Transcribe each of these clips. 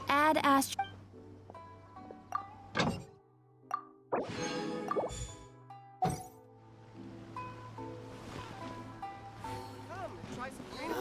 Add ast. Come, try some green.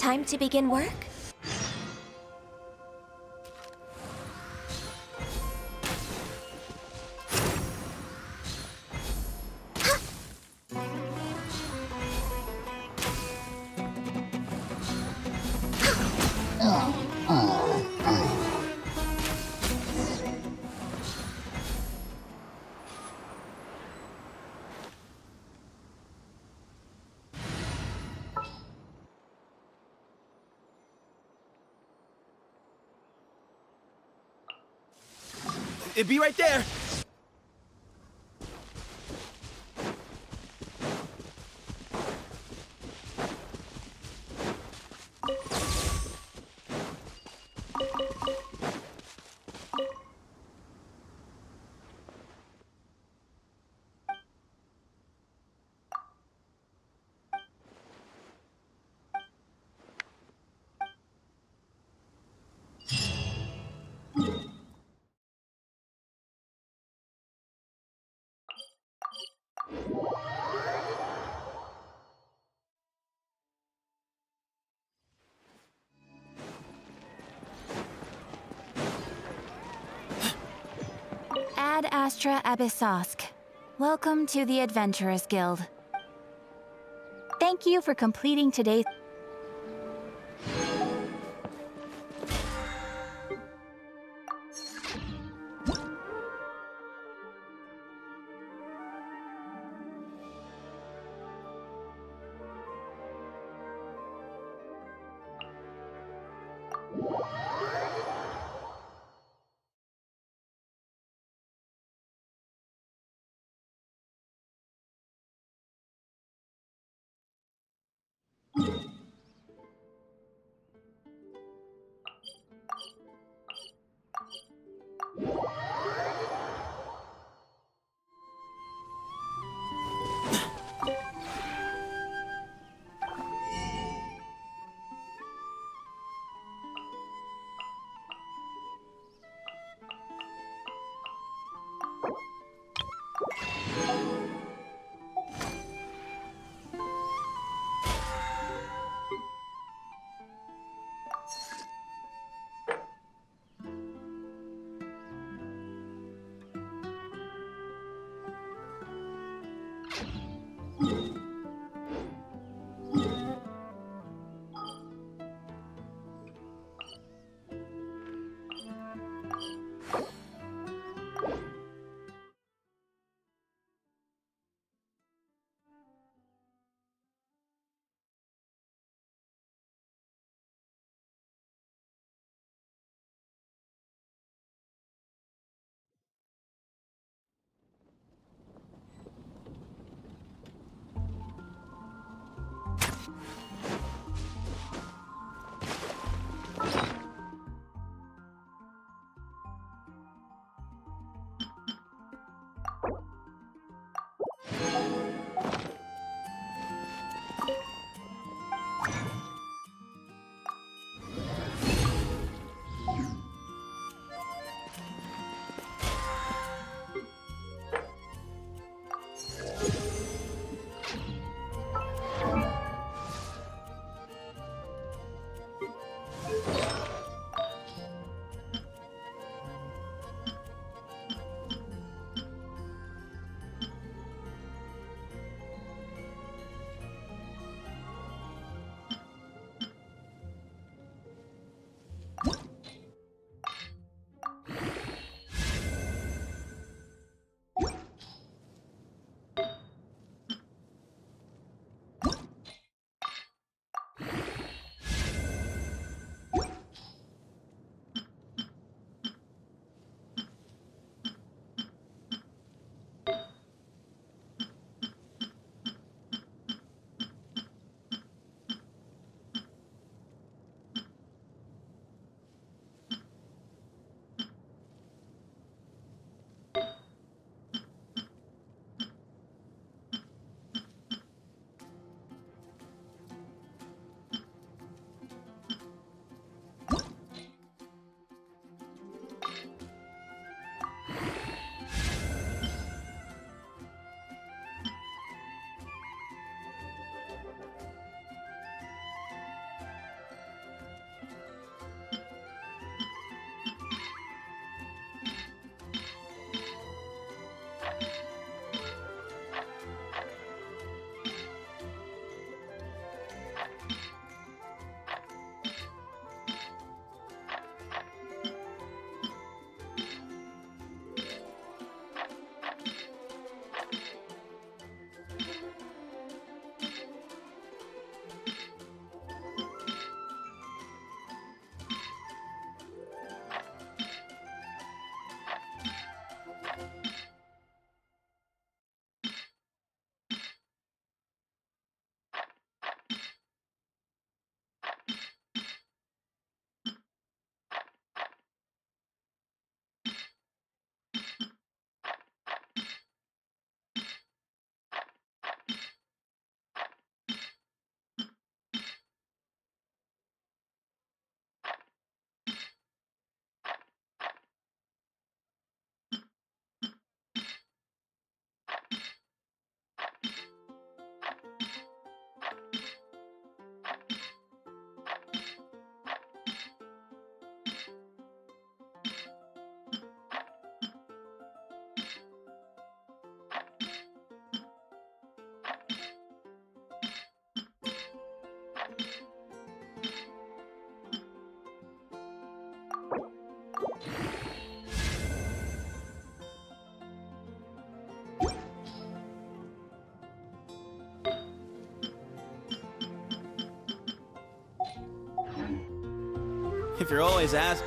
Time to begin work? It'd be right there. Ad Astra Abyssosk. Welcome to the Adventurers Guild. Thank you for completing today's... If you're always asking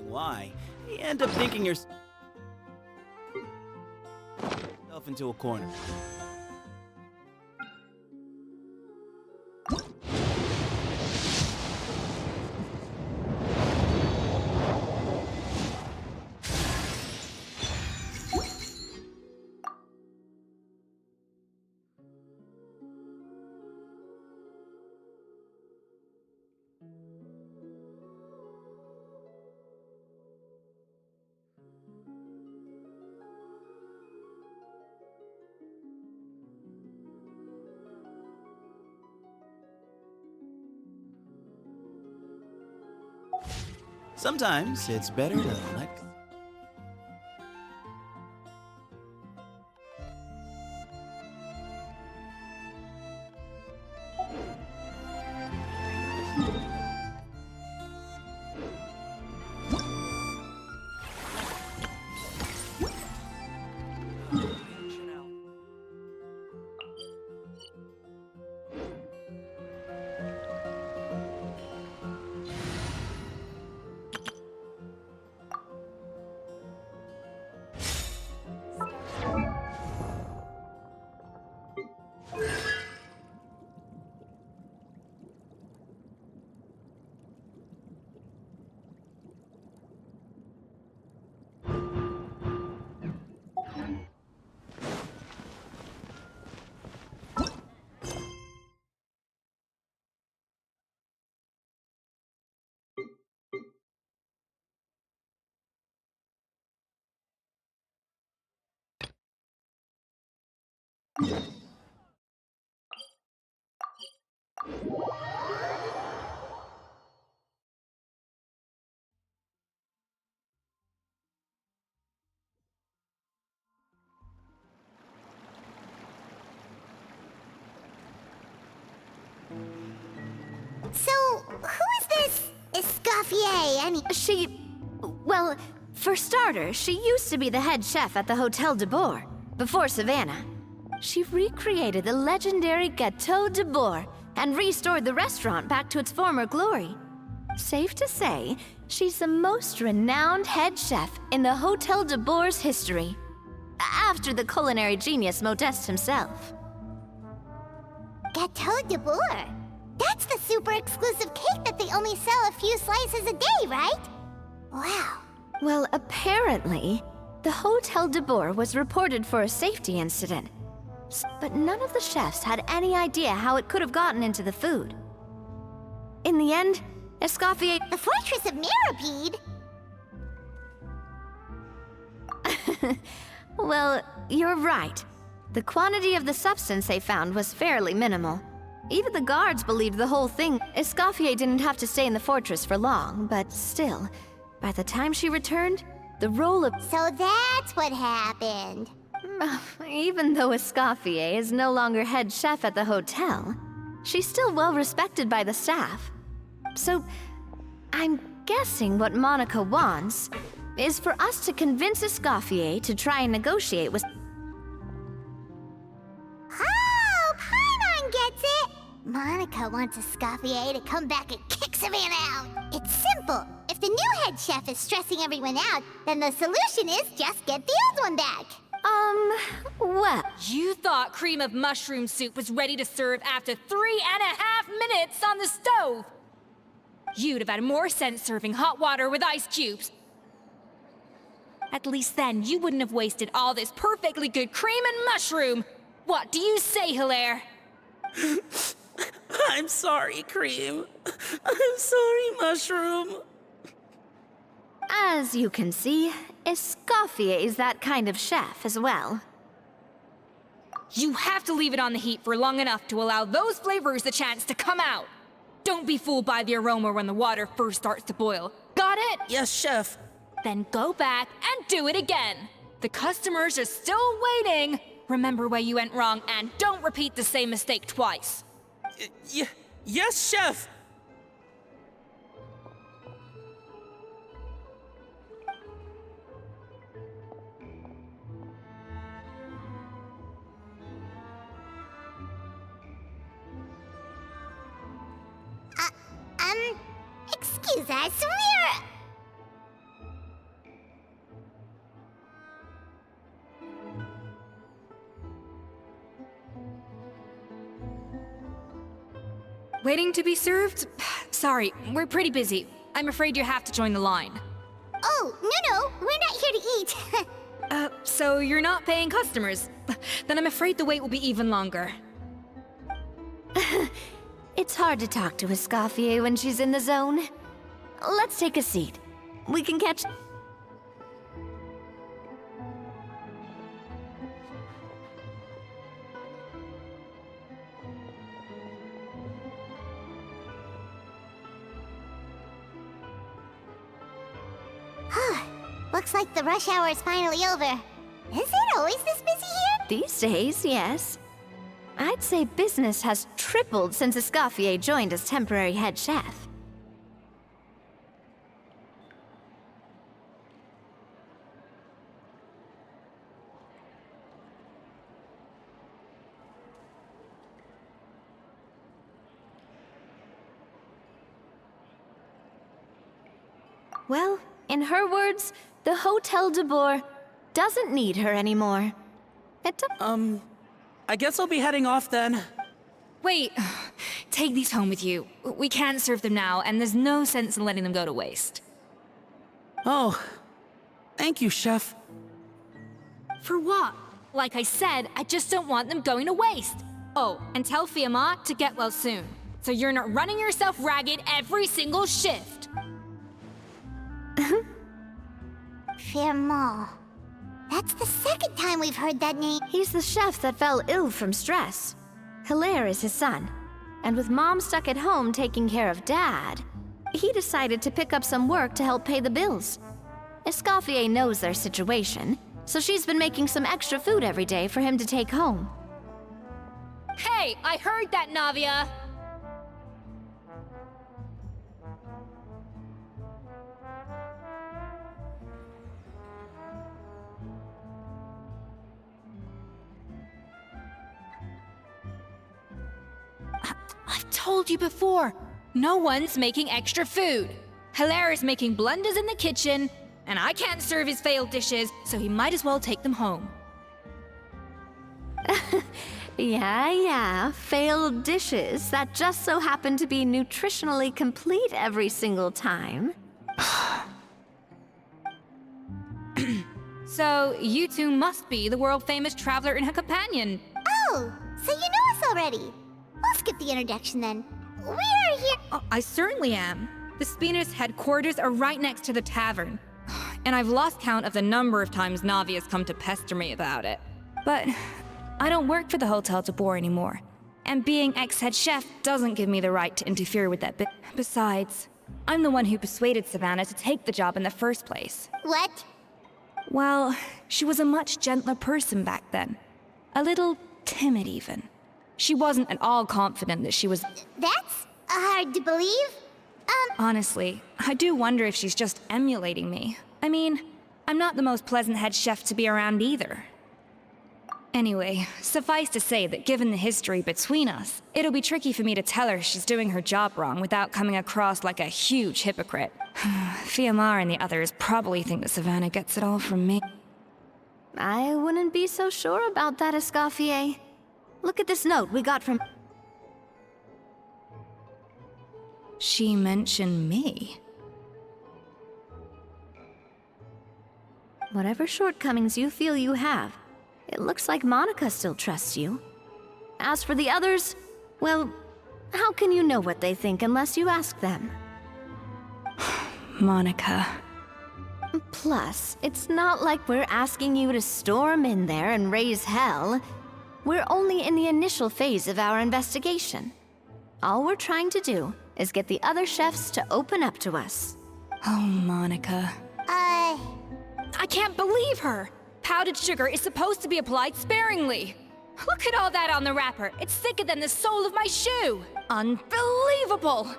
why, you end up thinking yourself into a corner. Sometimes it's better to let go. So, who is this Escoffier? Well, for starters, she used to be the head chef at the Hotel de Boer, before Savannah. She recreated the legendary Gâteau de Boer and restored the restaurant back to its former glory. Safe to say, she's the most renowned head chef in the Hotel de Boer's history, after the culinary genius Modeste himself. Gâteau de Boer? That's the super exclusive cake that they only sell a few slices a day, right? Wow. Well, apparently, the Hotel de Boer was reported for a safety incident, but none of the chefs had any idea how it could have gotten into the food. In the end, Escoffier... The Fortress of Mirrorbead? Well, you're right. The quantity of the substance they found was fairly minimal. Even the guards believed the whole thing. Escoffier didn't have to stay in the fortress for long, but still, by the time she returned, the role of... So that's what happened. Even though Escoffier is no longer head chef at the hotel, she's still well respected by the staff. So, I'm guessing what Monica wants is for us to convince Escoffier to try and negotiate with... Oh, Paimon gets it! Monica wants Escoffier to come back and kick Savannah out. It's simple. If the new head chef is stressing everyone out, then the solution is just get the old one back. Well... You thought cream of mushroom soup was ready to serve after 3.5 minutes on the stove! You'd have had more sense serving hot water with ice cubes. At least then, you wouldn't have wasted all this perfectly good cream and mushroom! What do you say, Hilaire? I'm sorry, Cream. I'm sorry, Mushroom. As you can see, Escoffier is that kind of chef as well. You have to leave it on the heat for long enough to allow those flavors the chance to come out. Don't be fooled by the aroma when the water first starts to boil. Got it? Yes, Chef. Then go back and do it again. The customers are still waiting. Remember where you went wrong and don't repeat the same mistake twice. Yes, Chef. Excuse us, we're... Waiting to be served? Sorry, we're pretty busy. I'm afraid you have to join the line. Oh, no, we're not here to eat. So you're not paying customers? Then I'm afraid the wait will be even longer. It's hard to talk to Escoffier when she's in the zone. Let's take a seat. We can catch... Looks like the rush hour is finally over. Is it always this busy here? These days, yes. I'd say business has tripled since Escoffier joined as temporary head chef. Well, in her words, the Hotel de Boer doesn't need her anymore. I guess I'll be heading off then. Wait, take these home with you. We can't serve them now, and there's no sense in letting them go to waste. Oh, thank you, Chef. For what? Like I said, I just don't want them going to waste. Oh, and tell Fiamma to get well soon, so you're not running yourself ragged every single shift. Fiamma. That's the second time we've heard that name. He's the chef that fell ill from stress. Hilaire is his son. And with Mom stuck at home taking care of Dad, he decided to pick up some work to help pay the bills. Escoffier knows their situation, so she's been making some extra food every day for him to take home. Hey, I heard that, Navia! I've told you before, no one's making extra food. Hilaire is making blunders in the kitchen, and I can't serve his failed dishes, so he might as well take them home. Yeah, failed dishes that just so happen to be nutritionally complete every single time. So, you two must be the world-famous traveler and her companion. Oh, so you know us already. We'll skip the introduction then. We're here... Oh, I certainly am. The Spina's headquarters are right next to the tavern. And I've lost count of the number of times Navi has come to pester me about it. But I don't work for the Hotel de Boer anymore. And being ex-head chef doesn't give me the right to interfere with that bit. Besides, I'm the one who persuaded Savannah to take the job in the first place. What? Well, she was a much gentler person back then. A little timid even. She wasn't at all confident that she was... That's hard to believe. Honestly, I do wonder if she's just emulating me. I mean, I'm not the most pleasant head chef to be around either. Anyway, suffice to say that given the history between us, it'll be tricky for me to tell her she's doing her job wrong without coming across like a huge hypocrite. Fiamma and the others probably think that Savannah gets it all from me. I wouldn't be so sure about that, Escoffier. Look at this note we got from... She mentioned me. Whatever shortcomings you feel you have, it looks like Monica still trusts you. As for the others, well, how can you know what they think unless you ask them? Monica. Plus, it's not like we're asking you to storm in there and raise hell. We're only in the initial phase of our investigation. All we're trying to do is get the other chefs to open up to us. Oh, Monica. I can't believe her! Powdered sugar is supposed to be applied sparingly. Look at all that on the wrapper. It's thicker than the sole of my shoe. Unbelievable!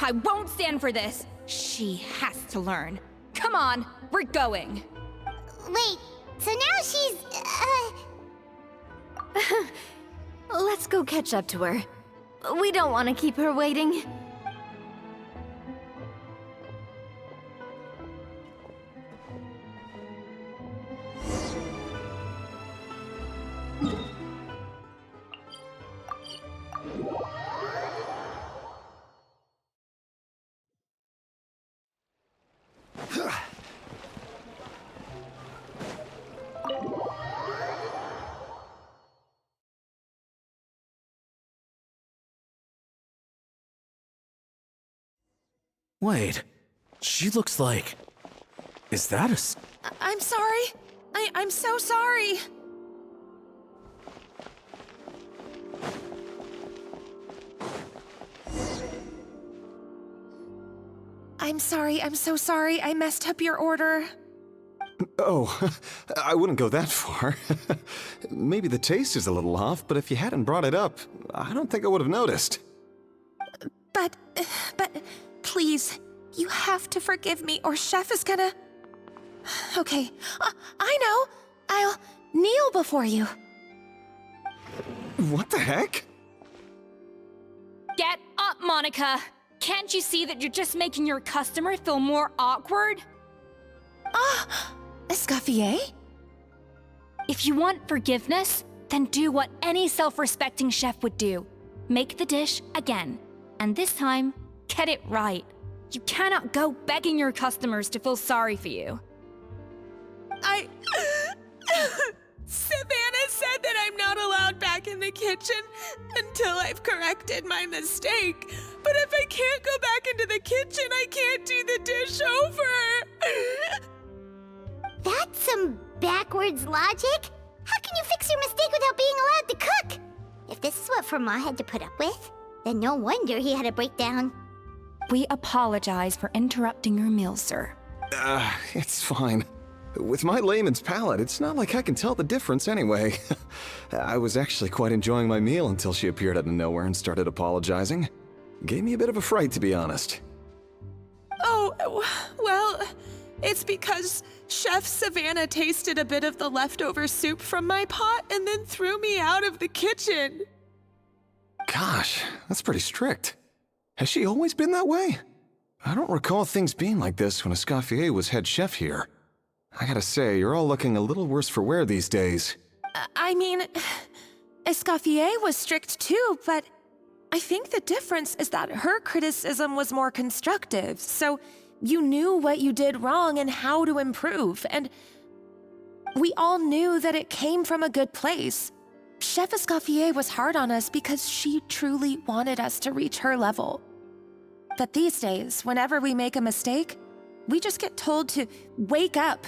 I won't stand for this. She has to learn. Come on, we're going. Wait, so now she's... Let's go catch up to her. We don't want to keep her waiting. Wait, she looks like... Is that a... I'm sorry. I'm so sorry. I'm sorry, I'm so sorry. I messed up your order. Oh, I wouldn't go that far. Maybe the taste is a little off, but if you hadn't brought it up, I don't think I would have noticed. But, please, you have to forgive me or Chef is gonna... Okay, I know. I'll kneel before you. What the heck? Get up, Monica! Can't you see that you're just making your customer feel more awkward? Escoffier? If you want forgiveness, then do what any self-respecting chef would do. Make the dish again. And this time, get it right. You cannot go begging your customers to feel sorry for you. Savannah said that I'm not allowed back in the kitchen until I've corrected my mistake. But if I can't go back into the kitchen, I can't do the dish over. That's some backwards logic. How can you fix your mistake without being allowed to cook? If this is what Fermat had to put up with, then no wonder he had a breakdown. We apologize for interrupting your meal, sir. It's fine. With my layman's palate, it's not like I can tell the difference anyway. I was actually quite enjoying my meal until she appeared out of nowhere and started apologizing. Gave me a bit of a fright, to be honest. Oh, well, it's because Chef Savannah tasted a bit of the leftover soup from my pot and then threw me out of the kitchen. Gosh, that's pretty strict. Has she always been that way? I don't recall things being like this when Escoffier was head chef here. I gotta say, you're all looking a little worse for wear these days. I mean, Escoffier was strict too, but I think the difference is that her criticism was more constructive, so you knew what you did wrong and how to improve, and we all knew that it came from a good place. Chef Escoffier was hard on us because she truly wanted us to reach her level. But these days, whenever we make a mistake, we just get told to wake up,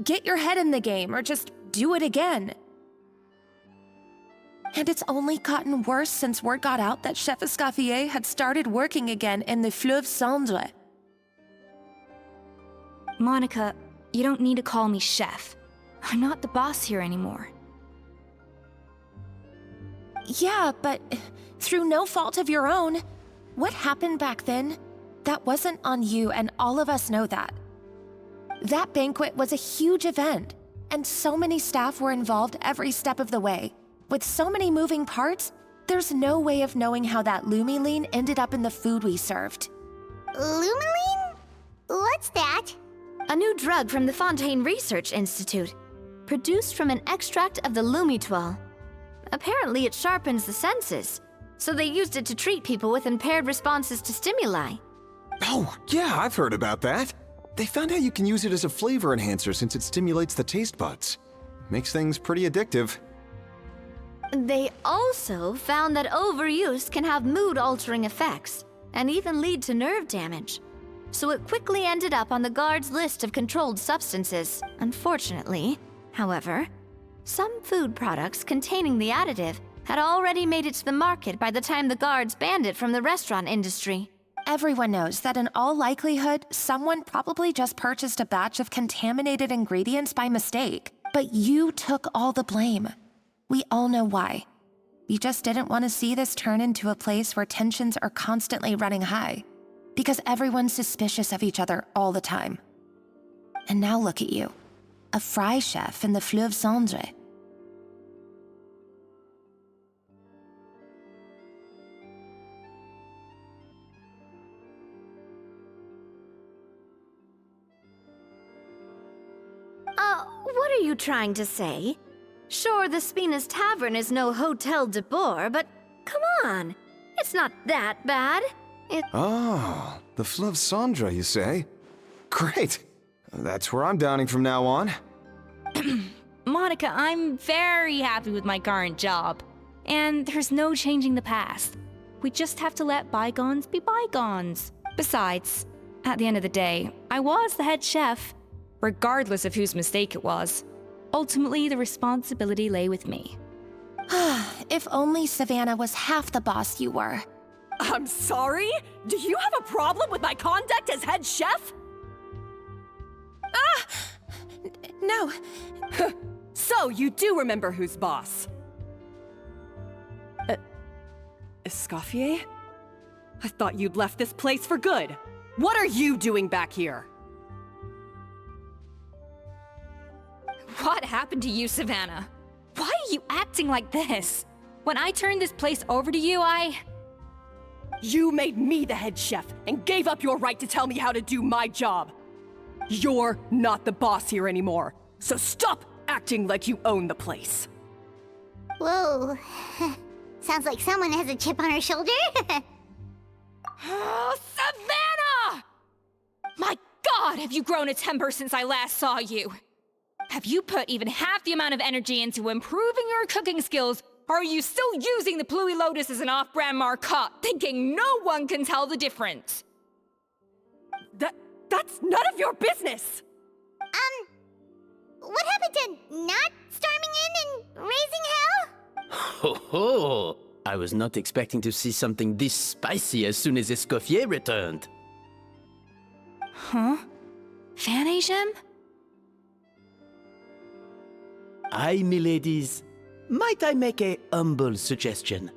get your head in the game, or just do it again. And it's only gotten worse since word got out that Chef Escoffier had started working again in the Fleuve Cendre. Monica, you don't need to call me chef. I'm not the boss here anymore. Yeah, but through no fault of your own, what happened back then, that wasn't on you, and all of us know that. That banquet was a huge event, and so many staff were involved every step of the way. With so many moving parts, there's no way of knowing how that Lumiline ended up in the food we served. Lumiline? What's that? A new drug from the Fontaine Research Institute, produced from an extract of the Lumitoile. Apparently it sharpens the senses, so they used it to treat people with impaired responses to stimuli. Oh, yeah, I've heard about that. They found out you can use it as a flavor enhancer since it stimulates the taste buds. Makes things pretty addictive. They also found that overuse can have mood-altering effects, and even lead to nerve damage. So it quickly ended up on the guards' list of controlled substances. Unfortunately, however, some food products containing the additive had already made it to the market by the time the guards banned it from the restaurant industry. Everyone knows that in all likelihood, someone probably just purchased a batch of contaminated ingredients by mistake. But you took all the blame. We all know why. You just didn't want to see this turn into a place where tensions are constantly running high, because everyone's suspicious of each other all the time. And now look at you, a fry chef in the Fleuve Cendre. What are you trying to say? Sure, the Spina's Tavern is no Hotel de Boer, but come on, it's not that bad. Oh, the Fleuve Cendre, you say? Great. That's where I'm dining from now on. Monica, I'm very happy with my current job. And there's no changing the past. We just have to let bygones be bygones. Besides, At the end of the day, I was the head chef, regardless of whose mistake it was. Ultimately, the responsibility lay with me. If only Savannah was half the boss you were. I'm sorry? Do you have a problem with my conduct as head chef? No. So, you do remember who's boss? Escoffier? I thought you'd left this place for good. What are you doing back here? What happened to you, Savannah? Why are you acting like this? When I turned this place over to you, You made me the head chef and gave up your right to tell me how to do my job. You're not the boss here anymore, so stop acting like you own the place. Whoa. Sounds like someone has a chip on her shoulder. Oh, Savannah! My God, have you grown a temper since I last saw you? Have you put even half the amount of energy into improving your cooking skills, or are you still using the Pluie Lotus as an off-brand marcotte, thinking no one can tell the difference? That's none of your business! What happened to not storming in and raising hell? Ho ho! I was not expecting to see something this spicy as soon as Escoffier returned. Huh? Fan Agem? Aye, miladies. Might I make a humble suggestion?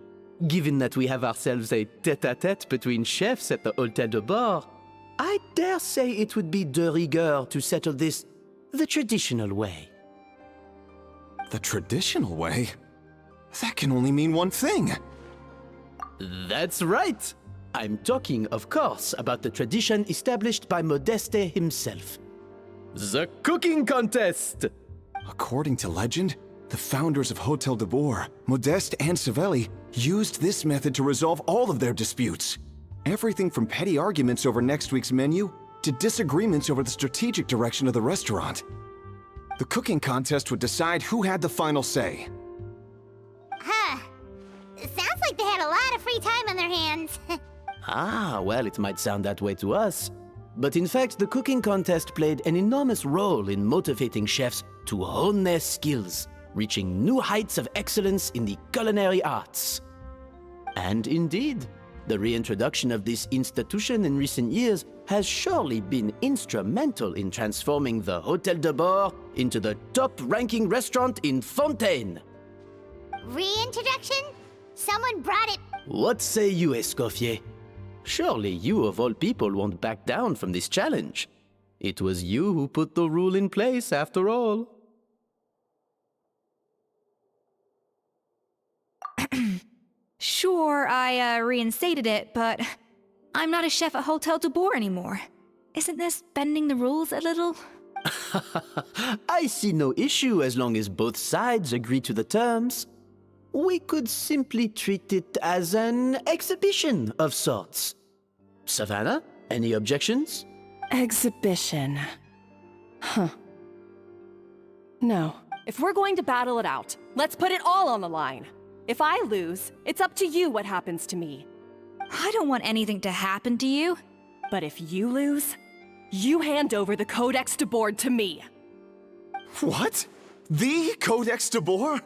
Given that we have ourselves a tête-à-tête between chefs at the Hôtel de Bord, I dare say it would be de rigueur to settle this the traditional way. The traditional way? That can only mean one thing. That's right! I'm talking, of course, about the tradition established by Modeste himself. The cooking contest! According to legend, the founders of Hotel de Boer, Modeste and Savelli, used this method to resolve all of their disputes. Everything from petty arguments over next week's menu to disagreements over the strategic direction of the restaurant. The cooking contest would decide who had the final say. Huh. Sounds like they had a lot of free time on their hands. Ah, well, it might sound that way to us. But in fact, the cooking contest played an enormous role in motivating chefs to hone their skills, reaching new heights of excellence in the culinary arts. And indeed, the reintroduction of this institution in recent years has surely been instrumental in transforming the Hôtel de Bord into the top-ranking restaurant in Fontaine. Reintroduction? Someone brought it. What say you, Escoffier? Surely you of all people won't back down from this challenge. It was you who put the rule in place, after all. Sure, I reinstated it, but I'm not a chef at Hotel de Boer anymore. Isn't this bending the rules a little? I see no issue as long as both sides agree to the terms. We could simply treat it as an exhibition of sorts. Savannah, any objections? Exhibition. Huh. No. If we're going to battle it out, let's put it all on the line. If I lose, it's up to you what happens to me. I don't want anything to happen to you. But if you lose, you hand over the Codex de Boer to me. What? The Codex de Boer?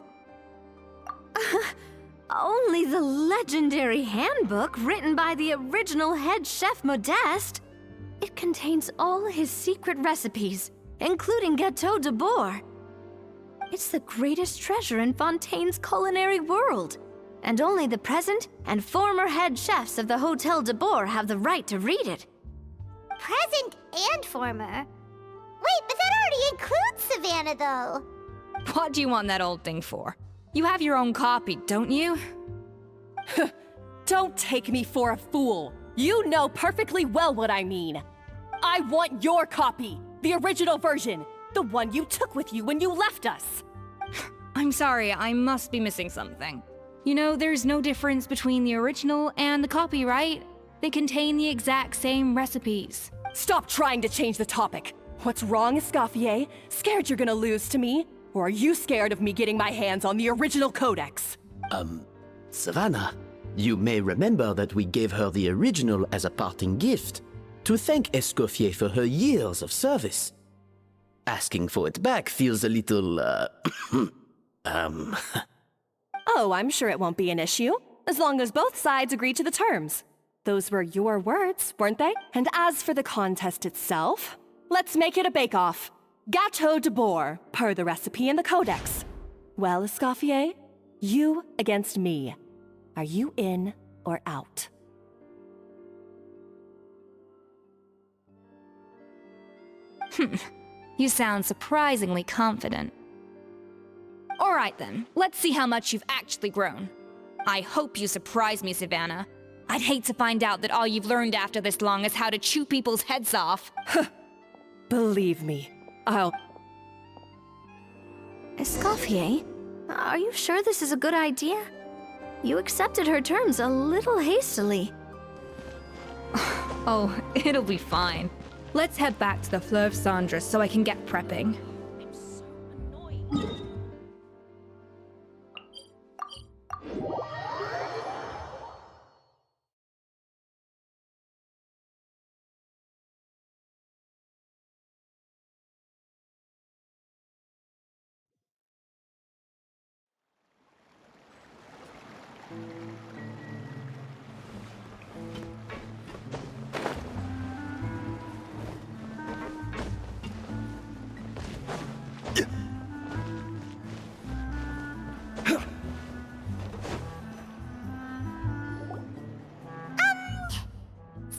Only the legendary handbook written by the original head chef Modeste. It contains all his secret recipes, including Gâteau de Boer. It's the greatest treasure in Fontaine's culinary world, and only the present and former head chefs of the Hôtel de Boer have the right to read it. Present and former? Wait, but that already includes Savannah, though. What do you want that old thing for? You have your own copy, don't you? Don't take me for a fool. You know perfectly well what I mean. I want your copy, the original version, the one you took with you when you left us. I'm sorry, I must be missing something. You know, there's no difference between the original and the copy, right? They contain the exact same recipes. Stop trying to change the topic. What's wrong, Escoffier? Scared you're gonna lose to me? Or are you scared of me getting my hands on the original codex? Savannah, you may remember that we gave her the original as a parting gift. to thank Escoffier for her years of service. Asking for it back feels a little, Oh, I'm sure it won't be an issue, as long as both sides agree to the terms. Those were your words, weren't they? And as for the contest itself, let's make it a bake-off. Gâteau de bourre, per the recipe in the codex. Well, Escoffier, you against me. Are you in or out? You sound surprisingly confident. All right then, let's see how much you've actually grown. I hope you surprise me, Savannah. I'd hate to find out that all you've learned after this long is how to chew people's heads off. Believe me, I'll... Escoffier, are you sure this is a good idea? You accepted her terms a little hastily. Oh, it'll be fine. Let's head back to the Fleuve Cendres so I can get prepping.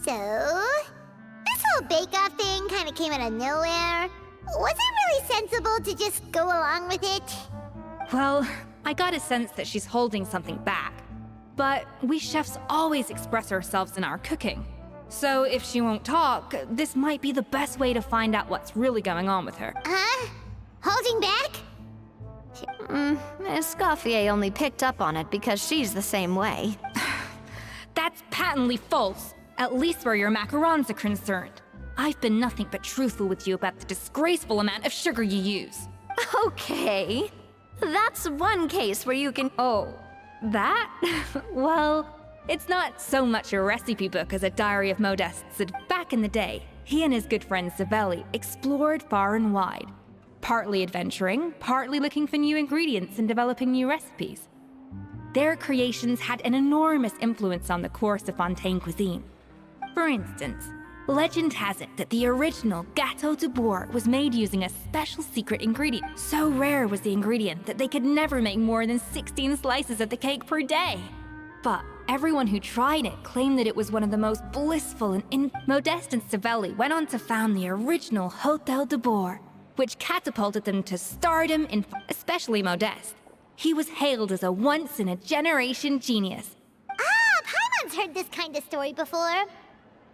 So, this whole bake-off thing kind of came out of nowhere. Was it really sensible to just go along with it? Well, I got a sense that she's holding something back. But we chefs always express ourselves in our cooking. So if she won't talk, this might be the best way to find out what's really going on with her. Huh? Holding back? Escoffier only picked up on it because she's the same way. That's patently false, at least where your macarons are concerned. I've been nothing but truthful with you about the disgraceful amount of sugar you use. Okay. That's one case where you can... Oh, that? Well, it's not so much a recipe book as a diary of Modeste's that back in the day, he and his good friend Savelli explored far and wide. Partly adventuring, partly looking for new ingredients and developing new recipes. Their creations had an enormous influence on the course of Fontaine cuisine. For instance, legend has it that the original Gâteau de Bourg was made using a special secret ingredient. So rare was the ingredient that they could never make more than 16 slices of the cake per day. But everyone who tried it claimed that it was one of the most blissful and Modeste and Savelli went on to found the original Hôtel de Bourg, which catapulted them to stardom, especially Modeste. He was hailed as a once-in-a-generation genius. Paimon's heard this kind of story before.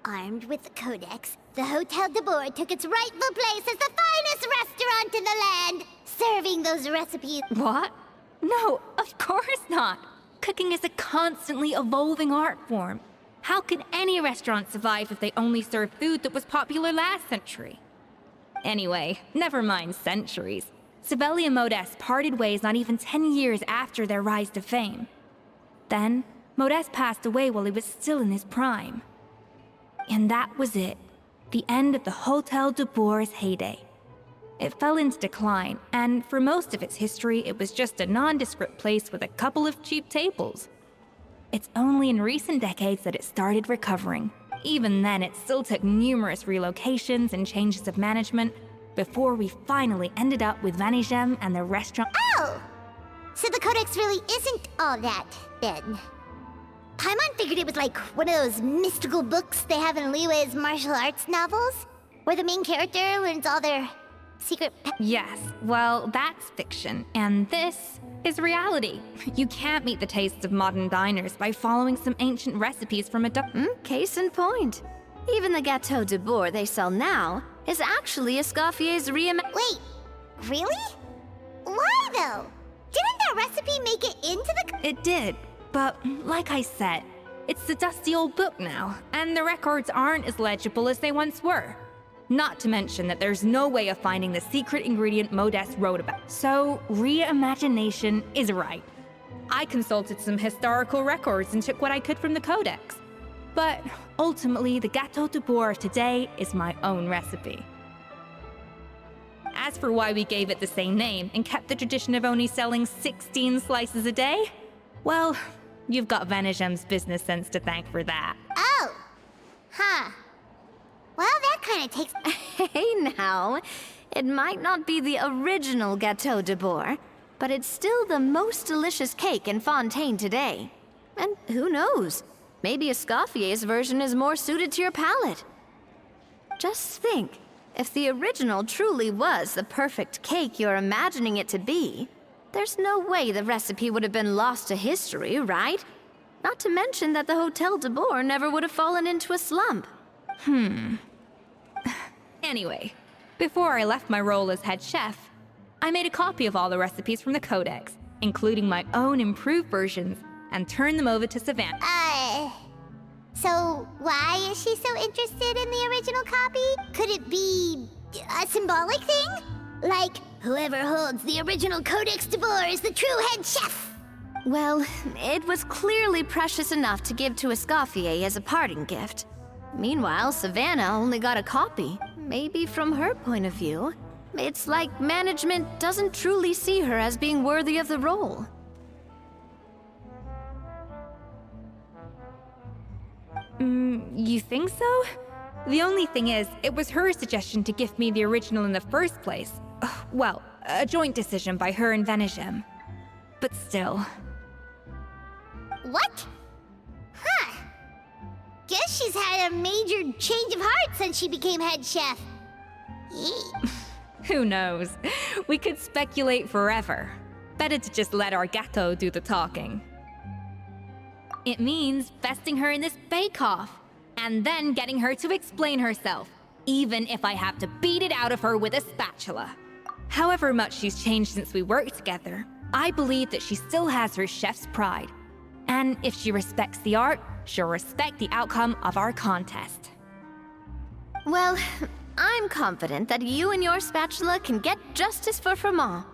Armed with the Codex, the Hôtel de Bourg took its rightful place as the finest restaurant in the land, serving those recipes. What? No, of course not. Cooking is a constantly evolving art form. How could any restaurant survive if they only served food that was popular last century? Anyway, never mind centuries. Savelli and Modeste parted ways not even 10 years after their rise to fame. Then, Modeste passed away while he was still in his prime. And that was it. The end of the Hôtel de Bourg's heyday. It fell into decline, and for most of its history, it was just a nondescript place with a couple of cheap tables. It's only in recent decades that it started recovering. Even then, it still took numerous relocations and changes of management before we finally ended up with Vanigem and the restaurant. Oh! So the Codex really isn't all that, then. Paimon figured it was like one of those mystical books they have in Liyue's martial arts novels, where the main character learns all their secret... Yes, well, that's fiction, and this is reality. You can't meet the tastes of modern diners by following some ancient recipes from a Case in point. Even the Gâteau de Bourg they sell now is actually Escoffier's Wait, really? Why, though? Didn't that recipe make it into the... It did, but like I said, it's a dusty old book now, and the records aren't as legible as they once were. Not to mention that there's no way of finding the secret ingredient Modeste wrote about. So, reimagination is right. I consulted some historical records and took what I could from the Codex. But ultimately, the gâteau de bourre of today is my own recipe. As for why we gave it the same name and kept the tradition of only selling 16 slices a day, well, you've got Venegem's business sense to thank for that. Oh. Huh. Well, that kind of takes... Hey now, it might not be the original gâteau de bourre, but it's still the most delicious cake in Fontaine today. And who knows? Maybe Escoffier's version is more suited to your palate. Just think, if the original truly was the perfect cake you're imagining it to be, there's no way the recipe would have been lost to history, right? Not to mention that the Hotel de Bourg never would have fallen into a slump. Anyway, before I left my role as head chef, I made a copy of all the recipes from the Codex, including my own improved versions, and turned them over to Savannah. So why is she so interested in the original copy? Could it be a symbolic thing? Like, whoever holds the original Codex de Bourg is the true head chef? Well, it was clearly precious enough to give to Escoffier as a parting gift. Meanwhile, Savannah only got a copy. Maybe from her point of view, it's like management doesn't truly see her as being worthy of the role. You think so? The only thing is, it was her suggestion to gift me the original in the first place. Well, a joint decision by her and Venegem. But still. What? Huh. Guess she's had a major change of heart since she became head chef. Yee. Who knows? We could speculate forever. Better to just let our gâteau do the talking. It means besting her in this bake-off, and then getting her to explain herself, even if I have to beat it out of her with a spatula. However much she's changed since we worked together, I believe that she still has her chef's pride. And if she respects the art, she'll respect the outcome of our contest. Well, I'm confident that you and your spatula can get justice for Froment.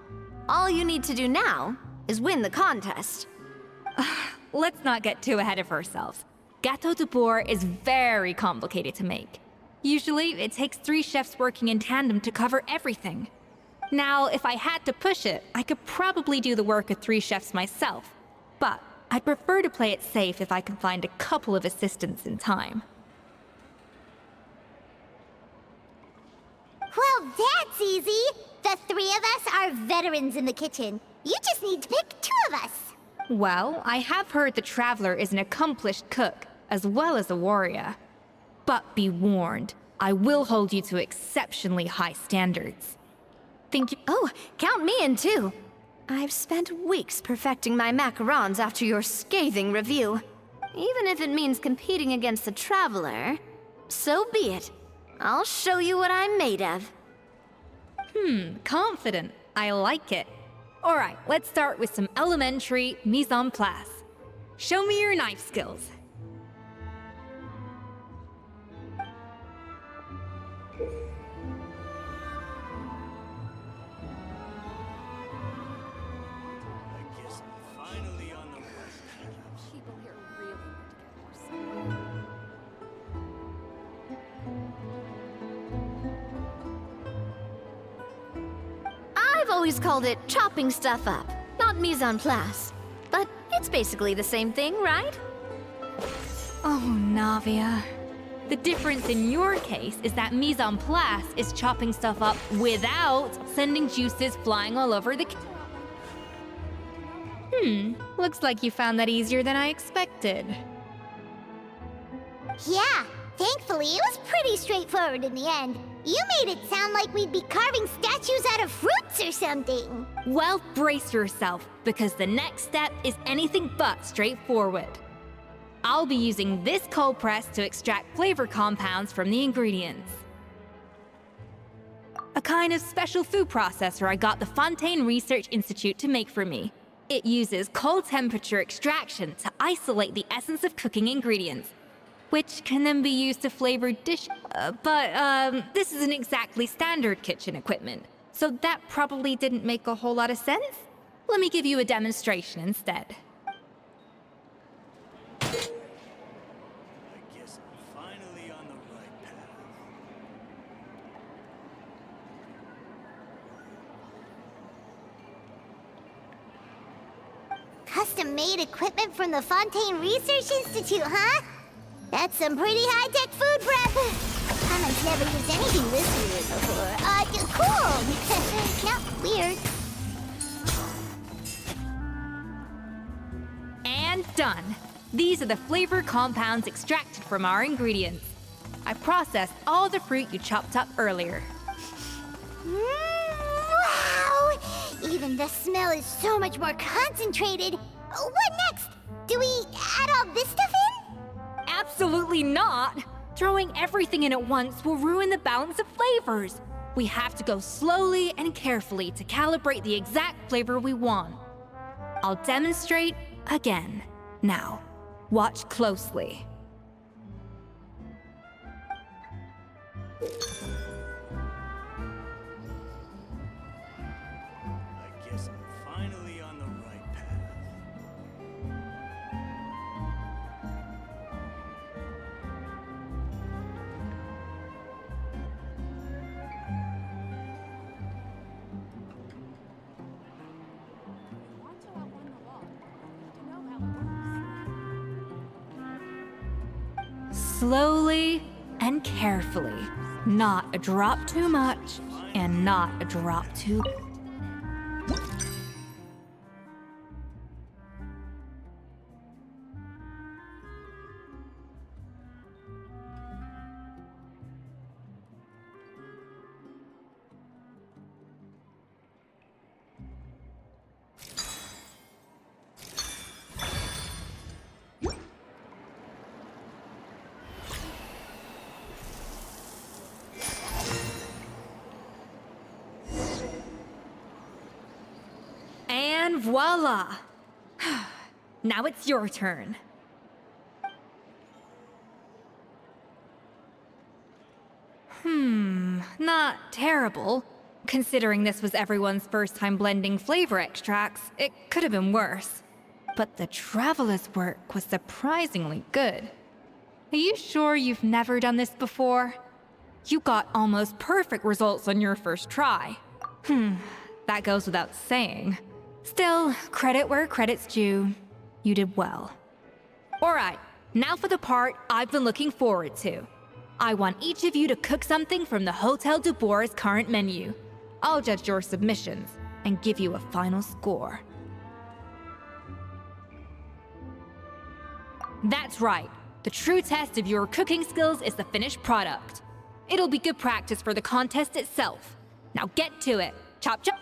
All you need to do now is win the contest. Let's not get too ahead of ourselves. Gâteau de bourre is very complicated to make. Usually, it takes 3 chefs working in tandem to cover everything. Now, if I had to push it, I could probably do the work of 3 chefs myself. But I'd prefer to play it safe if I can find a couple of assistants in time. Well, that's easy. The 3 of us are veterans in the kitchen. You just need to pick 2 of us. Well, I have heard the Traveler is an accomplished cook, as well as a warrior. But be warned, I will hold you to exceptionally high standards. Think you— Oh, count me in too. I've spent weeks perfecting my macarons after your scathing review. Even if it means competing against the Traveler, so be it. I'll show you what I'm made of. Confident. I like it. Alright, let's start with some elementary mise en place. Show me your knife skills. I've always called it chopping stuff up, not mise en place. But it's basically the same thing, right? Oh, Navia. The difference in your case is that mise en place is chopping stuff up without sending juices flying all over the looks like you found that easier than I expected. Yeah, thankfully it was pretty straightforward in the end. You made it sound like we'd be carving statues out of fruits or something. Well, brace yourself, because the next step is anything but straightforward. I'll be using this cold press to extract flavor compounds from the ingredients. A kind of special food processor I got the Fontaine Research Institute to make for me. It uses cold temperature extraction to isolate the essence of cooking ingredients, which can then be used to flavor dishes. But this isn't exactly standard kitchen equipment, so that probably didn't make a whole lot of sense. Let me give you a demonstration instead. custom-made equipment from the Fontaine Research Institute, huh? That's some pretty high-tech food prep. Paimon's never used anything this weird before. Cool! Not weird. And done. These are the flavor compounds extracted from our ingredients. I processed all the fruit you chopped up earlier. Wow! Even the smell is so much more concentrated. What next? Do we add all this stuff in? Absolutely not! Throwing everything in at once will ruin the balance of flavors. We have to go slowly and carefully to calibrate the exact flavor we want. I'll demonstrate again. Now, watch closely. I guess I'm finally on the right path. Slowly and carefully. Not a drop too much, and not a drop too... And voila! Now it's your turn. Not terrible. Considering this was everyone's first time blending flavor extracts, it could have been worse. But the Traveler's work was surprisingly good. Are you sure you've never done this before? You got almost perfect results on your first try. That goes without saying. Still, credit where credit's due. You did well. Alright, now for the part I've been looking forward to. I want each of you to cook something from the Hotel du Bois' current menu. I'll judge your submissions and give you a final score. That's right. The true test of your cooking skills is the finished product. It'll be good practice for the contest itself. Now get to it. Chop chop.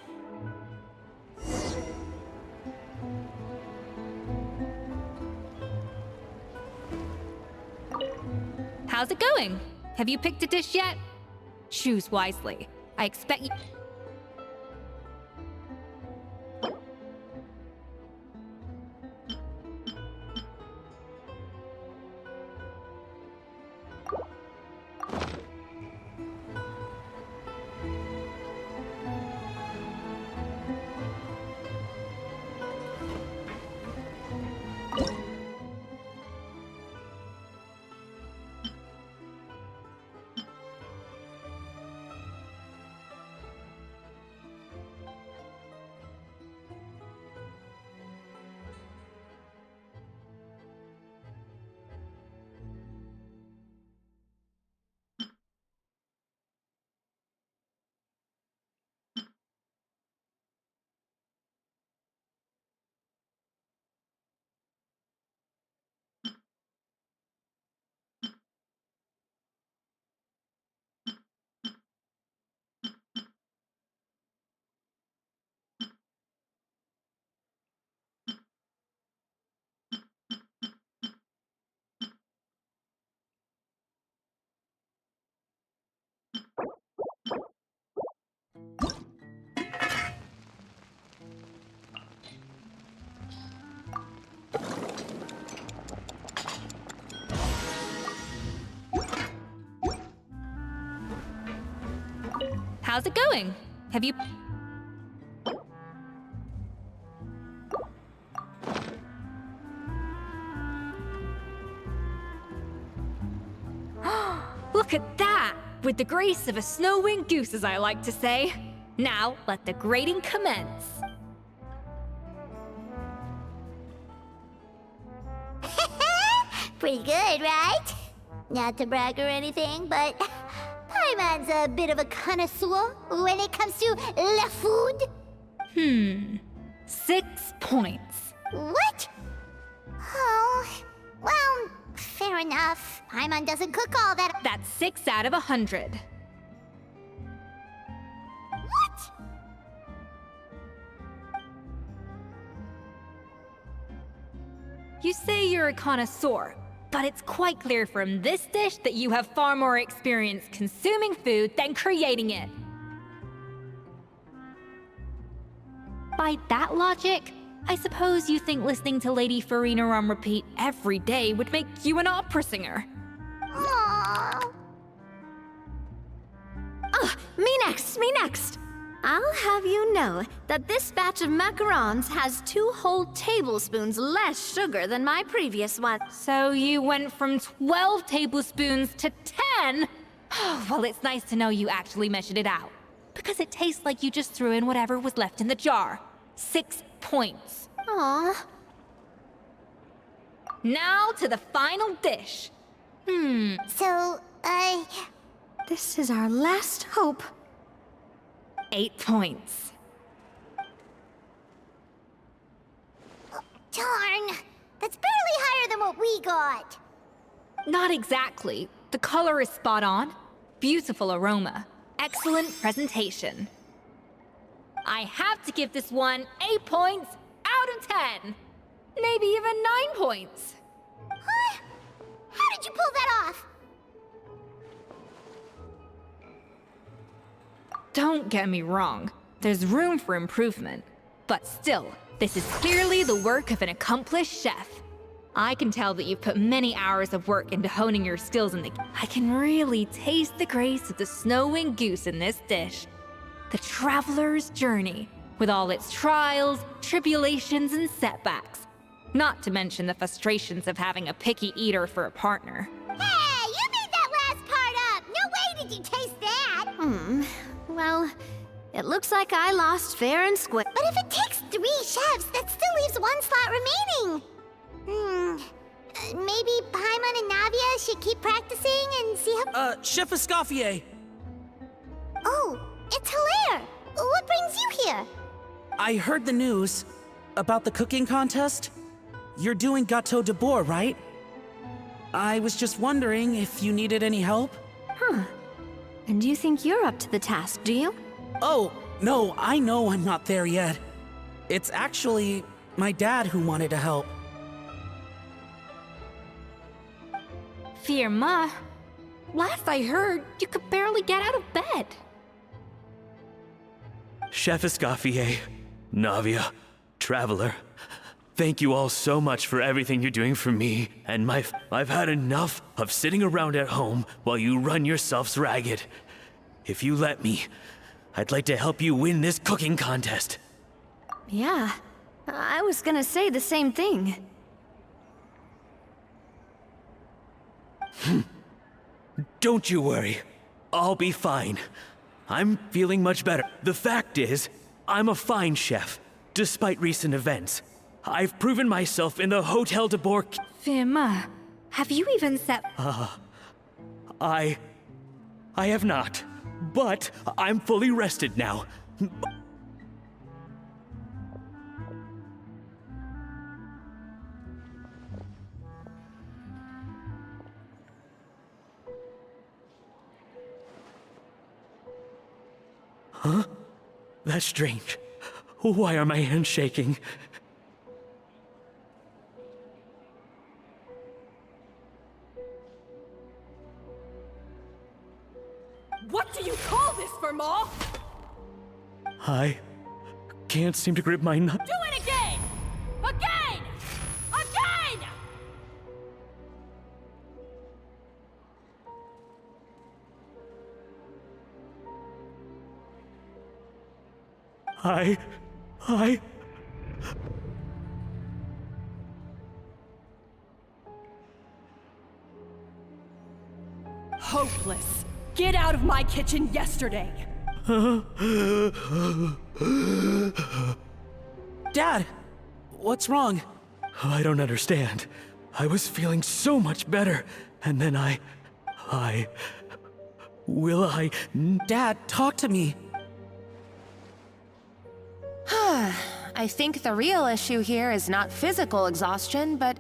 How's it going? Have you picked a dish yet? Choose wisely. I expect you... How's it going? Have you... Look at that! With the grace of a snow-winged goose, as I like to say. Now, let the grating commence. Pretty good, right? Not to brag or anything, but Paimon's a bit of a connoisseur when it comes to la food. 6 points. What? Oh, well, fair enough. Paimon doesn't cook all that. That's 6 out of 100. What? You say you're a connoisseur, but it's quite clear from this dish that you have far more experience consuming food than creating it. By that logic, I suppose you think listening to Lady Farina on repeat every day would make you an opera singer. Aww. Oh, me next. I'll have you know that this batch of macarons has 2 whole tablespoons less sugar than my previous one. So you went from 12 tablespoons to 10? Well, it's nice to know you actually measured it out. Because it tastes like you just threw in whatever was left in the jar. 6 points. Aw. Now to the final dish. So, This is our last hope. 8 points. darn. That's barely higher than what we got. Not exactly. The color is spot on. Beautiful aroma. Excellent presentation. I have to give this one 8 points out of 10. Maybe even 9 points. Huh? How did you pull that off? Don't get me wrong. There's room for improvement. But still, this is clearly the work of an accomplished chef. I can tell that you've put many hours of work into honing your skills in the... I can really taste the grace of the snow-winged goose in this dish. The traveler's journey, with all its trials, tribulations, and setbacks. Not to mention the frustrations of having a picky eater for a partner. Hey, you made that last part up! No way did you taste that! Well, it looks like I lost fair and square. But if it takes 3 chefs, that still leaves 1 slot remaining. Maybe Paimon and Navia should keep practicing and see how... Chef Escoffier! Oh, it's Hilaire! What brings you here? I heard the news about the cooking contest. You're doing Gâteau de Bourg, right? I was just wondering if you needed any help. And you think you're up to the task, do you? Oh, no, I know I'm not there yet. It's actually my dad who wanted to help. Firma, last I heard, you could barely get out of bed. Chef Escoffier, Navia, Traveler, thank you all so much for everything you're doing for me and I've had enough of sitting around at home while you run yourselves ragged. If you let me, I'd like to help you win this cooking contest. Yeah, I was gonna say the same thing. Don't you worry. I'll be fine. I'm feeling much better. The fact is, I'm a fine chef, despite recent events. I've proven myself in the Hotel de Bourg. Firma, have you even set... I have not. But I'm fully rested now. Huh? That's strange. Why are my hands shaking? What do you call this, Firma? I can't seem to grip my nut. Do it again! Again! Again! I... Hopeless. Get out of my kitchen yesterday. Dad, what's wrong? I don't understand. I was feeling so much better, and then will I... Dad, talk to me. I think the real issue here is not physical exhaustion, but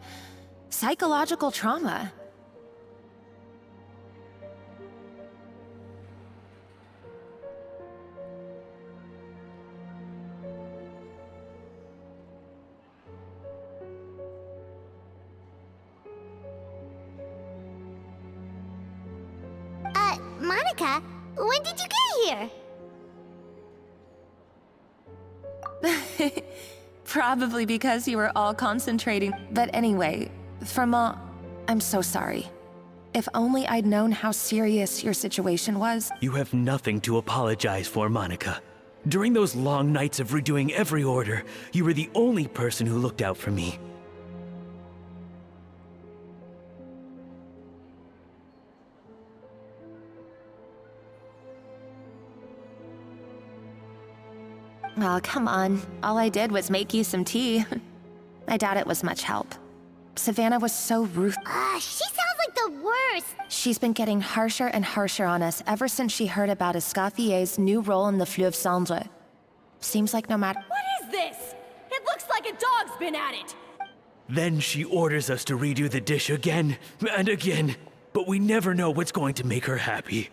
psychological trauma. Monica, when did you get here? Probably because you were all concentrating. But anyway, Firma, I'm so sorry. If only I'd known how serious your situation was. You have nothing to apologize for, Monica. During those long nights of redoing every order, you were the only person who looked out for me. Oh, come on. All I did was make you some tea. I doubt it was much help. Savannah was so She sounds like the worst. She's been getting harsher and harsher on us ever since she heard about Escaffier's new role in the Fleuve Cendre. Seems like no matter— What is this? It looks like a dog's been at it! Then she orders us to redo the dish again and again, but we never know what's going to make her happy.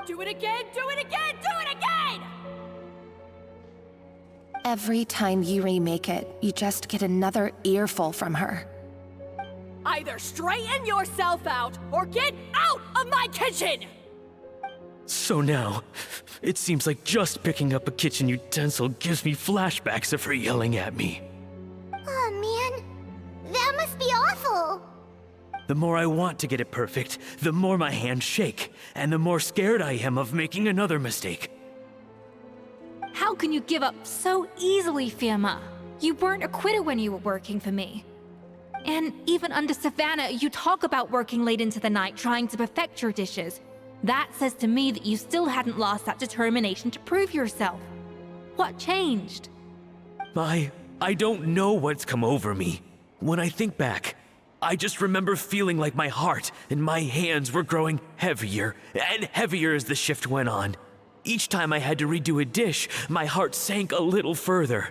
Do it again, do it again, do it again! Every time you remake it, you just get another earful from her. Either straighten yourself out or get out of my kitchen! So now, it seems like just picking up a kitchen utensil gives me flashbacks of her yelling at me. Oh man, that must be awful. The more I want to get it perfect, the more my hands shake, and the more scared I am of making another mistake. How can you give up so easily, Fiamma? You weren't a quitter when you were working for me. And even under Savannah, you talk about working late into the night trying to perfect your dishes. That says to me that you still hadn't lost that determination to prove yourself. What changed? I don't know what's come over me. When I think back, I just remember feeling like my heart and my hands were growing heavier and heavier as the shift went on. Each time I had to redo a dish, my heart sank a little further.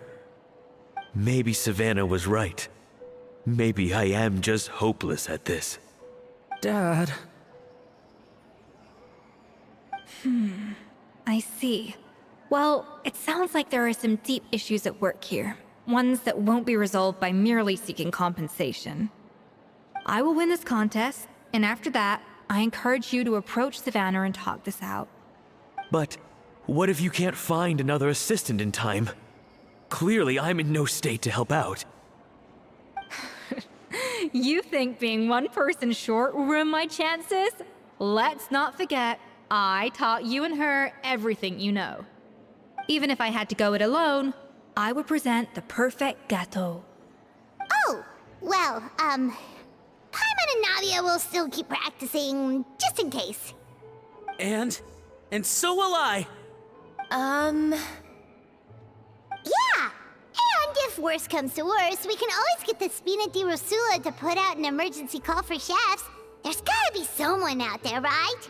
Maybe Savannah was right. Maybe I am just hopeless at this. Dad. I see. Well, it sounds like there are some deep issues at work here. Ones that won't be resolved by merely seeking compensation. I will win this contest, and after that, I encourage you to approach Savannah and talk this out. But what if you can't find another assistant in time? Clearly, I'm in no state to help out. You think being one person short will ruin my chances? Let's not forget, I taught you and her everything you know. Even if I had to go it alone, I would present the perfect gâteau. Oh, well, Paimon and Nadia will still keep practicing, just in case. And so will I. Yeah! And if worse comes to worse, we can always get the Spina di Rosula to put out an emergency call for chefs. There's gotta be someone out there, right?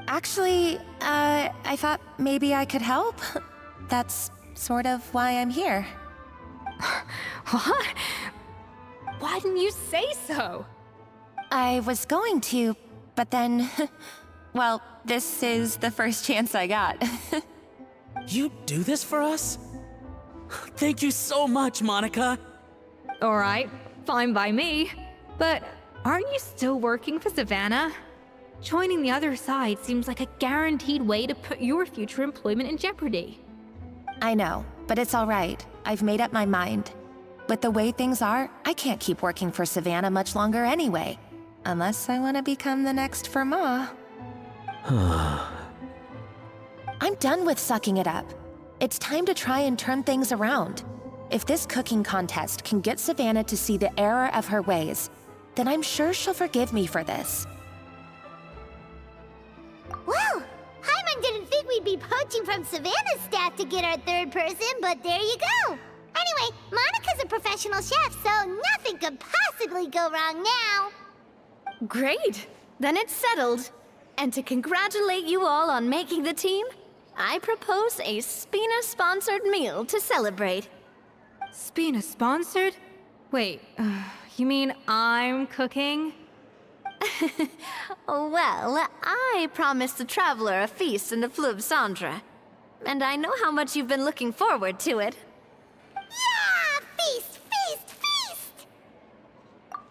Actually, I thought maybe I could help. That's sort of why I'm here. What? Why didn't you say so? I was going to, but then... well, this is the first chance I got. You do this for us? Thank you so much, Monica. Alright, fine by me. But aren't you still working for Savannah? Joining the other side seems like a guaranteed way to put your future employment in jeopardy. I know, but it's all right. I've made up my mind. With the way things are, I can't keep working for Savannah much longer anyway. Unless I want to become the next for Ma. I'm done with sucking it up. It's time to try and turn things around. If this cooking contest can get Savannah to see the error of her ways, then I'm sure she'll forgive me for this. Well, Paimon didn't think we'd be poaching from Savannah's staff to get our third person, but there you go. Anyway, Monica's a professional chef, so nothing could possibly go wrong now. Great! Then it's settled. And to congratulate you all on making the team, I propose a Spina-sponsored meal to celebrate. Spina sponsored? Wait, you mean I'm cooking? Well, I promised the Traveler a feast in the Fleuve Cendra. And I know how much you've been looking forward to it. Yeah! Feast, feast, feast!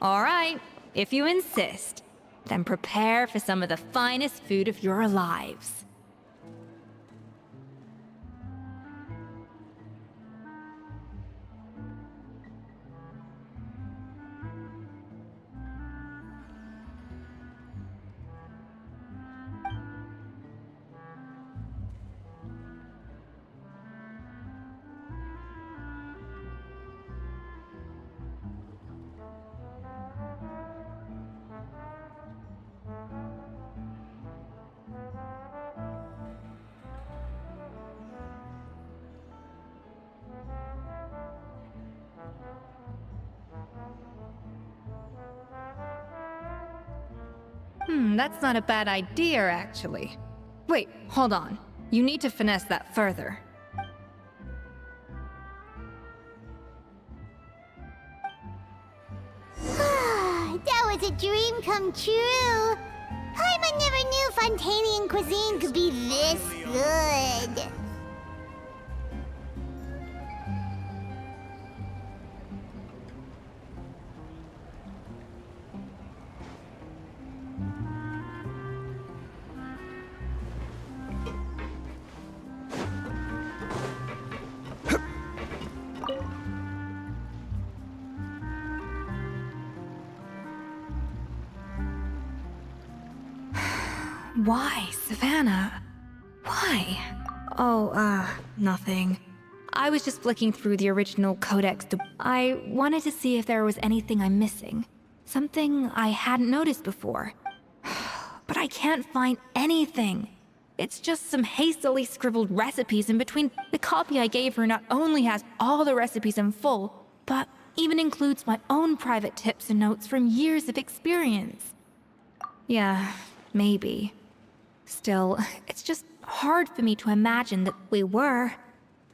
Alright, if you insist, then prepare for some of the finest food of your lives. That's not a bad idea, actually. Wait, hold on. You need to finesse that further. That was a dream come true. Paimon I never knew Fontanian cuisine could be this good. Why, Savannah? Why? Oh, nothing. I was just flicking through the original Codex. I wanted to see if there was anything I'm missing. Something I hadn't noticed before. But I can't find anything. It's just some hastily scribbled recipes in between. The copy I gave her not only has all the recipes in full, but even includes my own private tips and notes from years of experience. Yeah, maybe. Still, it's just hard for me to imagine that we were.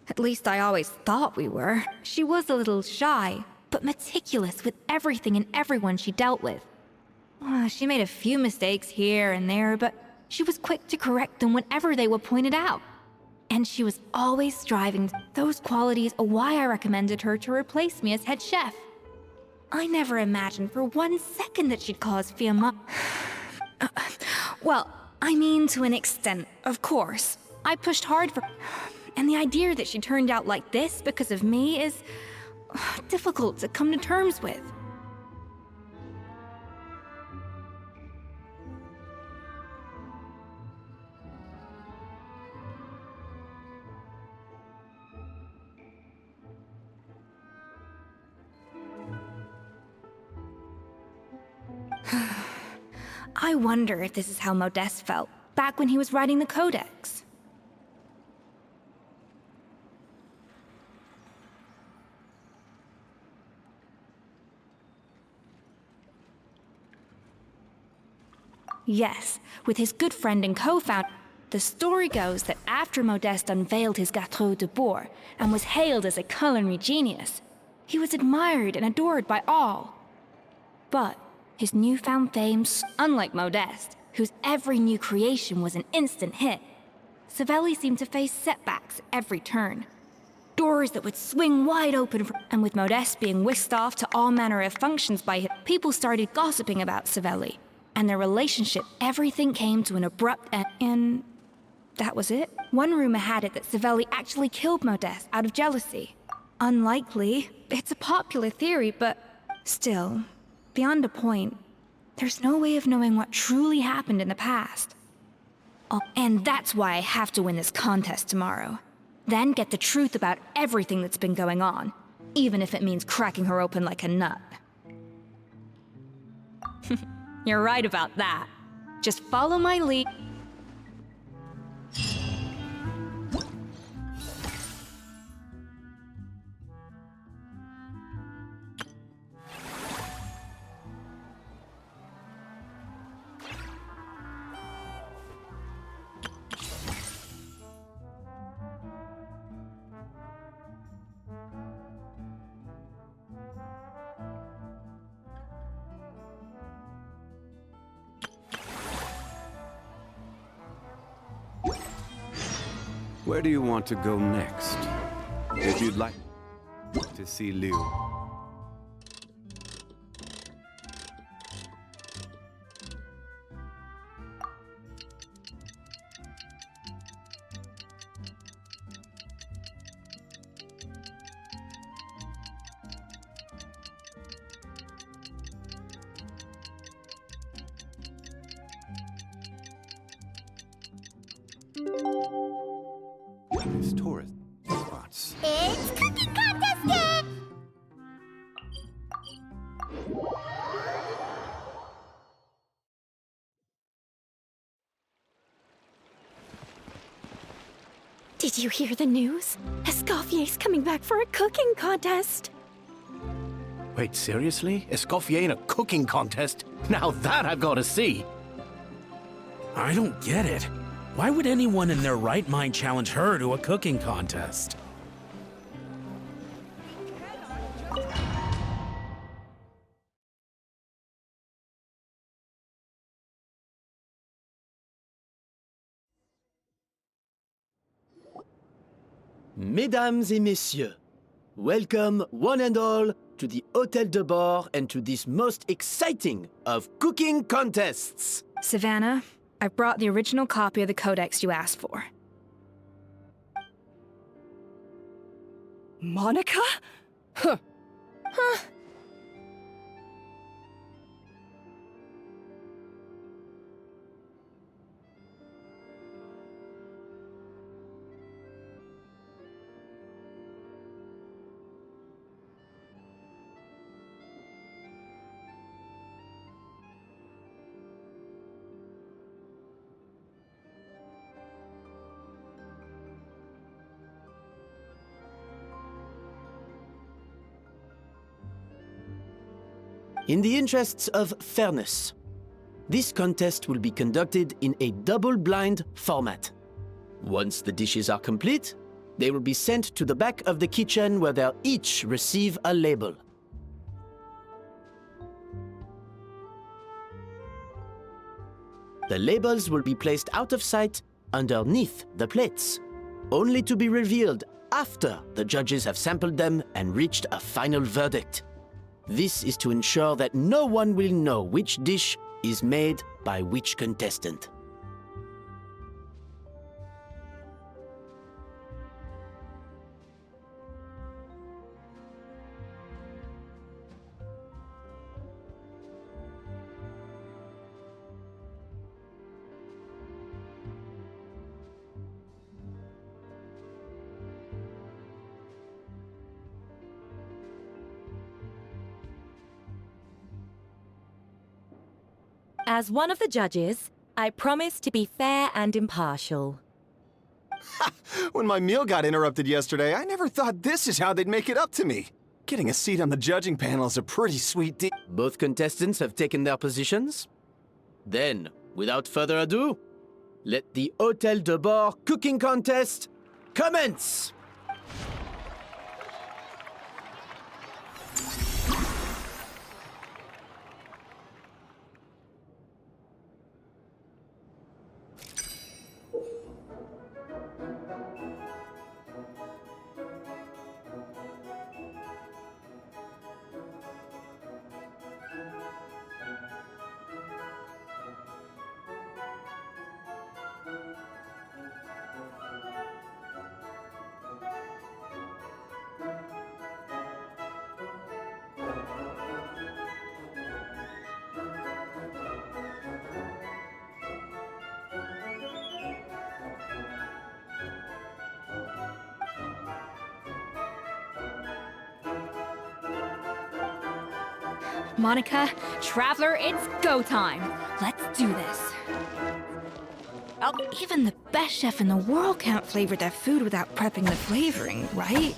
At least I always thought we were. She was a little shy, but meticulous with everything and everyone she dealt with. She made a few mistakes here and there, but she was quick to correct them whenever they were pointed out. And she was always striving. Those qualities are why I recommended her to replace me as head chef. I never imagined for 1 second that she'd cause Fiamma. Well, I mean to an extent, of course. I pushed hard for... And the idea that she turned out like this because of me is... difficult to come to terms with. I wonder if this is how Modeste felt, back when he was writing the Codex. Yes, with his good friend and co-founder. The story goes that after Modeste unveiled his Gâteau de Bourg and was hailed as a culinary genius, he was admired and adored by all. But his newfound fame, unlike Modeste, whose every new creation was an instant hit, Savelli seemed to face setbacks at every turn. Doors that would swing wide open, and with Modeste being whisked off to all manner of functions by him, people started gossiping about Savelli. And their relationship, everything came to an abrupt end, and that was it. One rumor had it that Savelli actually killed Modeste out of jealousy. Unlikely. It's a popular theory, but still, beyond a point, there's no way of knowing what truly happened in the past. Oh, and that's why I have to win this contest tomorrow. Then get the truth about everything that's been going on, even if it means cracking her open like a nut. You're right about that. Just follow my lead. Where do you want to go next? If you'd like to see Liu. These tourist spots. It's cooking contest day! Did you hear the news? Escoffier's coming back for a cooking contest. Wait, seriously? Escoffier in a cooking contest? Now that I've got to see! I don't get it. Why would anyone in their right mind challenge her to a cooking contest? Mesdames et messieurs, welcome one and all to the Hôtel de Bord and to this most exciting of cooking contests. Savannah, I've brought the original copy of the codex you asked for. Monica? Huh. In the interests of fairness, this contest will be conducted in a double-blind format. Once the dishes are complete, they will be sent to the back of the kitchen where they'll each receive a label. The labels will be placed out of sight underneath the plates, only to be revealed after the judges have sampled them and reached a final verdict. This is to ensure that no one will know which dish is made by which contestant. As one of the judges, I promise to be fair and impartial. When my meal got interrupted yesterday, I never thought this is how they'd make it up to me. Getting a seat on the judging panel is a pretty sweet deal. Both contestants have taken their positions. Then, without further ado, let the Hôtel de Bord cooking contest commence! Monica, Traveler, it's go time. Let's do this. Even the best chef in the world can't flavor their food without prepping the flavoring, right?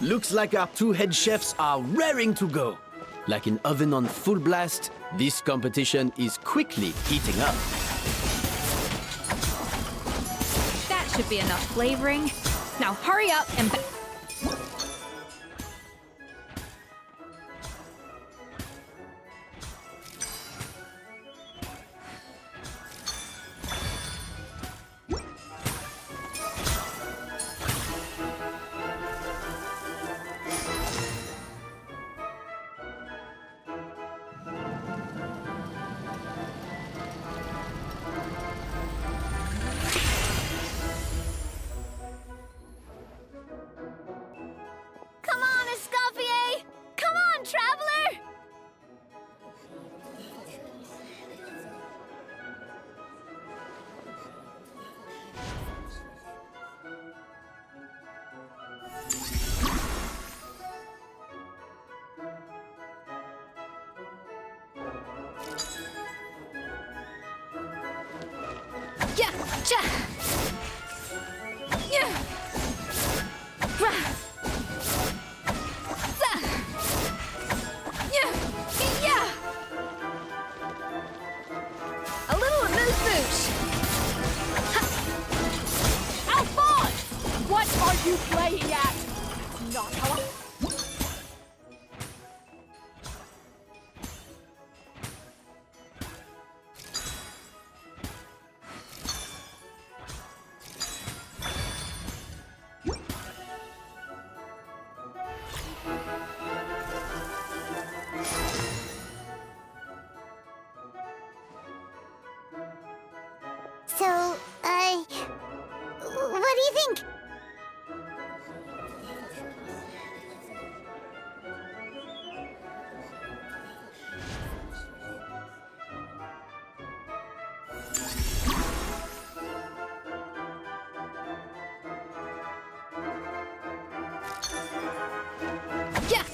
Looks like our two head chefs are raring to go. Like an oven on full blast, this competition is quickly heating up. That should be enough flavoring. Now hurry up and... Come on, Escoffier! Come on, Traveler! Yeah, ja. Yeah. Rah. Za. Yeah. Yeah. A little amuse-bouche! Alphonse! What are you playing at? That's not how I... What do you think? Yeah.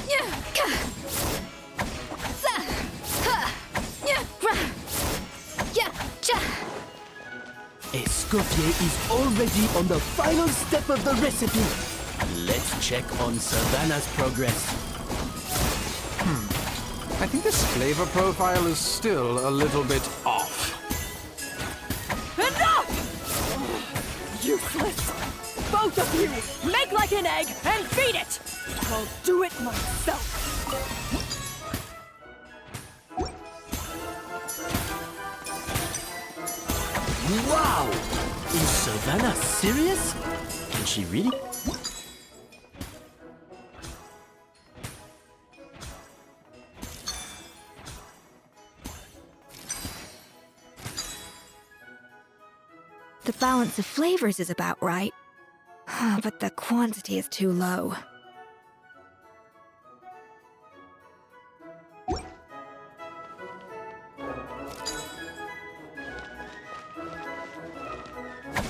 Yeah. Ka. Sa. Ha. Yeah. Ra. Yeah. Cha. Escoffier is already on the final step of the recipe. Let's check on Savannah's progress. I think this flavor profile is still a little bit off. Enough! Useless! Both of you, make like an egg and feed it! I'll do it myself! Wow! Is Savannah serious? Can she really? The balance of flavors is about right. But the quantity is too low.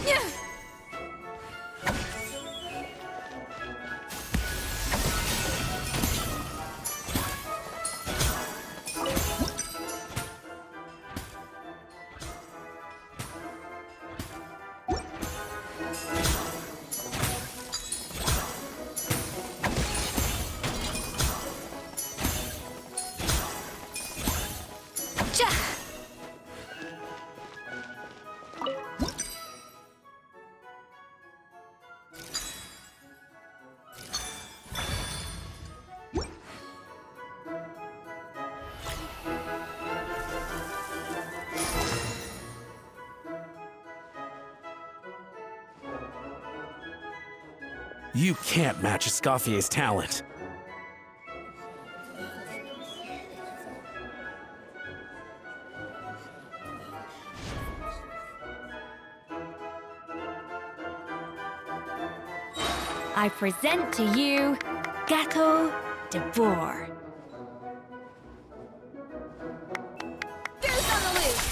Yeah. You can't match Escoffier's talent. I present to you Gâteau de Bourg. Goose on the loose!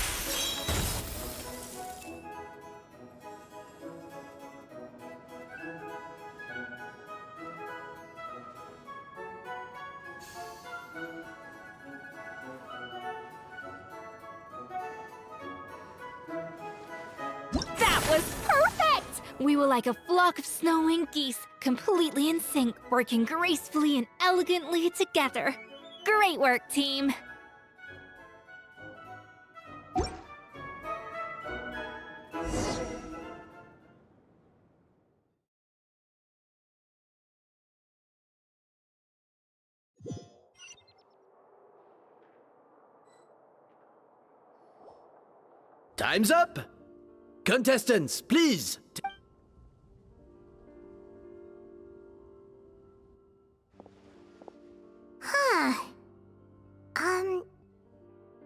That was perfect! We were like a flock of snowing geese, completely in sync, working gracefully and elegantly together. Great work, team! Time's up! Contestants, please!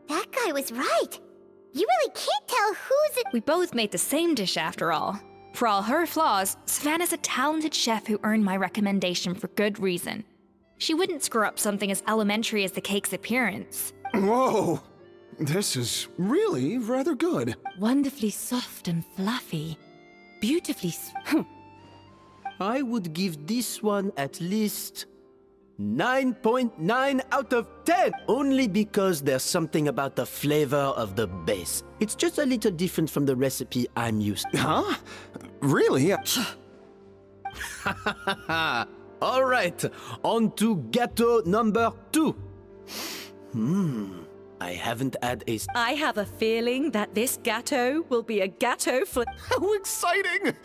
That guy was right. You really can't tell who's it. We both made the same dish after all. For all her flaws, Savannah's a talented chef who earned my recommendation for good reason. She wouldn't screw up something as elementary as the cake's appearance. Whoa! This is really rather good. Wonderfully soft and fluffy. Beautifully I would give this one at least 9.9 out of 10, only because there's something about the flavor of the base. It's just a little different from the recipe I'm used to. Huh? Really? All right, on to gâteau number 2. I haven't had a... I have a feeling that this gâteau will be a gâteau for... How exciting!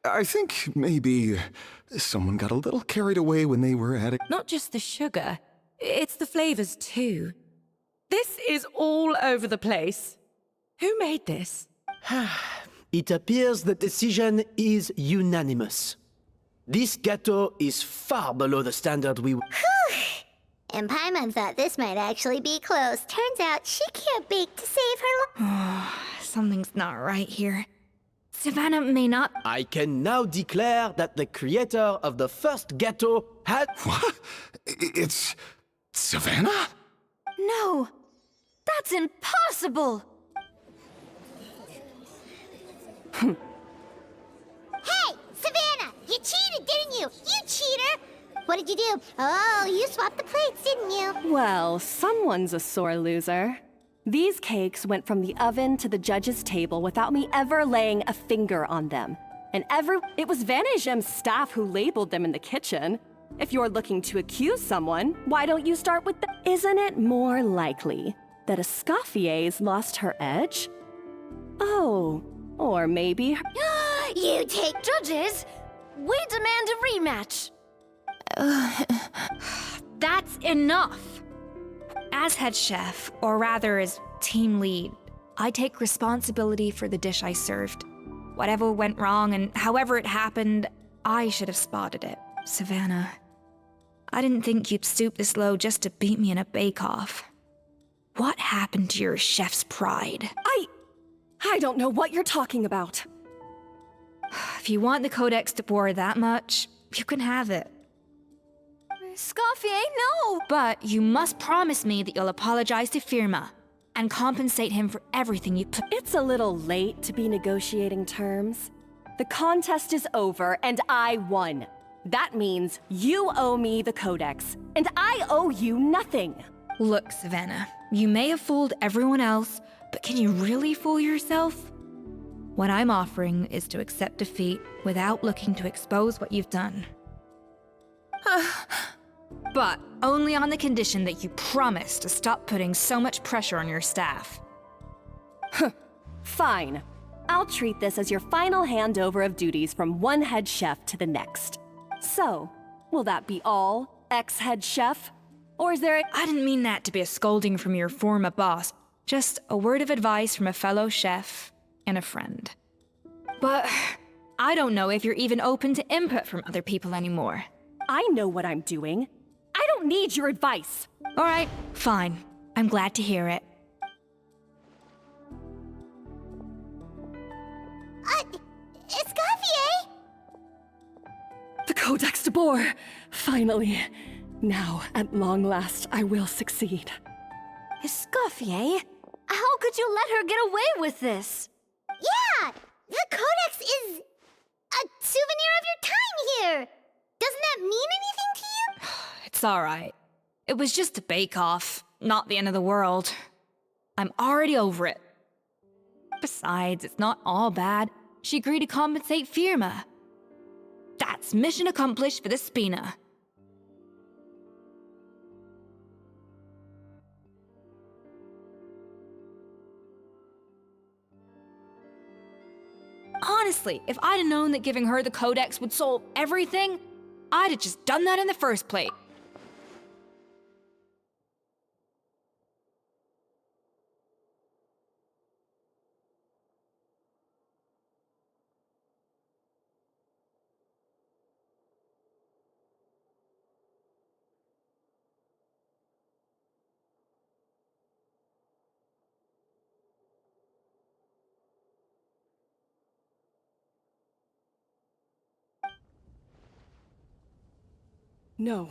I think maybe someone got a little carried away when they were at it. Not just the sugar, it's the flavors too. This is all over the place. Who made this? It appears the decision is unanimous. This gâteau is far below the standard we... And Paimon thought this might actually be close. Turns out she can't bake to save her life. Something's not right here. Savannah may not. I can now declare that the creator of the first ghetto had. What? It's Savannah? No! That's impossible! Hey, Savannah! You cheated, didn't you? You cheater! What did you do? Oh, you swapped the plates, didn't you? Well, someone's a sore loser. These cakes went from the oven to the judge's table without me ever laying a finger on them. And it was Vanejem's staff who labeled them in the kitchen. If you're looking to accuse someone, why don't you start with the... Isn't it more likely that Escoffier's lost her edge? Oh, or maybe... You take judges! We demand a rematch! That's enough! As head chef, or rather as team lead, I take responsibility for the dish I served. Whatever went wrong and however it happened, I should have spotted it. Savannah, I didn't think you'd stoop this low just to beat me in a bake-off. What happened to your chef's pride? I don't know what you're talking about. If you want the Codex de Boer that much, you can have it. Escoffier, no! But you must promise me that you'll apologize to Firma and compensate him for everything you put. It's a little late to be negotiating terms. The contest is over and I won. That means you owe me the Codex, and I owe you nothing. Look, Savannah, you may have fooled everyone else, but can you really fool yourself? What I'm offering is to accept defeat without looking to expose what you've done. But only on the condition that you promise to stop putting so much pressure on your staff. Fine. I'll treat this as your final handover of duties from one head chef to the next. So, will that be all, ex-head chef? Or is there a... I didn't mean that to be a scolding from your former boss. Just a word of advice from a fellow chef and a friend. But I don't know if you're even open to input from other people anymore. I know what I'm doing. I don't need your advice. All right, fine. I'm glad to hear it. Escoffier? The Codex de Boer! Finally. Now, at long last, I will succeed. Escoffier? How could you let her get away with this? Yeah! The Codex is a souvenir of your time here! Doesn't that mean anything to you? It's all right. It was just a bake-off, not the end of the world. I'm already over it. Besides, it's not all bad. She agreed to compensate Firma. That's mission accomplished for the Spina. Honestly, if I'd have known that giving her the Codex would solve everything, I'd have just done that in the first place. No.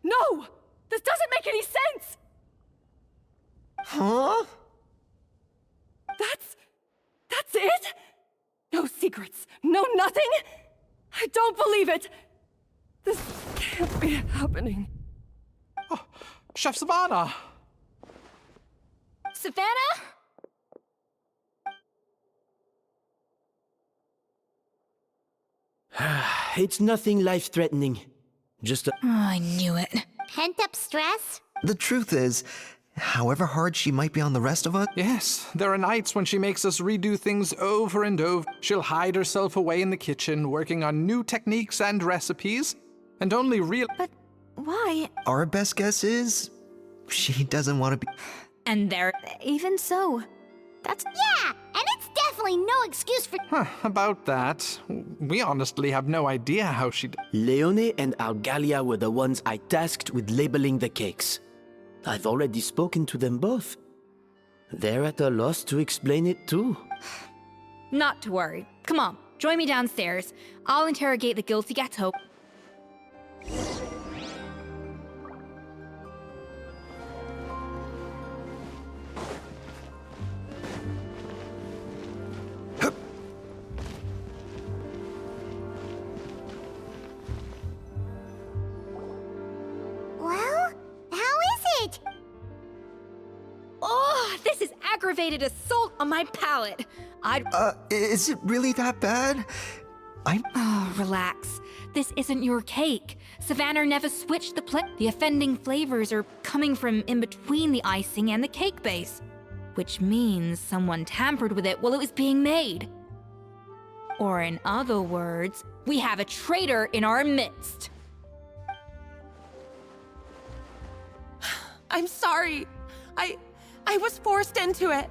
No! This doesn't make any sense! Huh? That's it? No secrets, no nothing? I don't believe it! This can't be happening. Oh, Chef Savannah! Savannah? It's nothing life-threatening. Just a... Oh, I knew it. Pent-up stress? The truth is, however hard she might be on the rest of us... Yes, there are nights when she makes us redo things over and over. She'll hide herself away in the kitchen, working on new techniques and recipes, and only real... But why? Our best guess is... she doesn't want to be... And there... Even so, that's... Yeah, and it's definitely definitely no excuse for. About that, we honestly have no idea how she. Leone and Algalia were the ones I tasked with labeling the cakes. I've already spoken to them both. They're at a loss to explain it too. Not to worry. Come on, join me downstairs. I'll interrogate the guilty ghetto. Well, how is it? Oh, this is aggravated assault on my palate. Is it really that bad? Oh, relax. This isn't your cake. Savannah never switched the plate. The offending flavors are coming from in between the icing and the cake base, which means someone tampered with it while it was being made. Or in other words, we have a traitor in our midst. I'm sorry. I was forced into it.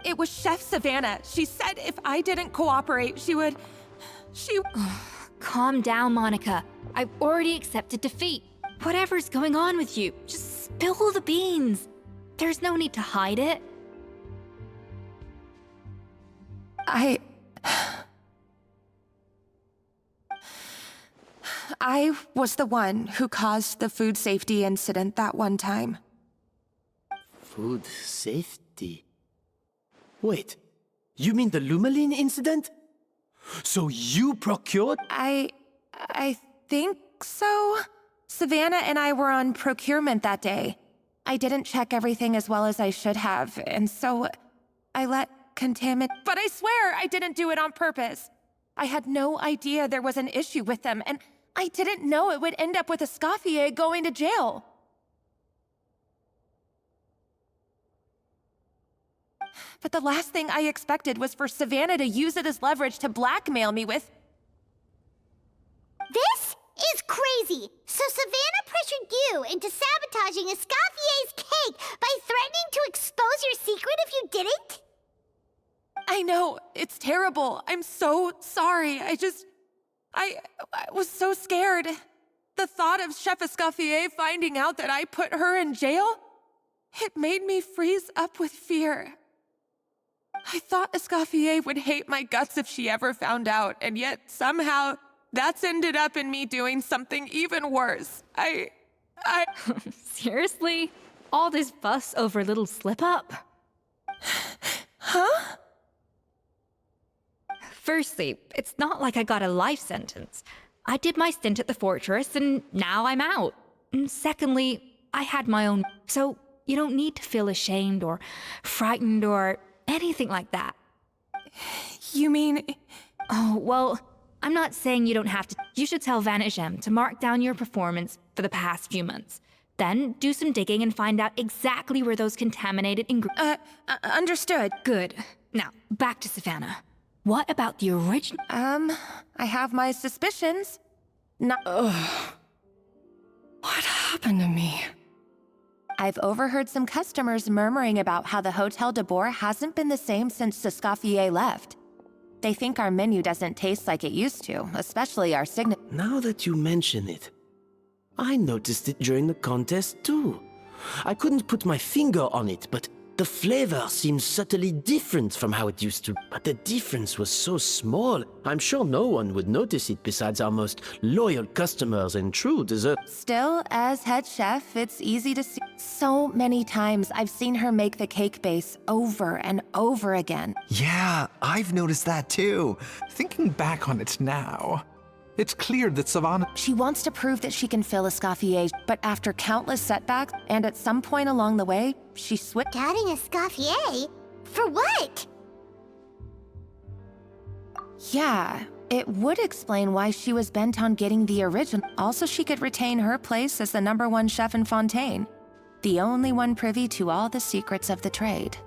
It was Chef Savannah. She said if I didn't cooperate, she would... Calm down, Monica. I've already accepted defeat. Whatever's going on with you, just spill the beans. There's no need to hide it. I was the one who caused the food safety incident that one time. Food safety? Wait, you mean the Lumaline incident? So you procured? I think so. Savannah and I were on procurement that day. I didn't check everything as well as I should have, and so I let contaminate. But I swear I didn't do it on purpose. I had no idea there was an issue with them, and I didn't know it would end up with Escoffier going to jail. But the last thing I expected was for Savannah to use it as leverage to blackmail me with... This is crazy! So Savannah pressured you into sabotaging Escoffier's cake by threatening to expose your secret if you didn't? I know, it's terrible. I'm so sorry. I was so scared. The thought of Chef Escoffier finding out that I put her in jail, it made me freeze up with fear. I thought Escoffier would hate my guts if she ever found out, and yet somehow that's ended up in me doing something even worse. Seriously? All this fuss over a little slip-up? Huh? Firstly, it's not like I got a life sentence. I did my stint at the fortress, and now I'm out. And secondly, I had my own... So you don't need to feel ashamed or frightened or anything like that. You mean... Oh, well, I'm not saying you don't have to. You should tell Vanagem to mark down your performance for the past few months. Then do some digging and find out exactly where those contaminated ingredients... Understood. Good. Now, back to Savannah. What about the original? I have my suspicions. Ugh. What happened to me? I've overheard some customers murmuring about how the Hotel de Boer hasn't been the same since Escoffier left. They think our menu doesn't taste like it used to, especially our signature. Now that you mention it, I noticed it during the contest too. I couldn't put my finger on it, but the flavor seems subtly different from how it used to. But the difference was so small, I'm sure no one would notice it besides our most loyal customers and true dessert. Still, as head chef, it's easy to see. So many times I've seen her make the cake base over and over again. Yeah, I've noticed that too. Thinking back on it now, it's clear that Savannah... She wants to prove that she can fill Escoffier, but after countless setbacks, and at some point along the way, she switched... Doubting Escoffier? For what? Yeah, it would explain why she was bent on getting the original. Also, she could retain her place as the #1 chef in Fontaine, the only one privy to all the secrets of the trade.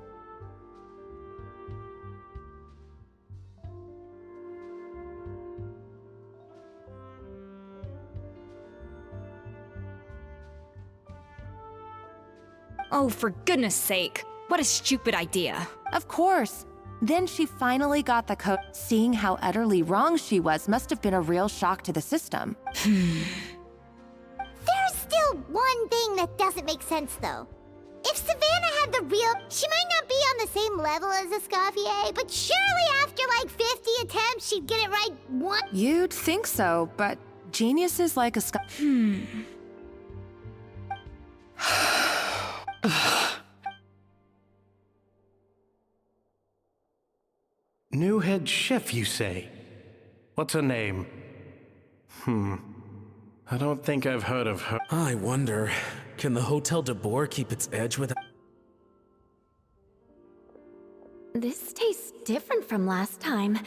Oh, for goodness sake. What a stupid idea. Of course. Then she finally got the code. Seeing how utterly wrong she was must have been a real shock to the system. There's still one thing that doesn't make sense, though. If Savannah had the real... She might not be on the same level as Escoffier, but surely after like 50 attempts, she'd get it right once. You'd think so, but geniuses like New head chef, you say? What's her name? I don't think I've heard of her. I wonder, can the Hotel de Boer keep its edge without... This tastes different from last time.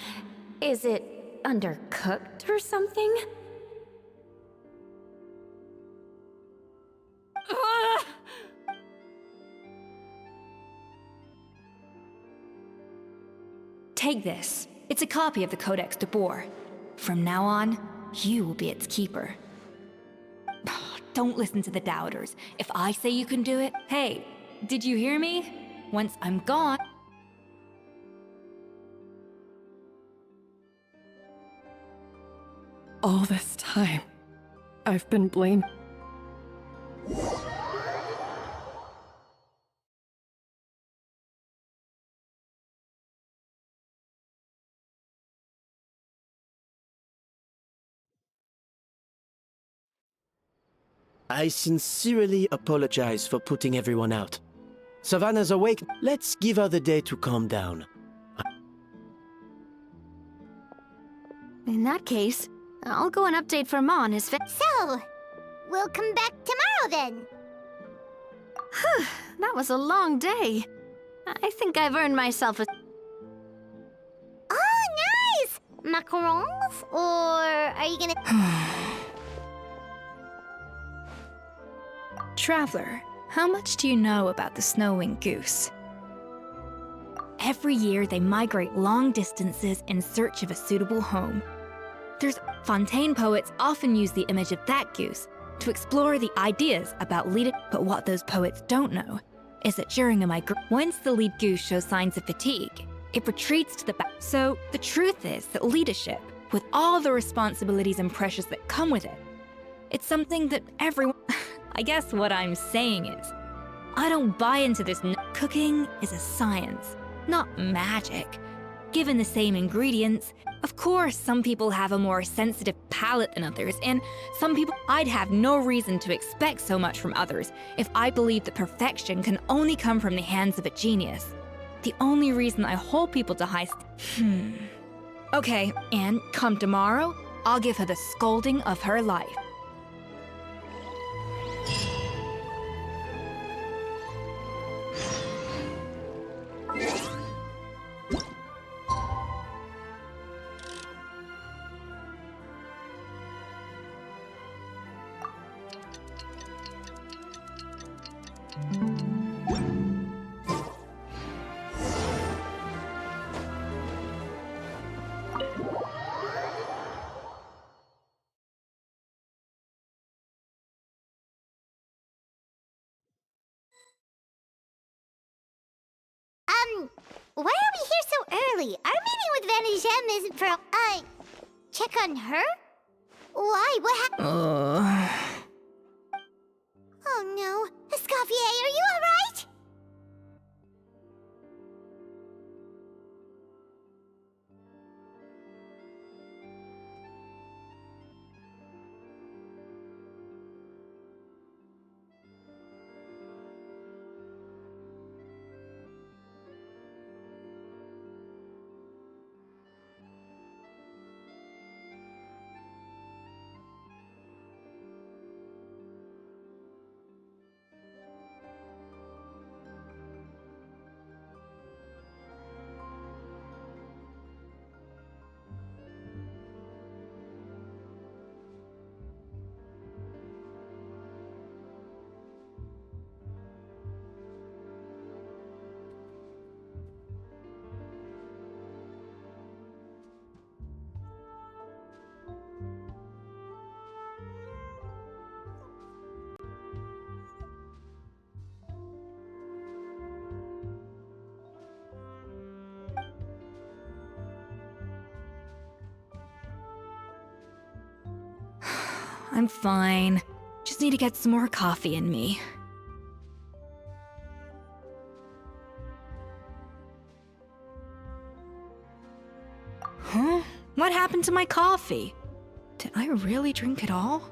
Is it undercooked or something? Ugh! Take this. It's a copy of the Codex de Boer. From now on, you will be its keeper. Don't listen to the doubters. If I say you can do it, hey, did you hear me? Once I'm gone... All this time, I've been blamed. I sincerely apologize for putting everyone out. Savannah's awake. Let's give her the day to calm down. In that case, I'll go and update for Ma on his So, we'll come back tomorrow then. That was a long day. I think I've earned myself a... Oh, nice! Macarons? Or are you gonna... Traveler, how much do you know about the snow-winged goose? Every year they migrate long distances in search of a suitable home. Fontaine poets often use the image of that goose to explore the ideas about leadership. But what those poets don't know is that during a migration, once the lead goose shows signs of fatigue, it retreats to the back. So the truth is that leadership, with all the responsibilities and pressures that come with it, it's something that everyone... I guess what I'm saying is, I don't buy into this. Cooking is a science, not magic. Given the same ingredients, of course, some people have a more sensitive palate than others, and some people... I'd have no reason to expect so much from others if I believed that perfection can only come from the hands of a genius. The only reason I hold people to high... Okay, and come tomorrow, I'll give her the scolding of her life. Why are we here so early? Our meeting with Vanigem isn't for... check on her? Why? What happened? Oh no. Escoffier, are you alright? I'm fine. Just need to get some more coffee in me. Huh? What happened to my coffee? Did I really drink it all?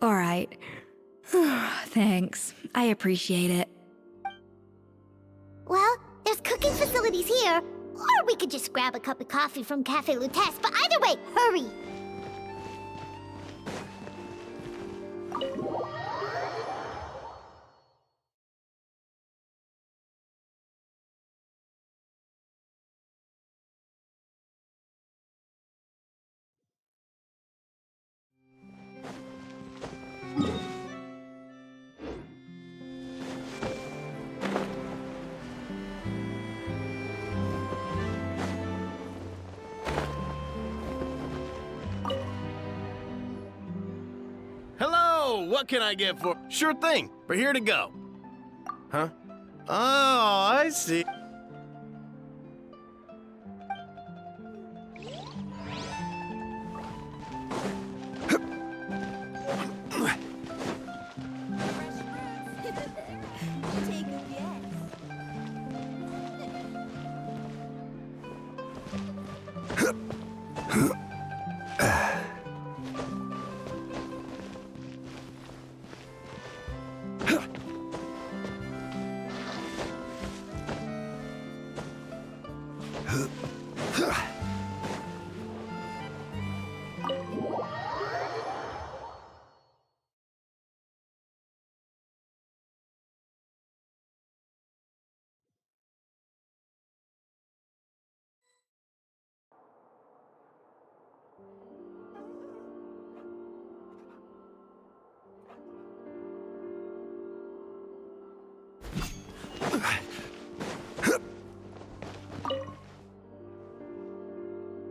All right. Thanks. I appreciate it. Well, there's cooking facilities here, or we could just grab a cup of coffee from Cafe Lutece, but either way, hurry! Hello! What can I get for... Sure thing. We're here to go. Huh? Oh, I see.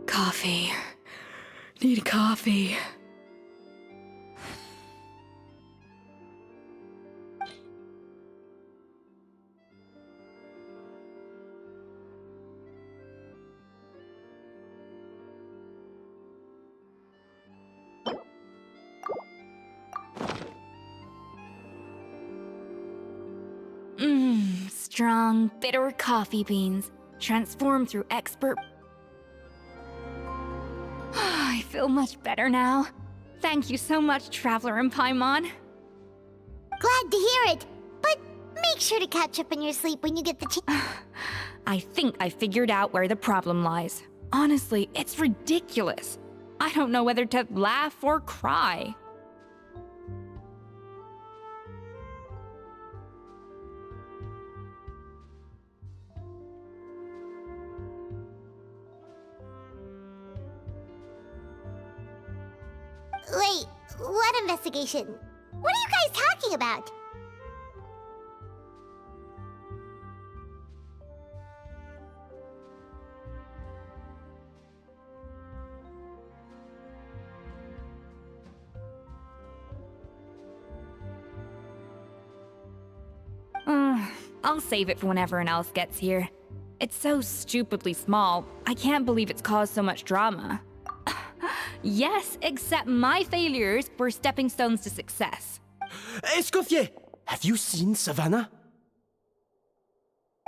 Coffee. Need coffee. Strong, bitter coffee beans, transformed through expert... I feel much better now. Thank you so much, Traveler and Paimon. Glad to hear it, but make sure to catch up on your sleep when you get the chance. I think I figured out where the problem lies. Honestly, it's ridiculous. I don't know whether to laugh or cry. Wait, what investigation? What are you guys talking about? I'll save it for when everyone else gets here. It's so stupidly small, I can't believe it's caused so much drama. Yes, except my failures were stepping stones to success. Escoffier, have you seen Savannah?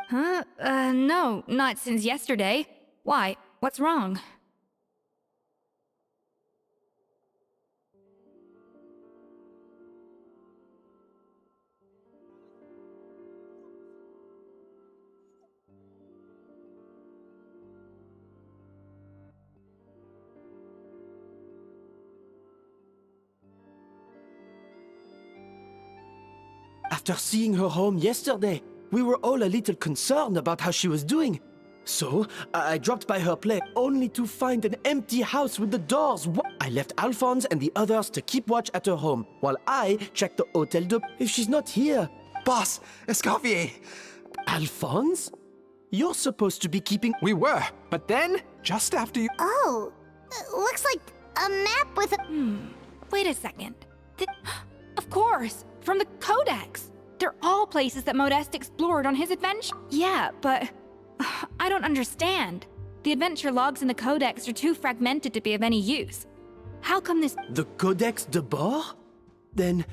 Huh? No, not since yesterday. Why? What's wrong? After seeing her home yesterday, we were all a little concerned about how she was doing. So, I dropped by her place, only to find an empty house with the doors. I left Alphonse and the others to keep watch at her home, while I checked the Hotel de... If she's not here... Boss, Escoffier! Alphonse? You're supposed to be keeping... We were, but then, just after you... Oh, looks like a map with a... Wait a second. Of course, from the Codex. They're all places that Modeste explored on his adventure. Yeah, but I don't understand. The adventure logs in the Codex are too fragmented to be of any use. How come this... The Codex de Bord? Then...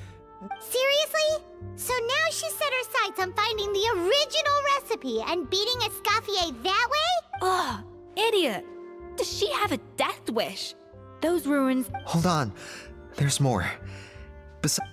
Seriously? So now she set her sights on finding the original recipe and beating Escoffier that way? Ugh, idiot. Does she have a death wish? Those ruins... Hold on. There's more. Besides...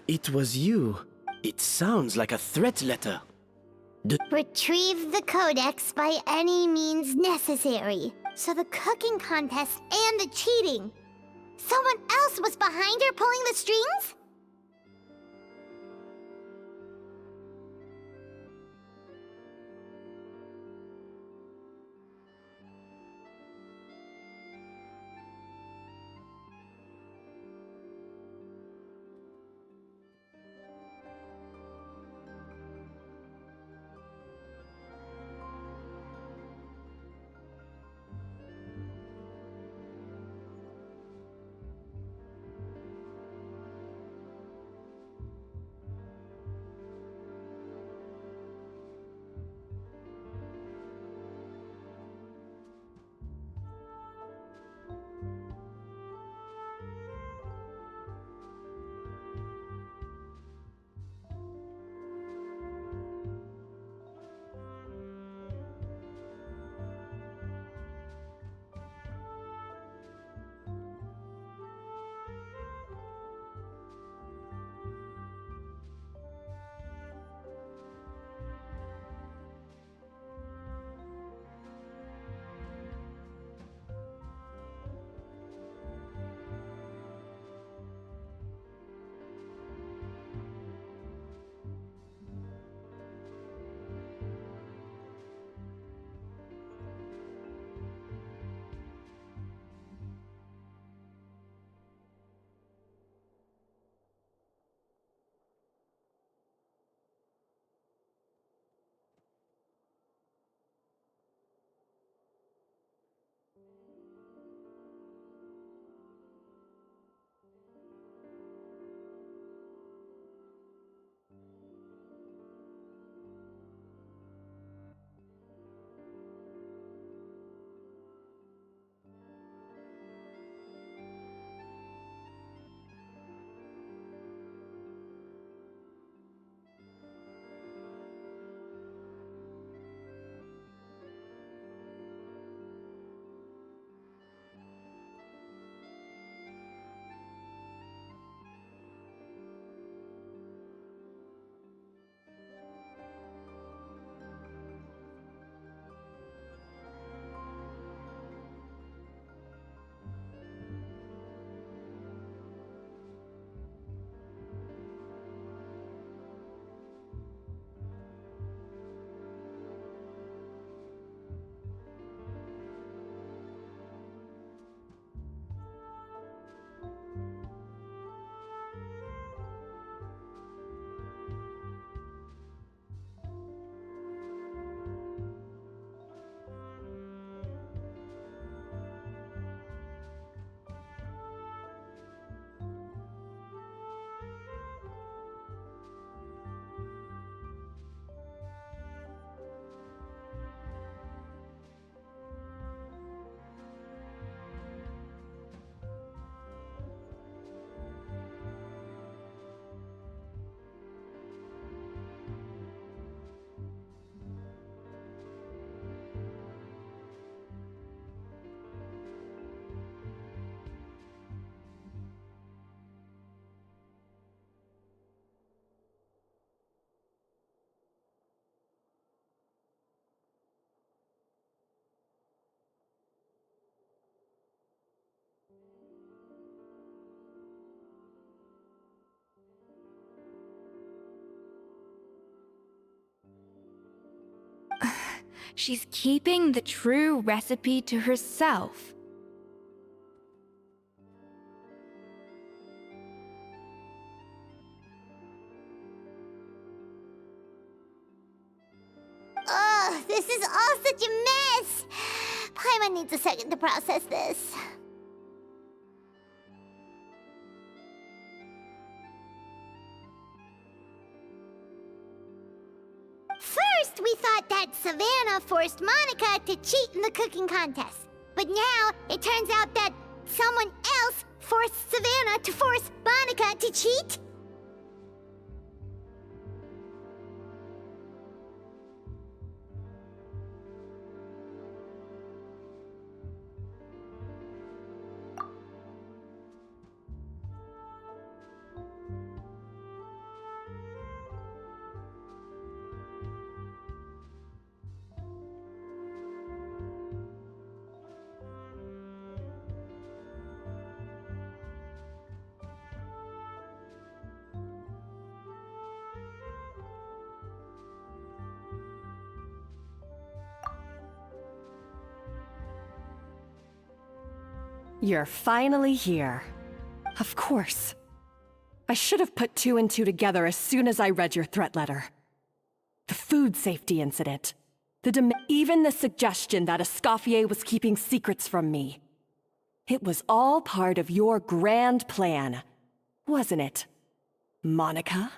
It was you. It sounds like a threat letter. Retrieve the Codex by any means necessary. So the cooking contest and the cheating. Someone else was behind her pulling the strings? She's keeping the true recipe to herself. Ugh, this is all such a mess. Paimon needs a second to process this. First, we thought that Savannah forced Monica to cheat in the cooking contest. But now, it turns out that someone else forced Savannah to force Monica to cheat? You're finally here. Of course. I should have put two and two together as soon as I read your threat letter. The food safety incident. Even the suggestion that Escoffier was keeping secrets from me. It was all part of your grand plan, wasn't it, Monica?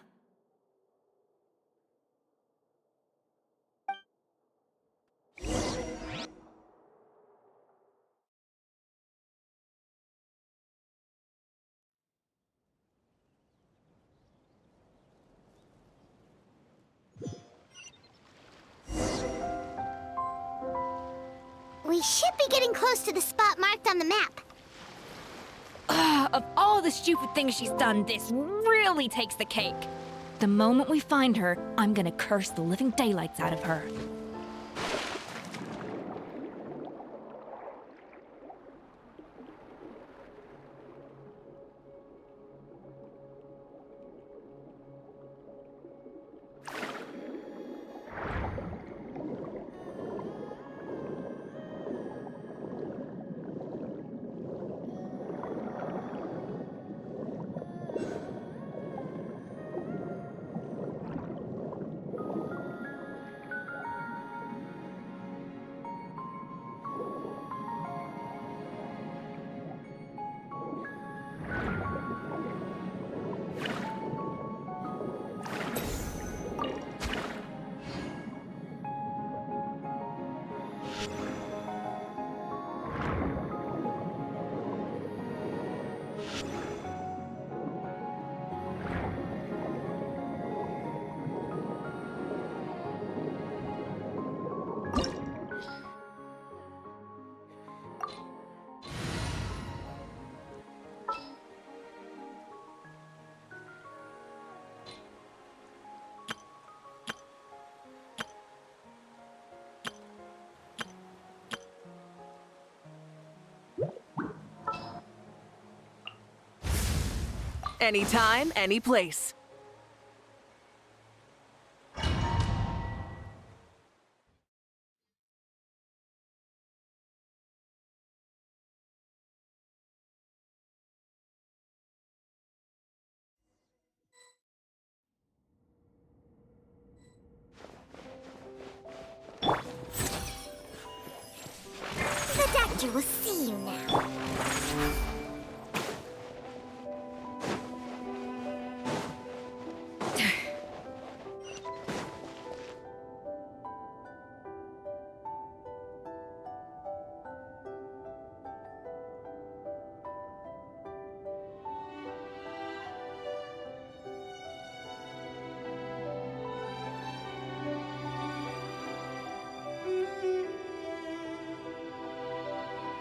We should be getting close to the spot marked on the map. Of all the stupid things she's done, this really takes the cake. The moment we find her, I'm gonna curse the living daylights out of her. Anytime, any place. The doctor will see you now.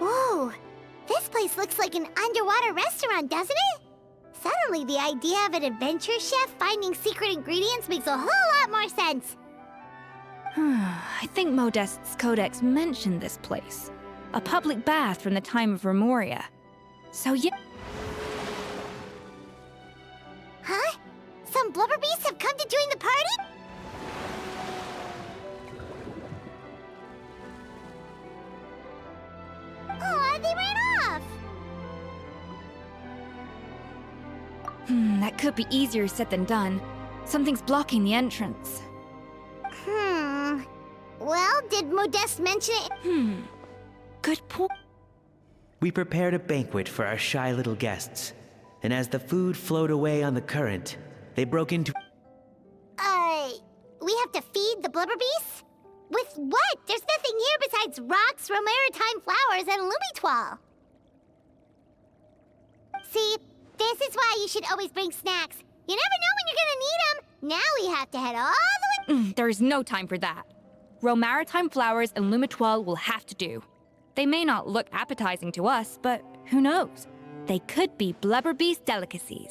Whoa! This place looks like an underwater restaurant, doesn't it? Suddenly, the idea of an adventure chef finding secret ingredients makes a whole lot more sense. I think Modest's codex mentioned this place. A public bath from the time of Remoria. So yeah. Huh? Some blubber beasts have come to join the party? That could be easier said than done. Something's blocking the entrance. Well, did Modeste mention it? Good point. We prepared a banquet for our shy little guests, and as the food flowed away on the current, they broke into... We have to feed the blubber beasts? With what? There's nothing here besides rocks, romaritime flowers, and lumitoile. See, this is why you should always bring snacks. You never know when you're gonna need them. Now we have to head all the way... There's no time for that. Romaritime flowers and lumitoile will have to do. They may not look appetizing to us, but who knows? They could be blubber beast delicacies.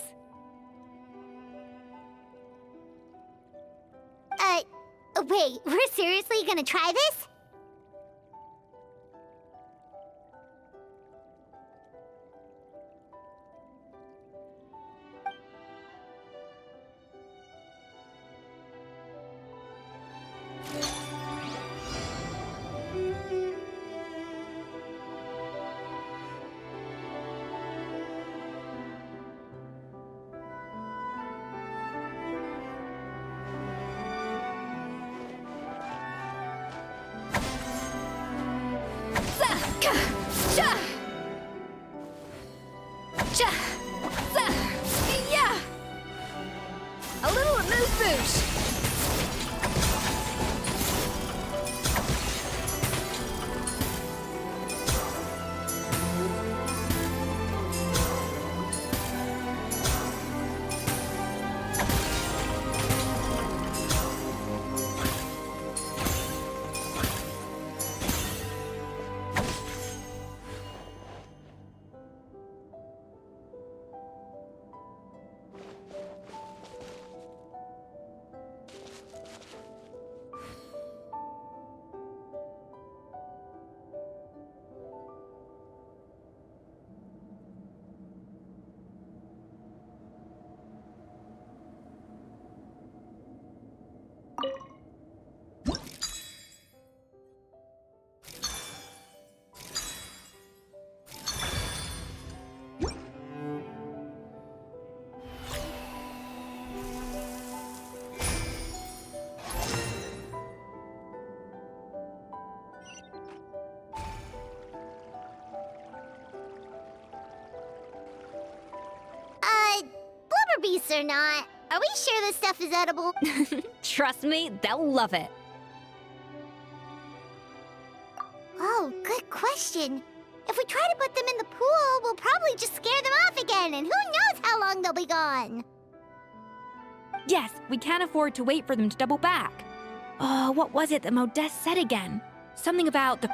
Wait, we're seriously gonna try this? A little amuse-bouche. Blubber beasts or not, are we sure this stuff is edible? Trust me, they'll love it. Oh, good question. If we try to put them in the pool, we'll probably just scare them off again, and who knows how long they'll be gone. Yes, we can't afford to wait for them to double back. What was it that Modeste said again? Something about the...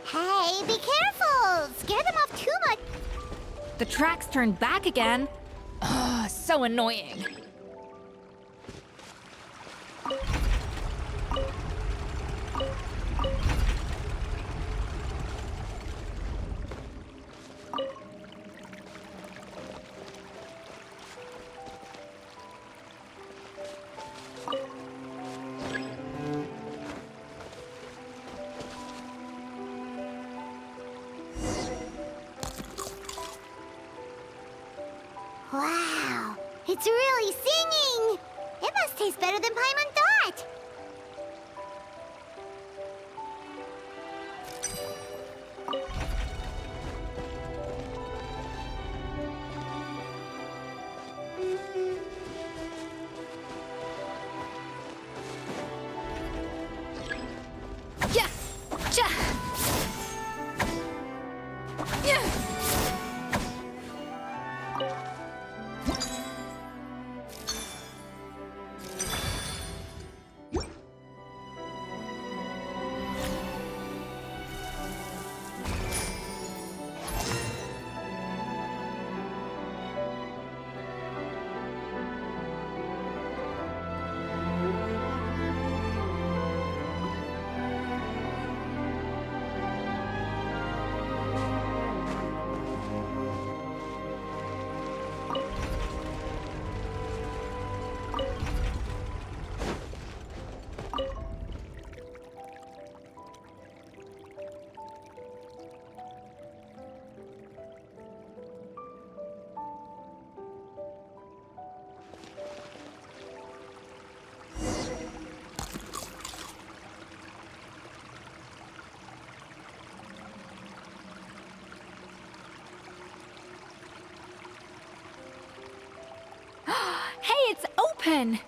Hey, be careful! Scare them off too much. The tracks turned back again. Ugh, so annoying. Wow, it's really singing! It must taste better than Paimon thought! Yeah! Ja! Yeah! pen.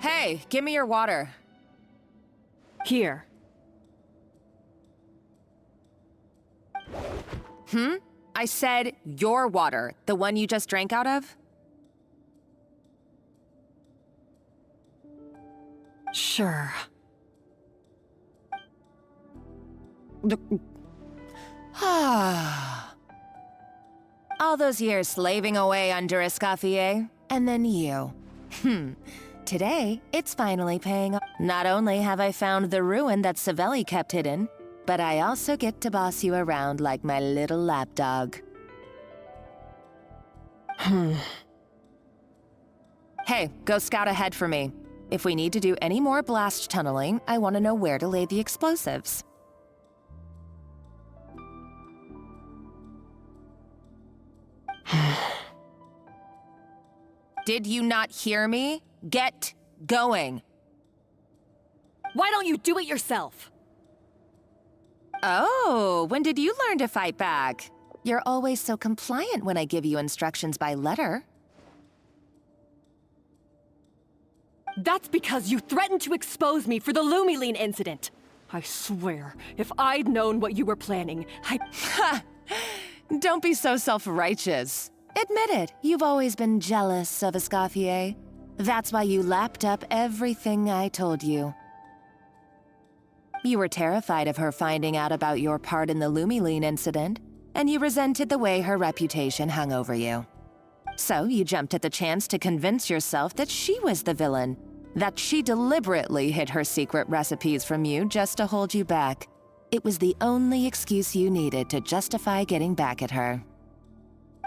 Hey, give me your water. Here. I said your water, the one you just drank out of? Sure. All those years slaving away under Escoffier, and then you. Today, it's finally paying off. Not only have I found the ruin that Savelli kept hidden, but I also get to boss you around like my little lapdog. Hey, go scout ahead for me. If we need to do any more blast tunneling, I want to know where to lay the explosives. Did you not hear me? Get going. Why don't you do it yourself? Oh, when did you learn to fight back? You're always so compliant when I give you instructions by letter. That's because you threatened to expose me for the Lumiline incident. I swear, if I'd known what you were planning, Ha! Don't be so self-righteous. Admit it, you've always been jealous of Escoffier. That's why you lapped up everything I told you. You were terrified of her finding out about your part in the Lumiline incident, and you resented the way her reputation hung over you. So you jumped at the chance to convince yourself that she was the villain, that she deliberately hid her secret recipes from you just to hold you back. It was the only excuse you needed to justify getting back at her.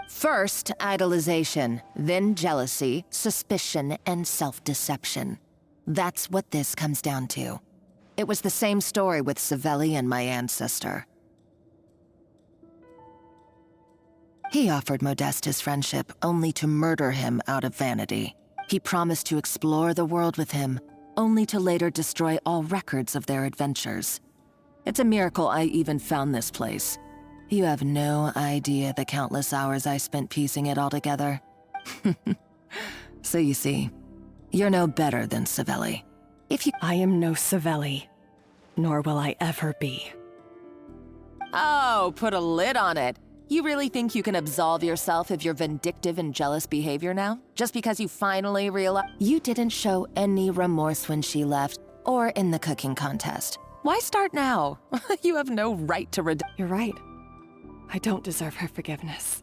First, idolization, then jealousy, suspicion, and self-deception. That's what this comes down to. It was the same story with Savelli and my ancestor. He offered Modeste his friendship only to murder him out of vanity. He promised to explore the world with him, only to later destroy all records of their adventures. It's a miracle I even found this place. You have no idea the countless hours I spent piecing it all together. So you see, you're no better than Savelli. I am no Savelli, nor will I ever be. Oh, put a lid on it. You really think you can absolve yourself of your vindictive and jealous behavior now? Just because you finally realized you didn't show any remorse when she left, or in the cooking contest. Why start now? You have no right to You're right. I don't deserve her forgiveness.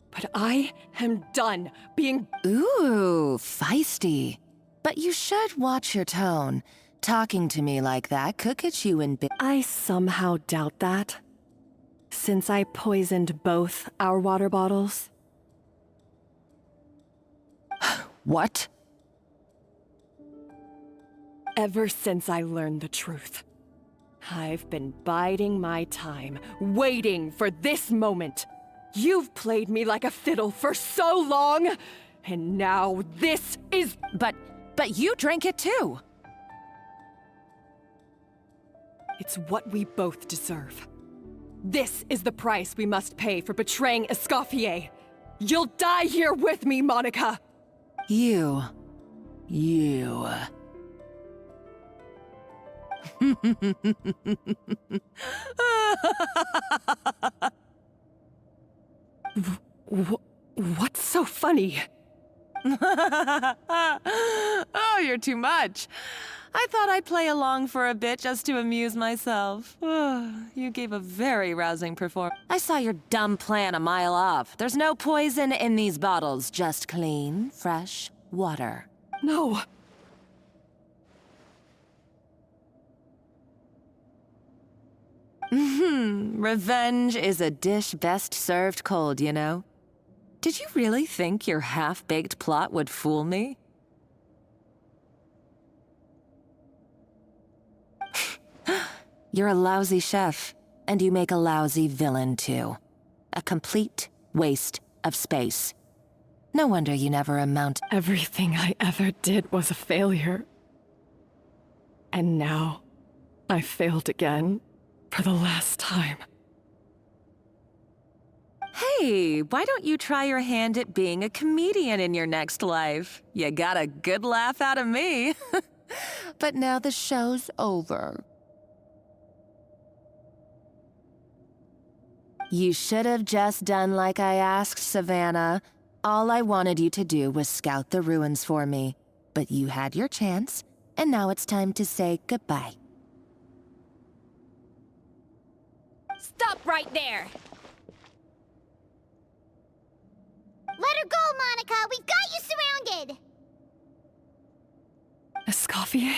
But I am done being— Ooh, feisty. But you should watch your tone. Talking to me like that could get you in I somehow doubt that. Since I poisoned both our water bottles. What? Ever since I learned the truth, I've been biding my time, waiting for this moment. You've played me like a fiddle for so long, and now this is— But you drank it too. It's what we both deserve. This is the price we must pay for betraying Escoffier. You'll die here with me, Monica! You. What's so funny? Oh, you're too much. I thought I'd play along for a bit just to amuse myself. You gave a very rousing performance. I saw your dumb plan a mile off. There's no poison in these bottles, just clean, fresh water. No. Revenge is a dish best served cold, you know. Did you really think your half-baked plot would fool me? You're a lousy chef, and you make a lousy villain, too. A complete waste of space. No wonder you never amount. Everything I ever did was a failure. And now, I failed again. For the last time. Hey, why don't you try your hand at being a comedian in your next life? You got a good laugh out of me. But now the show's over. You should have just done like I asked, Savannah. All I wanted you to do was scout the ruins for me. But you had your chance, and now it's time to say goodbye. Stop right there! Let her go, Monica! We've got you surrounded! Escoffier?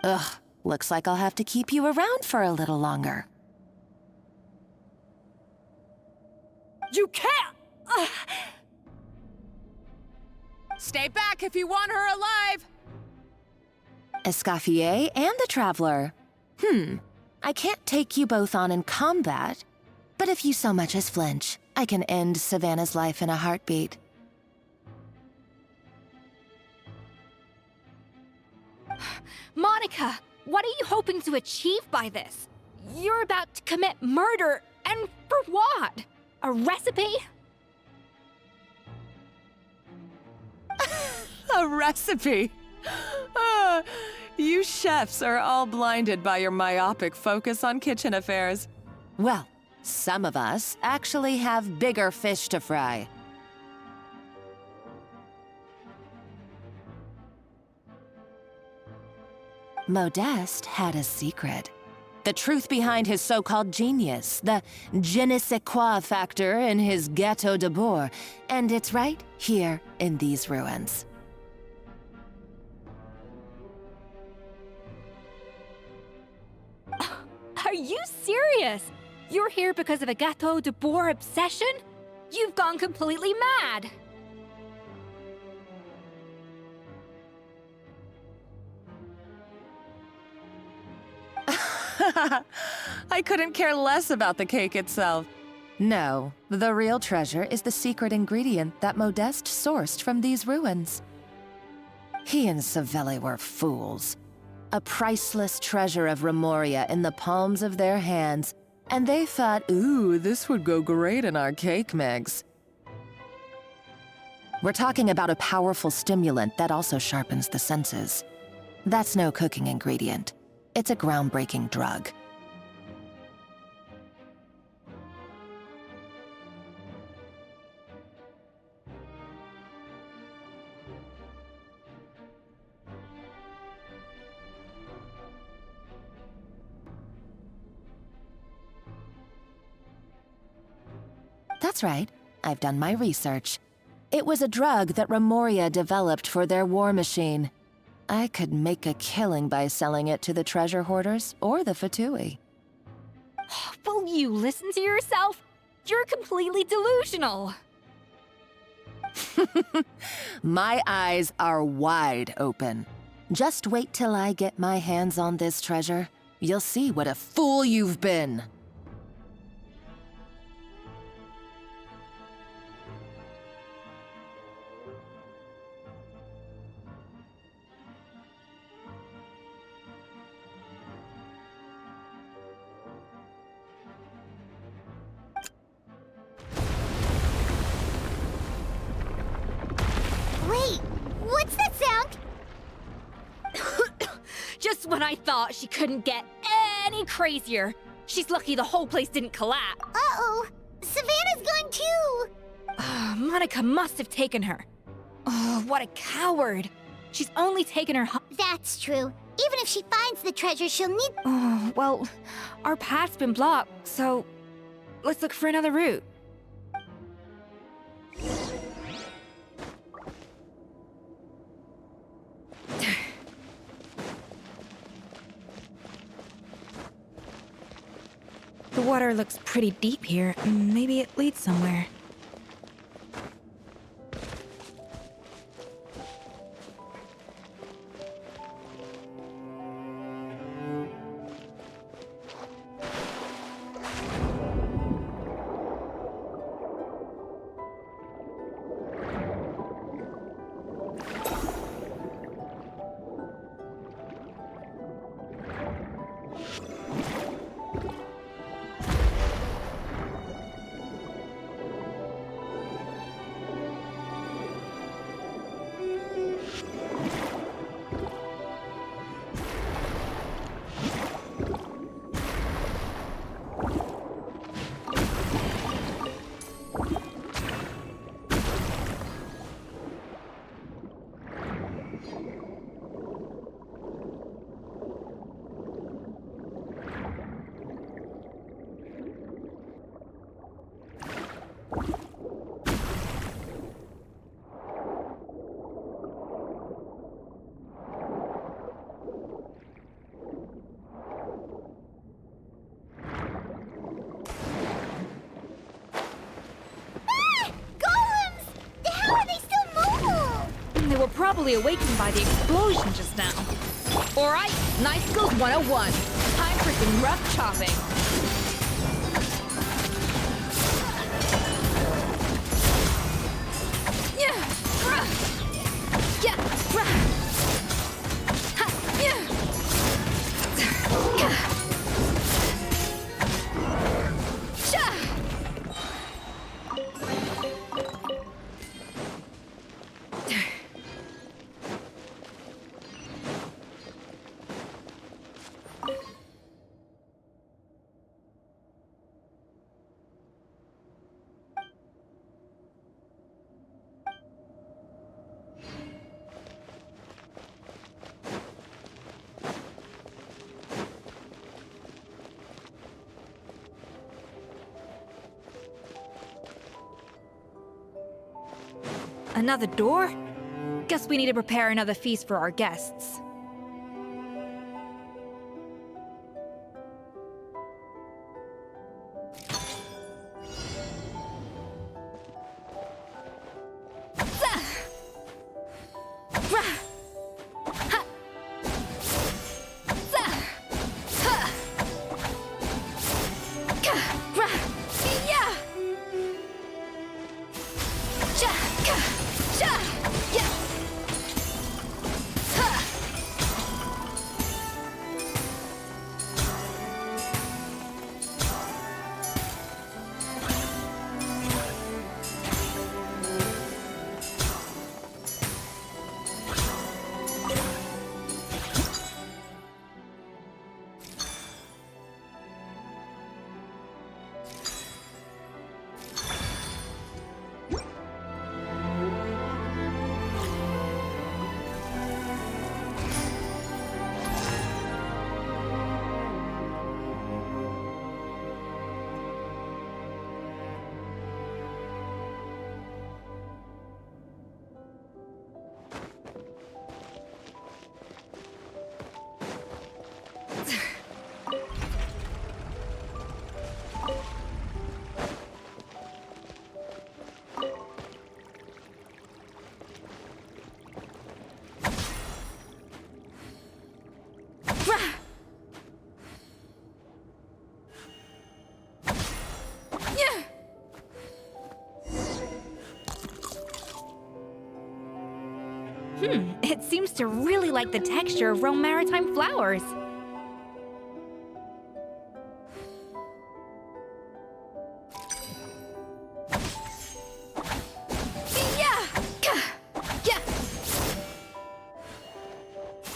Ugh, looks like I'll have to keep you around for a little longer. You can't! Stay back if you want her alive! Escoffier and the Traveler. I can't take you both on in combat, but if you so much as flinch, I can end Savannah's life in a heartbeat. Monica, what are you hoping to achieve by this? You're about to commit murder, and for what? A recipe? A recipe? You chefs are all blinded by your myopic focus on kitchen affairs. Well, some of us actually have bigger fish to fry. Modeste had a secret. The truth behind his so-called genius, the je ne sais quoi factor in his Gâteau de Bourg, and it's right here in these ruins. Are you serious? You're here because of a Gâteau de Bourg obsession? You've gone completely mad! I couldn't care less about the cake itself. No, the real treasure is the secret ingredient that Modeste sourced from these ruins. He and Savelli were fools. A priceless treasure of Remoria in the palms of their hands, and they thought, ooh, this would go great in our cake mix. We're talking about a powerful stimulant that also sharpens the senses. That's no cooking ingredient. It's a groundbreaking drug. That's right. I've done my research. It was a drug that Remoria developed for their war machine. I could make a killing by selling it to the treasure hoarders or the Fatui. Will you listen to yourself? You're completely delusional. My eyes are wide open. Just wait till I get my hands on this treasure. You'll see what a fool you've been. Wait, what's that sound? Just when I thought she couldn't get any crazier. She's lucky the whole place didn't collapse. Uh-oh, Savannah's gone too! Monica must have taken her. Oh, what a coward. She's only taken her That's true. Even if she finds the treasure, she'll need... Oh, well, our path's been blocked, so let's look for another route. The water looks pretty deep here. Maybe it leads somewhere. They were probably awakened by the explosion just now. Alright, Night Skills 101. Time for some rough chopping. Another door? Guess we need to prepare another feast for our guests. It seems to really like the texture of Rome maritime flowers.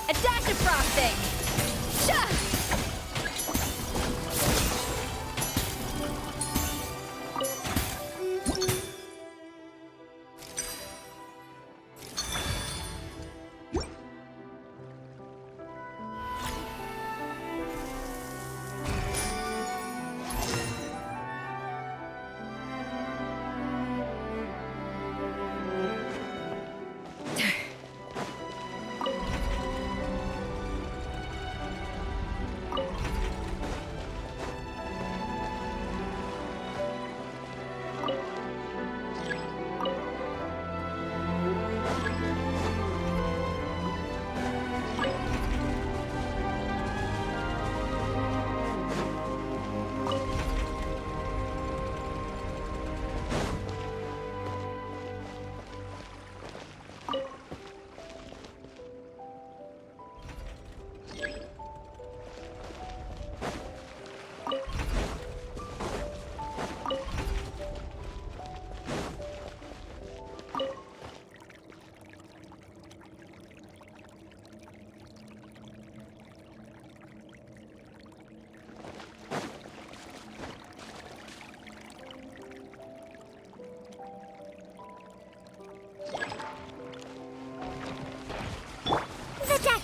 A dash of frosting!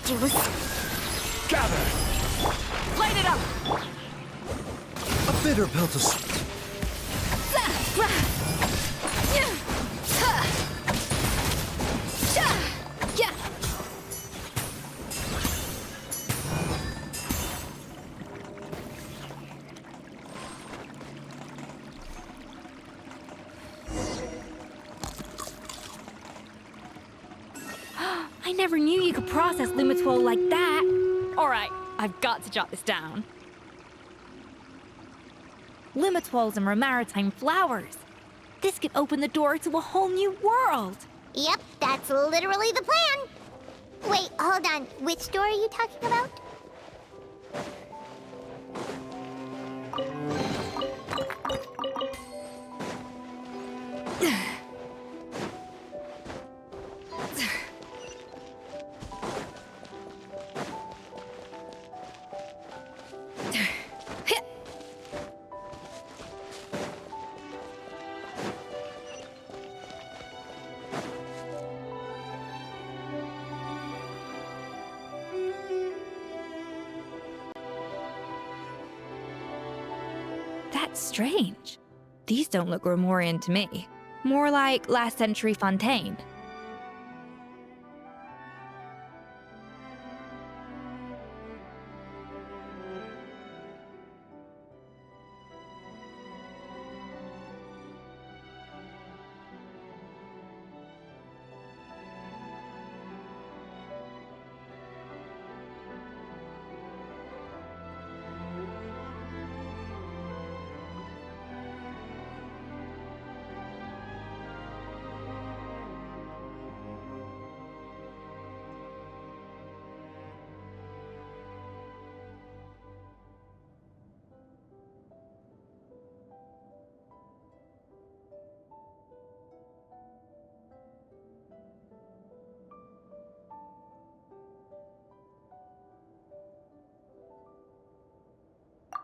ridiculous. Gather! Light it up! A bitter pelt of I never knew you could process Lumitwol like that. Alright, I've got to jot this down. Lumitwols and Romaritime flowers. This could open the door to a whole new world. Yep, that's literally the plan. Wait, hold on. Which door are you talking about? That's strange. These don't look Romorian to me. More like last century Fontaine.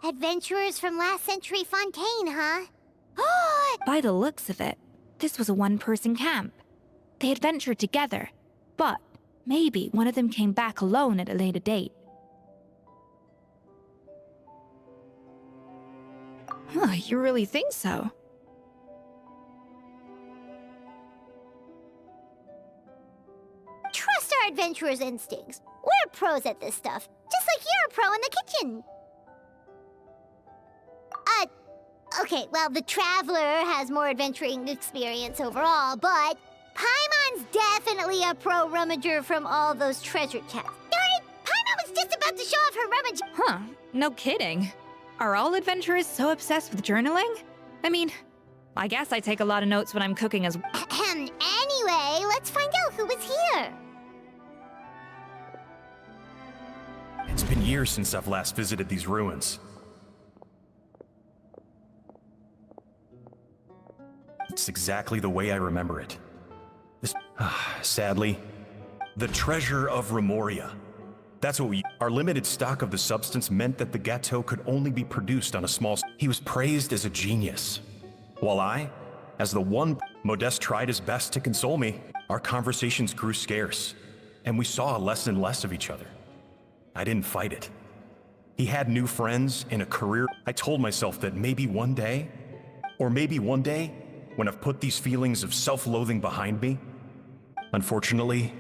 Adventurers from last century Fontaine, huh? By the looks of it, this was a one-person camp. They adventured together, but maybe one of them came back alone at a later date. Huh, you really think so? Trust our adventurers' instincts. We're pros at this stuff, just like you're a pro in the kitchen. Okay, well, the Traveler has more adventuring experience overall, but Paimon's definitely a pro rummager from all those treasure chests. Darn it! Paimon was just about to show off her rummage. Huh, no kidding. Are all adventurers so obsessed with journaling? I mean, I guess I take a lot of notes when I'm cooking as well. Anyway, let's find out who was here. It's been years since I've last visited these ruins. It's exactly the way I remember it. Sadly, the treasure of Remoria. That's what our limited stock of the substance meant that the gâteau could only be produced on a small. He was praised as a genius, while I, as the one, Modeste tried his best to console me. Our conversations grew scarce, and we saw less and less of each other. I didn't fight it. He had new friends and a career. I told myself that maybe one day, when I've put these feelings of self-loathing behind me, unfortunately,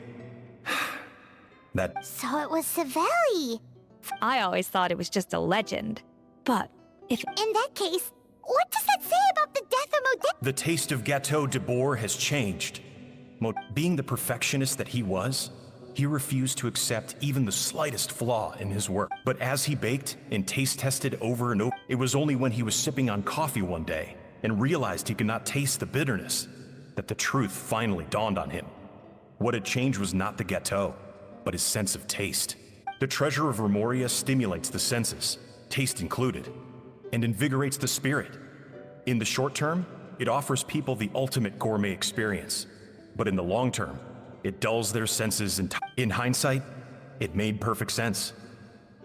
that... So it was Savelli. I always thought it was just a legend. But if... In that case, what does that say about the death of Modeste? The taste of Gâteau de Bourg has changed. Being the perfectionist that he was, he refused to accept even the slightest flaw in his work. But as he baked and taste tested over and over, it was only when he was sipping on coffee one day and realized he could not taste the bitterness that the truth finally dawned on him. What had changed was not the gâteau, but his sense of taste. The treasure of Remoria stimulates the senses, taste included, and invigorates the spirit. In the short term, it offers people the ultimate gourmet experience, but in the long term, it dulls their senses. In hindsight, it made perfect sense.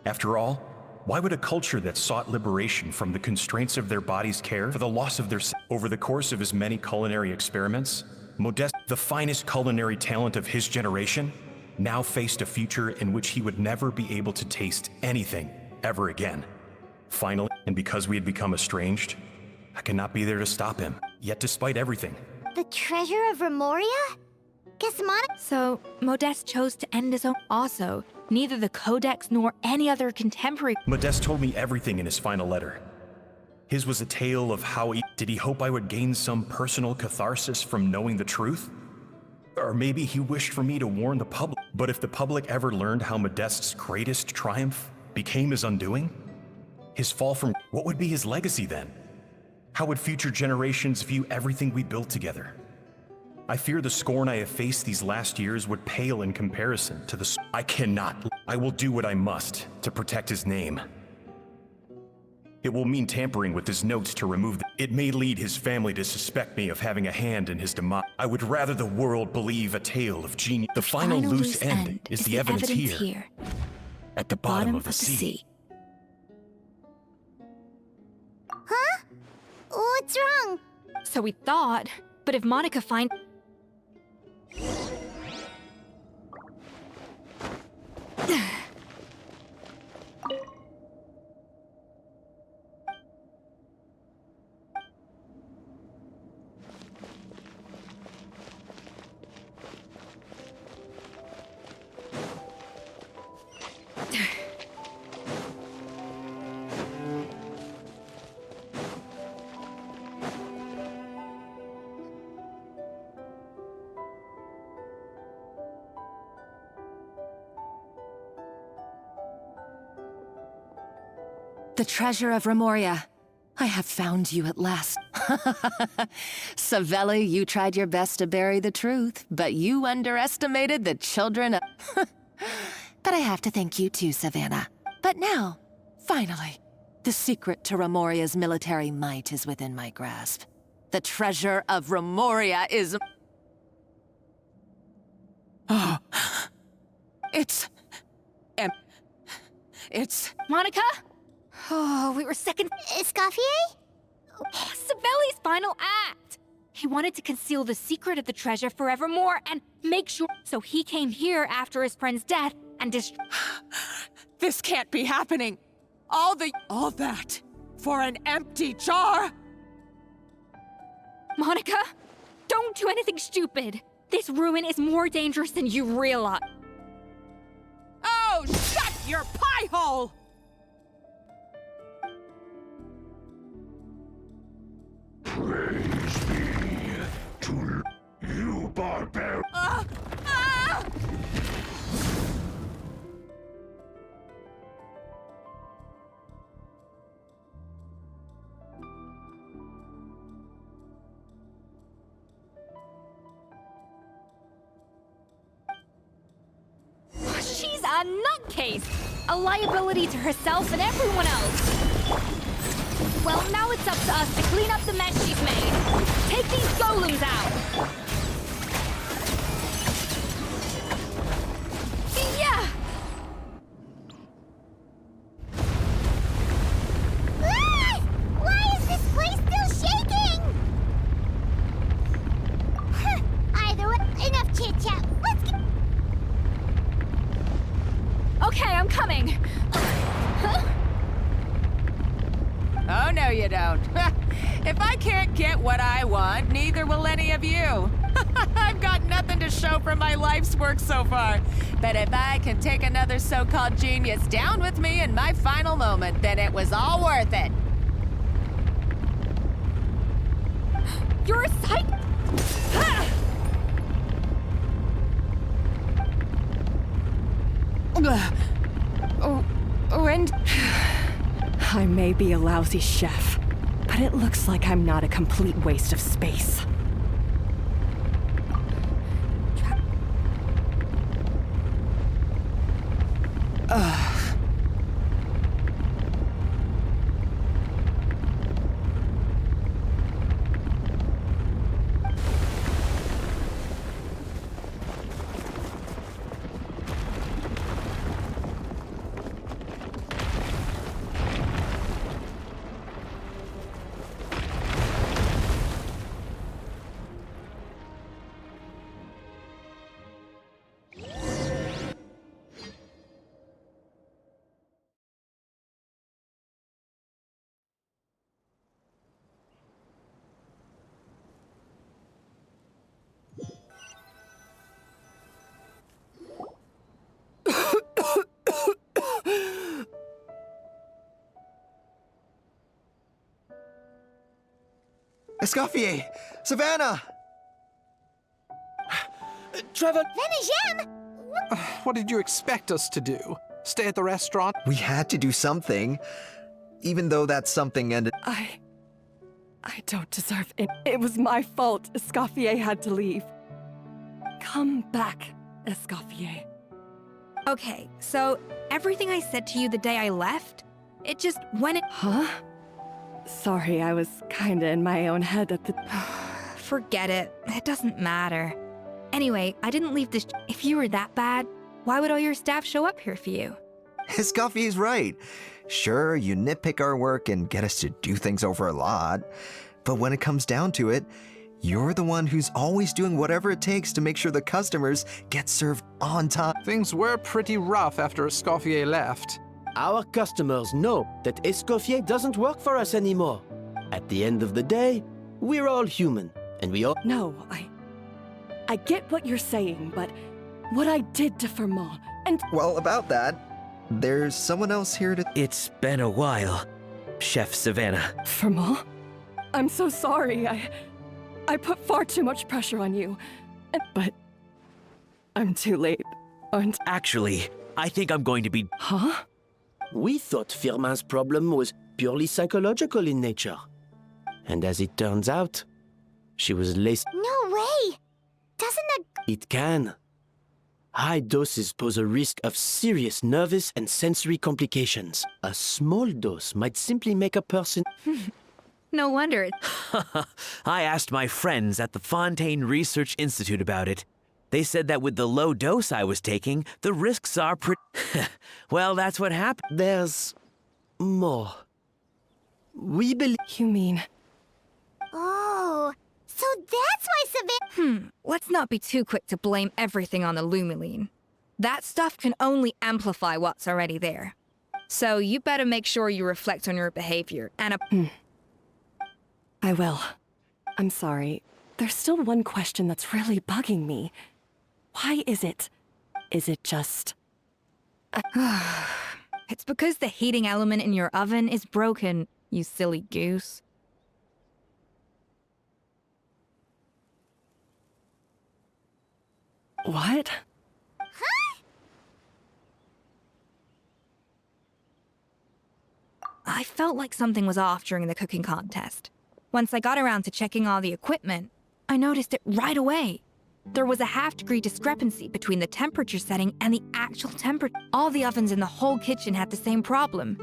After all, why would a culture that sought liberation from the constraints of their bodies care for the loss of their... Over the course of his many culinary experiments, Modeste, the finest culinary talent of his generation, now faced a future in which he would never be able to taste anything ever again. Finally, and because we had become estranged, I could not be there to stop him. Yet despite everything, The treasure of Remoria? Guess Monica. So, Modeste chose to end his own. Also, neither the Codex nor any other contemporary. Modeste told me everything in his final letter. His was a tale of how did he hope I would gain some personal catharsis from knowing the truth? Or maybe he wished for me to warn the public. But if the public ever learned how Modeste's greatest triumph became his undoing, his fall from, what would be his legacy then? How would future generations view everything we built together? I fear the scorn I have faced these last years would pale in comparison to the. I cannot. I will do what I must to protect his name. It will mean tampering with his notes to remove it may lead his family to suspect me of having a hand in his demise. I would rather the world believe a tale of genius. The final loose end is the evidence here, at the bottom of the sea. Huh? What's wrong? So we thought, but if Monica finds. The treasure of Remoria. I have found you at last. Savelli, you tried your best to bury the truth, but you underestimated the children of... But I have to thank you too, Savannah. But now, finally, the secret to Remoria's military might is within my grasp. The treasure of Remoria is... Oh, it's... It's... Monica? Oh, we were second. Escoffier? Savelli's final act! He wanted to conceal the secret of the treasure forevermore and make sure. So he came here after his friend's death and This can't be happening! All that for an empty jar? Monica, don't do anything stupid. This ruin is more dangerous than you realize. Oh, shut your pie hole! Praise be to you, barbarian. She's a nutcase! A liability to herself and everyone else! Well, now it's up to us to clean up the mess she's made. Take these golems out! Yeah! Ah! Why is this place still shaking? Either way, enough chit-chat. Let's get... Okay, I'm coming. Oh, no you don't. If I can't get what I want, neither will any of you. I've got nothing to show for my life's work so far. But if I can take another so-called genius down with me in my final moment, then it was all worth it. You're a psych... And... I may be a lousy chef, but it looks like I'm not a complete waste of space. Escoffier! Savannah! Trevor! Venejem! What did you expect us to do? Stay at the restaurant? We had to do something. Even though that something ended. I don't deserve it. It was my fault. Escoffier had to leave. Come back, Escoffier. Okay, so everything I said to you the day I left, it just when it. Huh? Sorry, I was kinda in my own head at the. Forget it. It doesn't matter. Anyway, I didn't leave this. If you were that bad, why would all your staff show up here for you? Escoffier's right. Sure, you nitpick our work and get us to do things over a lot. But when it comes down to it, you're the one who's always doing whatever it takes to make sure the customers get served on time. Things were pretty rough after Escoffier left. Our customers know that Escoffier doesn't work for us anymore. At the end of the day, we're all human, and we all— No, I get what you're saying, but what I did to Firmont, and— Well, about that, there's someone else here to— It's been a while, Chef Savannah. Firmont? I'm so sorry. I put far too much pressure on you. But I'm too late, aren't— Actually, I think I'm going to be— Huh? We thought Firmin's problem was purely psychological in nature. And as it turns out, she was laced— No way! Doesn't that... It can. High doses pose a risk of serious nervous and sensory complications. A small dose might simply make a person— No wonder. I asked my friends at the Fontaine Research Institute about it. They said that with the low dose I was taking, the risks are pretty— Well, that's what happened. There's more. We believe— You mean— Oh, so that's why Savannah... Let's not be too quick to blame everything on the Lumiline. That stuff can only amplify what's already there. So you better make sure you reflect on your behavior and I will. I'm sorry. There's still one question that's really bugging me. Why is it? Is it just... It's because the heating element in your oven is broken, you silly goose. What? I felt like something was off during the cooking contest. Once I got around to checking all the equipment, I noticed it right away. There was a half-degree discrepancy between the temperature setting and the actual temperature. All the ovens in the whole kitchen had the same problem,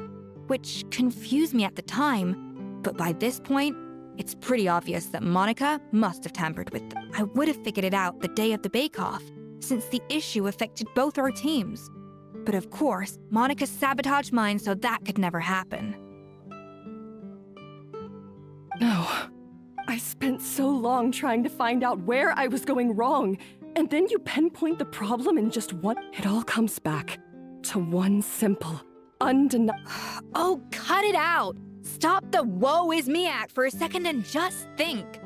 which confused me at the time, but by this point, it's pretty obvious that Monica must have tampered with them. I would have figured it out the day of the bake-off, since the issue affected both our teams. But of course, Monica sabotaged mine so that could never happen. No. I spent so long trying to find out where I was going wrong, and then you pinpoint the problem in just one— It all comes back to one simple, undeniable— Oh, cut it out! Stop the woe is me act for a second and just think.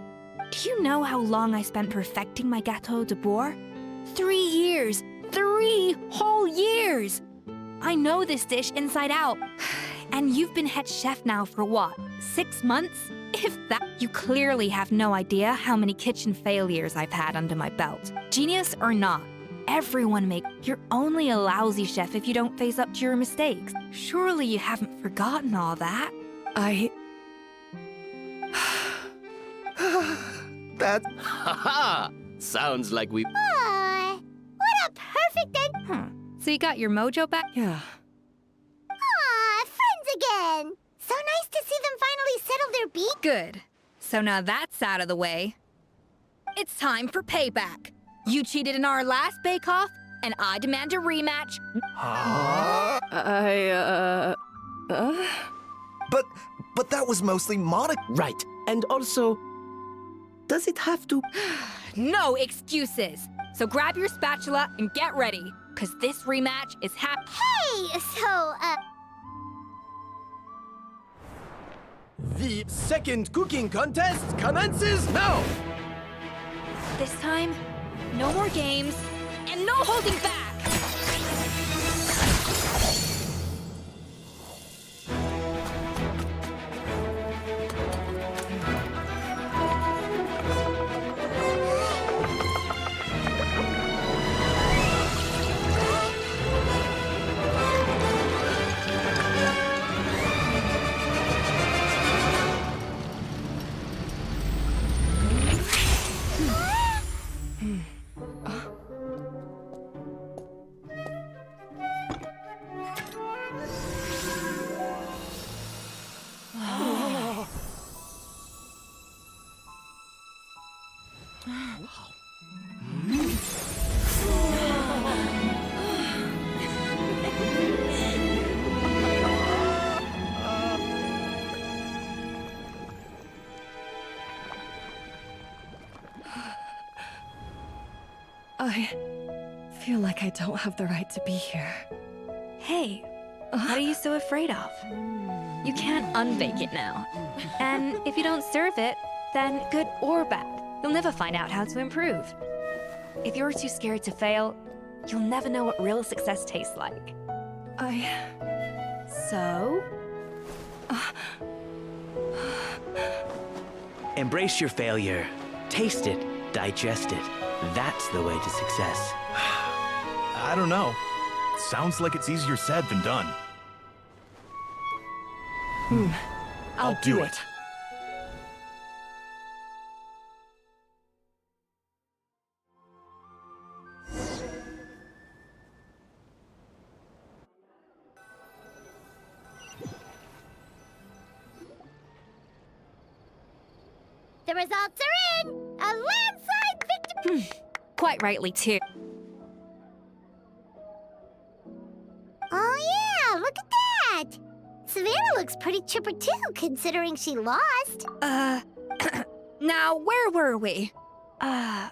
Do you know how long I spent perfecting my Gâteau de Bourg? 3 years! 3 whole years! I know this dish inside out. And you've been head chef now for what, 6 months? If that— You clearly have no idea how many kitchen failures I've had under my belt. Genius or not, everyone You're only a lousy chef if you don't face up to your mistakes. Surely you haven't forgotten all that. That— Haha! Sounds like we— Aw, what a perfect end... So you got your mojo back? Yeah. Aw, friends again! So nice to see them finally settle their beef. Good. So now that's out of the way. It's time for payback. You cheated in our last bake-off, and I demand a rematch. But that was mostly Monica. Right. And also, does it have to— No excuses. So grab your spatula and get ready, because this rematch is Hey, so, The second cooking contest commences now! This time, no more games, and no holding back! I feel like I don't have the right to be here. Hey, what are you so afraid of? You can't unbake it now. And if you don't serve it, then good or bad, you'll never find out how to improve. If you're too scared to fail, you'll never know what real success tastes like. So? Embrace your failure. Taste it. Digest it. That's the way to success. I don't know. Sounds like it's easier said than done. I'll do it. The results are in! A landslide victory! Quite rightly, too. Oh yeah, look at that! Savannah looks pretty chipper too, considering she lost. Now, where were we? I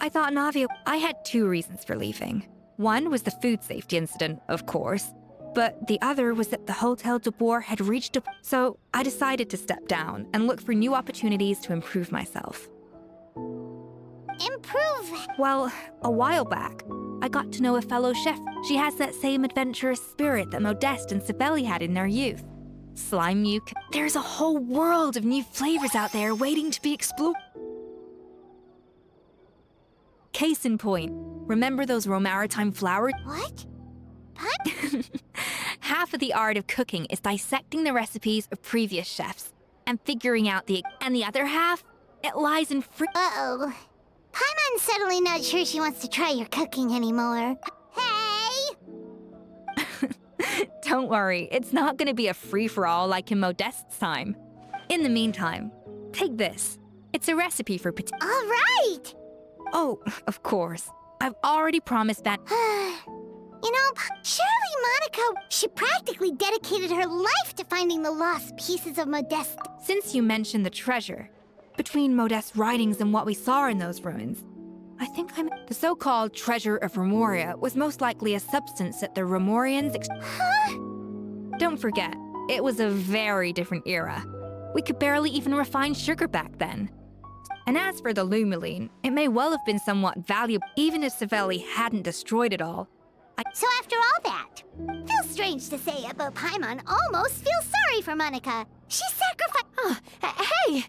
thought Navia... I had two reasons for leaving. One was the food safety incident, of course. But the other was that the Hotel de Boer had reached a... So I decided to step down and look for new opportunities to improve myself. Improve? Well, a while back, I got to know a fellow chef. She has that same adventurous spirit that Modeste and Sibeli had in their youth. Slime muc. There's a whole world of new flavors out there waiting to be explored. Case in point, remember those Romaritime flowers? What? Half of the art of cooking is dissecting the recipes of previous chefs and figuring out and the other half, it lies in Uh-oh. Paimon's suddenly not sure she wants to try your cooking anymore. Hey! Don't worry, it's not gonna be a free-for-all like in Modeste's time. In the meantime, take this. It's a recipe for potato. All right! Oh, of course. I've already promised that... You know, surely Monica, she practically dedicated her life to finding the lost pieces of Modeste. Since you mentioned the treasure, between Modeste's writings and what we saw in those ruins, I think the so-called treasure of Remoria was most likely a substance that the Remorians Don't forget, it was a very different era. We could barely even refine sugar back then. And as for the Lumiline, it may well have been somewhat valuable even if Sibeli hadn't destroyed it all. So after all that, feels strange to say it, but Paimon almost feels sorry for Monica. She sacrificed... Hey!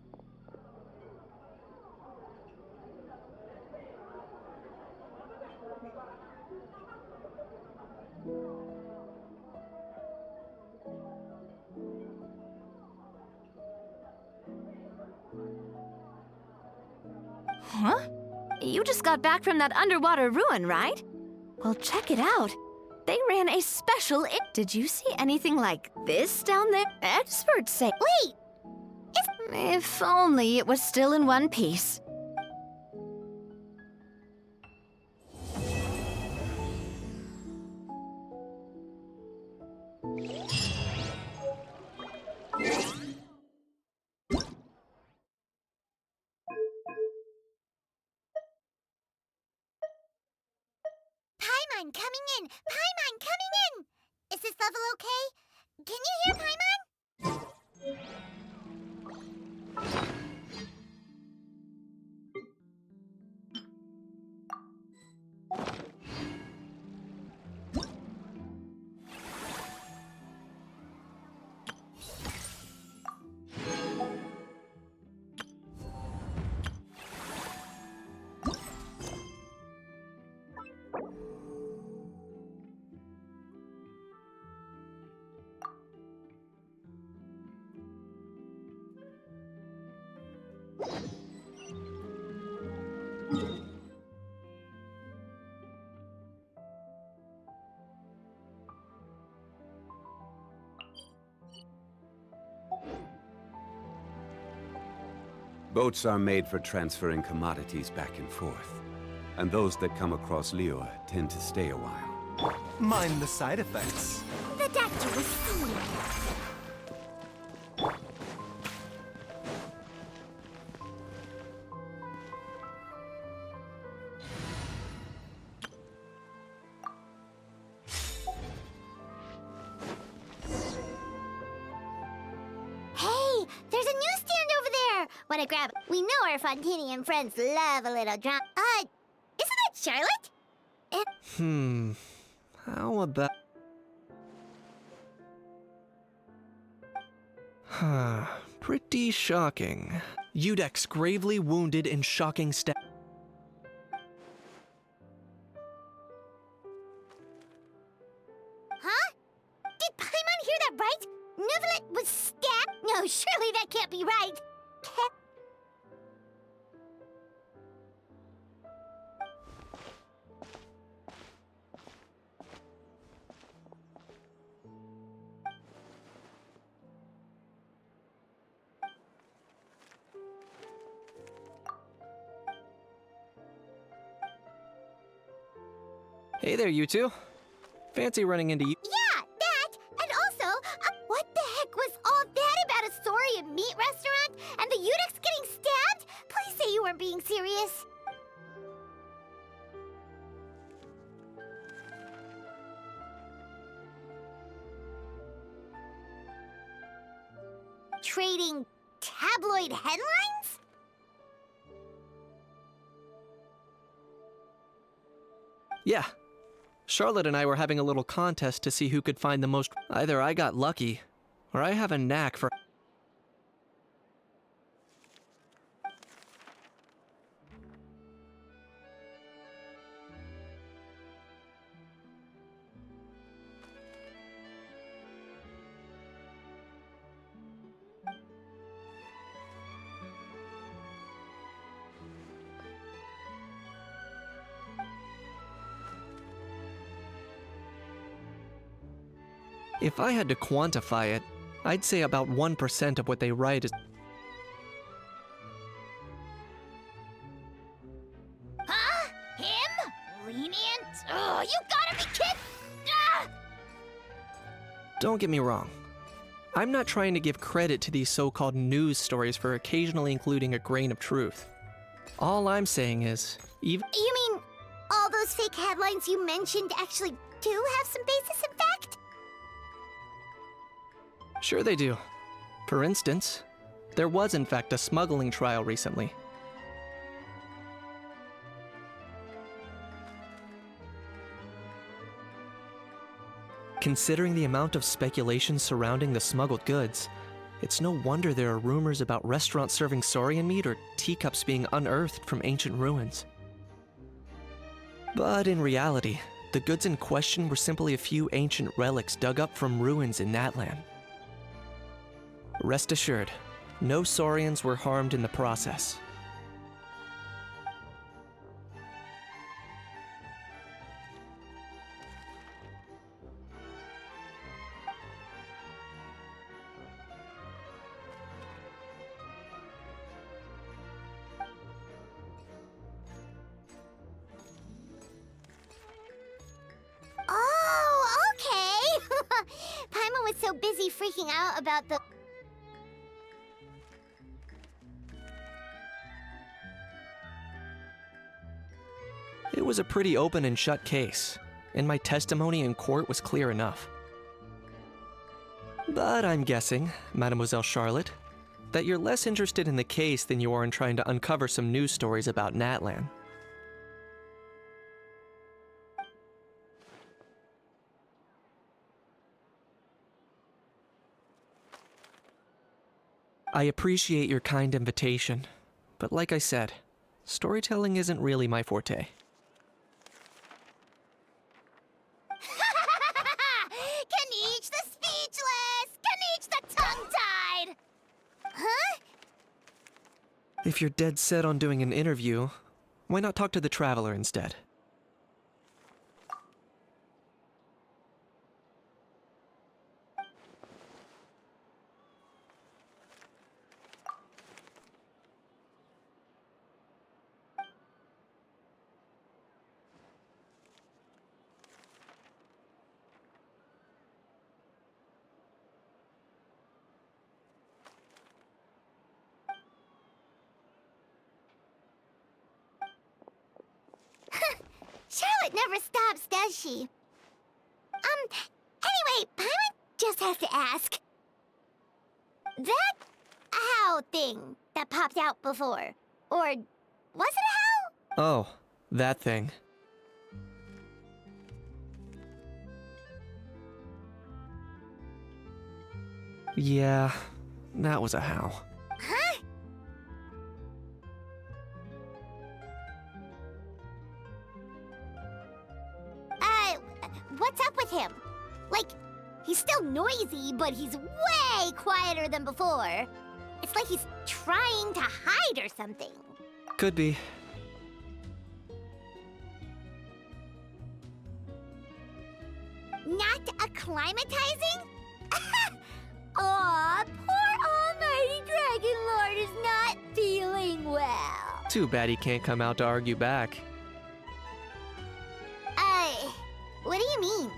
Huh? You just got back from that underwater ruin, right? Well, check it out. They ran a special... Did you see anything like this down there? Experts say... Wait! If only it was still in one piece. Paimon coming in! Paimon coming in! Is this level okay? Can you hear Paimon? Boats are made for transferring commodities back and forth. And those that come across Liyue tend to stay a while. Mind the side effects. The doctor was seeing. There's a newsstand over there! Wanna grab it? We know our Fontanian friends love a little drama. Isn't that Charlotte? How about... Pretty shocking. Udex gravely wounded in shocking stab. Huh? Did Paimon hear that right? Neuvillette was stabbed? No, surely that can't be right. Hey there, you two. Fancy running into you. Yeah, that! And also, what the heck was all that about a Saurian meat restaurant and the Udex getting stabbed? Please say you weren't being serious. Trading tabloid headlines? Yeah. Charlotte and I were having a little contest to see who could find the most. Either I got lucky, or I have a knack for. If I had to quantify it, I'd say about 1% of what they write is. Huh? Him? Lenient? Oh, you gotta be kidding! Ah! Don't get me wrong. I'm not trying to give credit to these so-called news stories for occasionally including a grain of truth. All I'm saying is, even. You mean all those fake headlines you mentioned actually do have some basis in fact? Sure they do. For instance, there was in fact a smuggling trial recently. Considering the amount of speculation surrounding the smuggled goods, it's no wonder there are rumors about restaurants serving saurian meat or teacups being unearthed from ancient ruins. But in reality, the goods in question were simply a few ancient relics dug up from ruins in Natlan. Rest assured, no saurians were harmed in the process. Oh, okay! Paimon was so busy freaking out about the... It was a pretty open and shut case, and my testimony in court was clear enough. But I'm guessing, Mademoiselle Charlotte, that you're less interested in the case than you are in trying to uncover some news stories about Natlan. I appreciate your kind invitation, but like I said, storytelling isn't really my forte. Kaniche the speechless! Kaniche the tongue-tied! Huh? If you're dead set on doing an interview, why not talk to the Traveler instead? Charlotte never stops, does she? Anyway, Paimon just has to ask. That owl thing that popped out before. Or was it a owl? Oh, that thing. Yeah, that was a how. Huh? What's up with him? Like, he's still noisy, but he's way quieter than before. It's like he's trying to hide or something. Could be. Not acclimatizing? Aw, poor Almighty Dragon Lord is not feeling well. Too bad he can't come out to argue back. What do you mean?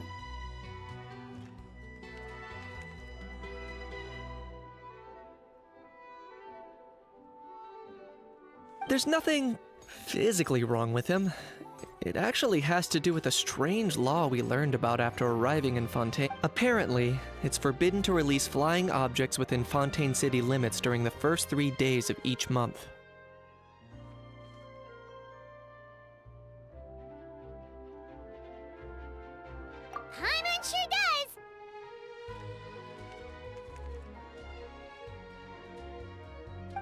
There's nothing physically wrong with him. It actually has to do with a strange law we learned about after arriving in Fontaine. Apparently, it's forbidden to release flying objects within Fontaine city limits during the first 3 days of each month. Paimon sure does!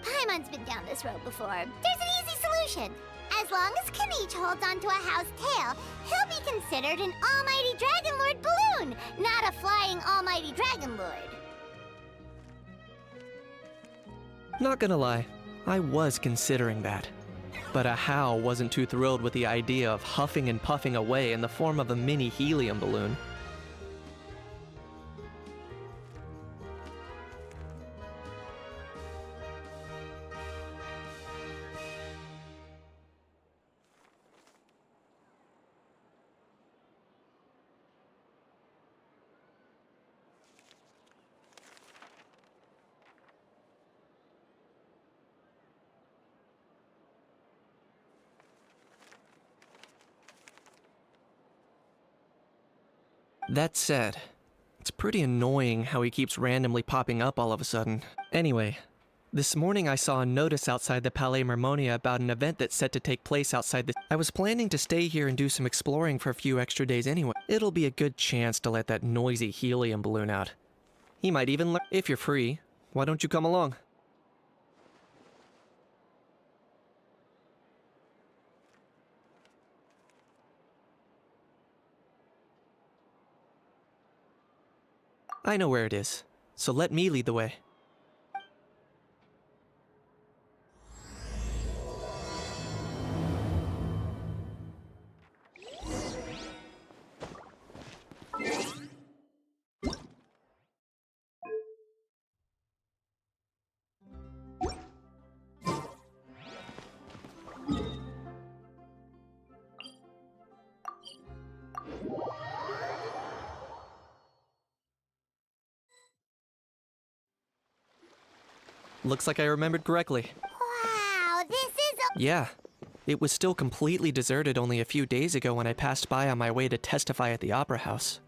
Paimon's been down this road before. There's an easy solution. As long as Kaniche holds onto a house tail, he'll be considered an Almighty Dragon Lord balloon, not a flying Almighty Dragon Lord. Not gonna lie, I was considering that. But a How wasn't too thrilled with the idea of huffing and puffing away in the form of a mini helium balloon. That said, it's pretty annoying how he keeps randomly popping up all of a sudden. Anyway, this morning I saw a notice outside the Palais Mermonia about an event that's set to take place outside the... I was planning to stay here and do some exploring for a few extra days anyway. It'll be a good chance to let that noisy helium balloon out. He might even learn... If you're free, why don't you come along? I know where it is, so let me lead the way. Looks like I remembered correctly. Wow, this is a... Yeah. It was still completely deserted only a few days ago when I passed by on my way to testify at the Opera House.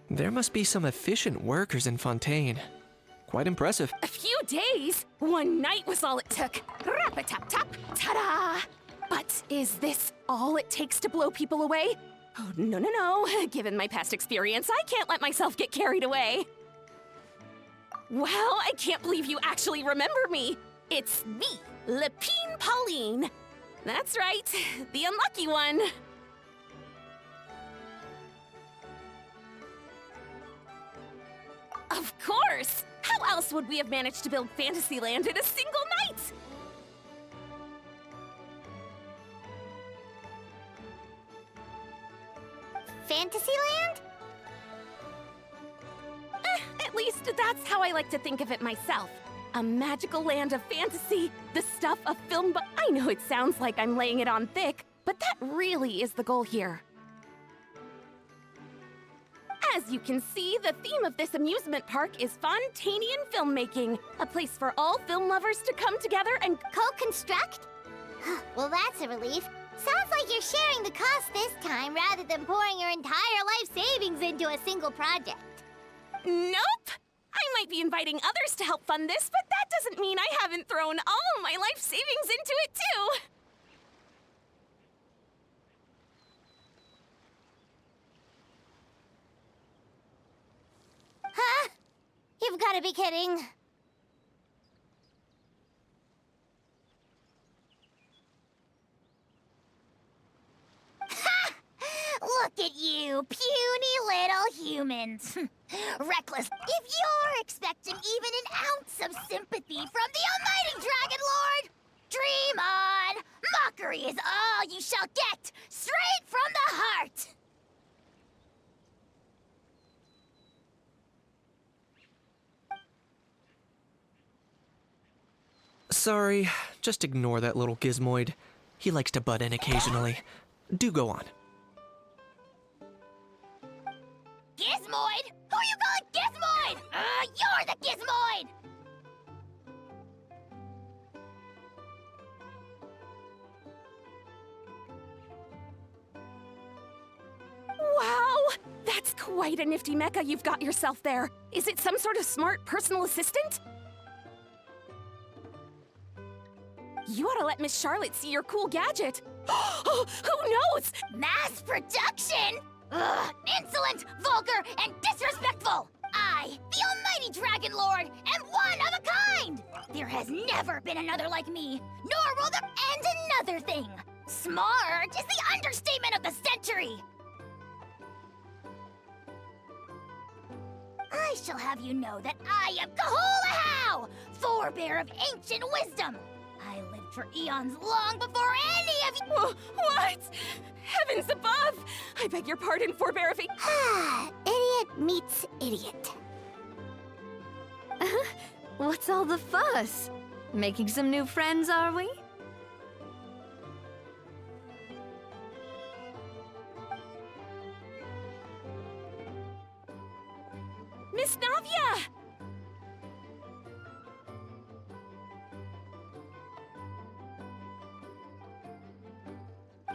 There must be some efficient workers in Fontaine. Quite impressive. A few days? One night was all it took. Rap-a-tap-tap, ta-da! But is this all it takes to blow people away? Oh, no, no, no. Given my past experience, I can't let myself get carried away. Well, I can't believe you actually remember me. It's me, Lepine Pauline. That's right, the unlucky one. Of course! How else would we have managed to build Fantasyland in a single night? Fantasyland? At least that's how I like to think of it myself. A magical land of fantasy, the stuff of film but I know it sounds like I'm laying it on thick, but that really is the goal here. As you can see, the theme of this amusement park is Fontainian filmmaking, a place for all film lovers to come together and co-construct? Well, that's a relief. Sounds like you're sharing the cost this time rather than pouring your entire life savings into a single project. Nope! I'm might be inviting others to help fund this, but that doesn't mean I haven't thrown all of my life savings into it, too. Huh? You've got to be kidding. Ha! Look at you, puny little humans. Reckless. If you're expecting even an ounce of sympathy from the almighty Dragon Lord, dream on! Mockery is all you shall get, straight from the heart! Sorry, just ignore that little gizmoid. He likes to butt in occasionally. Do go on. Gizmoid? Who you calling Gizmoid? You're the Gizmoid! Wow! That's quite a nifty mecha you've got yourself there. Is it some sort of smart personal assistant? You ought to let Miss Charlotte see your cool gadget. Who knows? Mass production? Ugh, insolent, vulgar, and disrespectful! I, the almighty Dragon Lord, am one of a kind! There has never been another like me, nor will there... And another thing, smart is the understatement of the century! I shall have you know that I am Kahulahau, forebear of ancient wisdom! I lived for eons long before any of you— What? Heavens above! I beg your pardon, forebear of Idiot meets idiot. What's all the fuss? Making some new friends, are we? Miss Navia!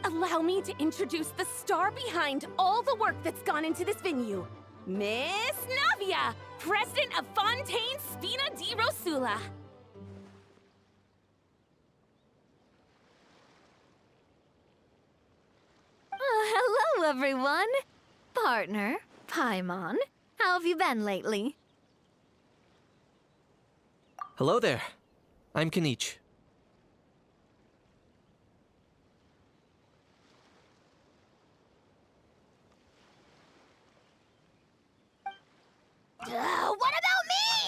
Allow me to introduce the star behind all the work that's gone into this venue. Miss Navia, president of Fontaine Spina di Rosula. Hello, everyone. Partner, Paimon, how have you been lately? Hello there. I'm Kanich. What about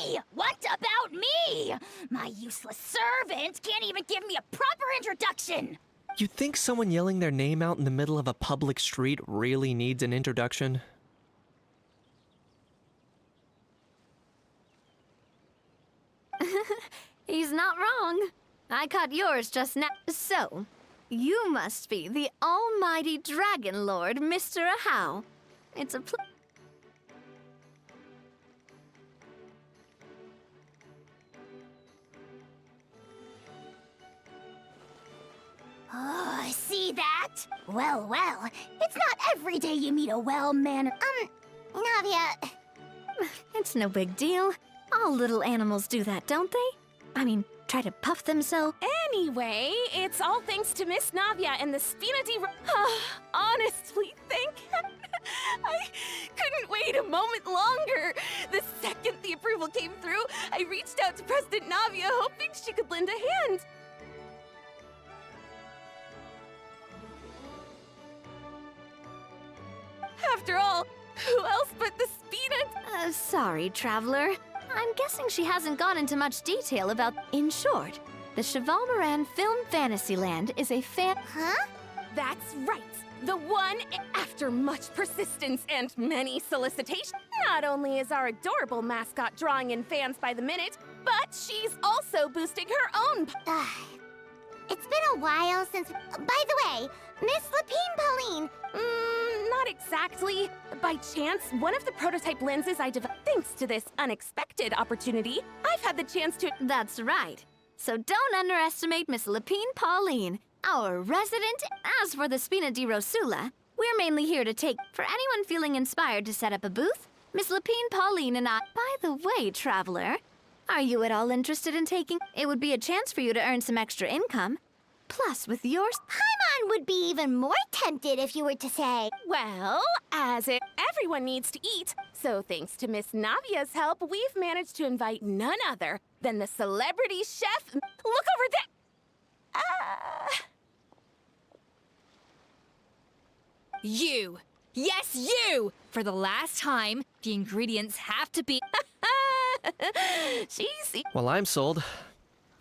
me? What about me? My useless servant can't even give me a proper introduction. You think someone yelling their name out in the middle of a public street really needs an introduction? He's not wrong. I caught yours just now. So, you must be the almighty Dragon Lord, Mr. Ahau. It's a Oh, see that? Well, well, it's not every day you meet a well-mannered... Navia... It's no big deal. All little animals do that, don't they? I mean, try to puff themselves. Anyway, it's all thanks to Miss Navia and the Spina di... Honestly, thank heaven. I couldn't wait a moment longer. The second the approval came through, I reached out to President Navia hoping she could lend a hand. After all, who else but the Spina... Sorry, Traveler. I'm guessing she hasn't gone into much detail about... In short, the Cheval Moran Film Fantasyland is a Huh? That's right. The one, after much persistence and many solicitations, not only is our adorable mascot drawing in fans by the minute, but she's also boosting her own... It's been a while since... By the way, Miss Lapine Pauline... Not exactly. By chance, one of the prototype lenses I developed... Thanks to this unexpected opportunity, I've had the chance to... That's right. So don't underestimate Miss Lapine Pauline, our resident. As for the Spina di Rosula, we're mainly here to take... For anyone feeling inspired to set up a booth, Miss Lapine, Pauline, and I... By the way, Traveler, are you at all interested in taking... It would be a chance for you to earn some extra income. Plus, with yours... Paimon would be even more tempted if you were to say. Well, everyone needs to eat, so thanks to Miss Navia's help, we've managed to invite none other than the celebrity chef. Look over there! You! Yes, you! For the last time, the ingredients have to be... She's... Well, I'm sold.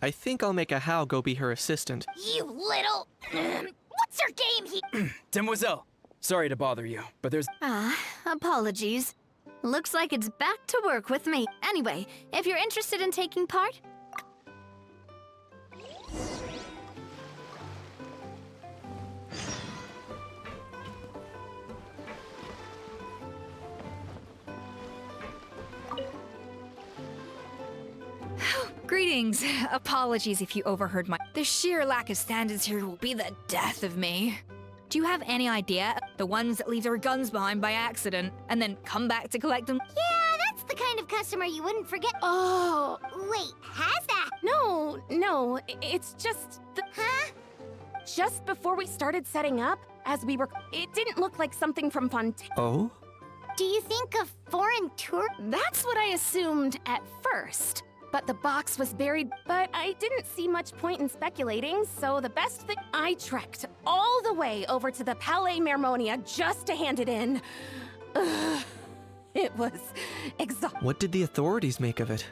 I think I'll make a How go be her assistant. You little... What's your game Demoiselle, sorry to bother you, but there's... Apologies. Looks like it's back to work with me. Anyway, if you're interested in taking part... Greetings. Apologies if you overheard my... The sheer lack of standards here will be the death of me. Do you have any idea? The ones that leave their guns behind by accident and then come back to collect them? Yeah, that's the kind of customer you wouldn't forget. Oh. Wait, has that? No, it's just... Huh? Just before we started setting up, as we were... It didn't look like something from Fontaine. Oh? Do you think a foreign tour? That's what I assumed at first. But the box was buried, but I didn't see much point in speculating, so the best thing... I trekked all the way over to the Palais Mermonia just to hand it in. Ugh, it was exhausting. What did the authorities make of it?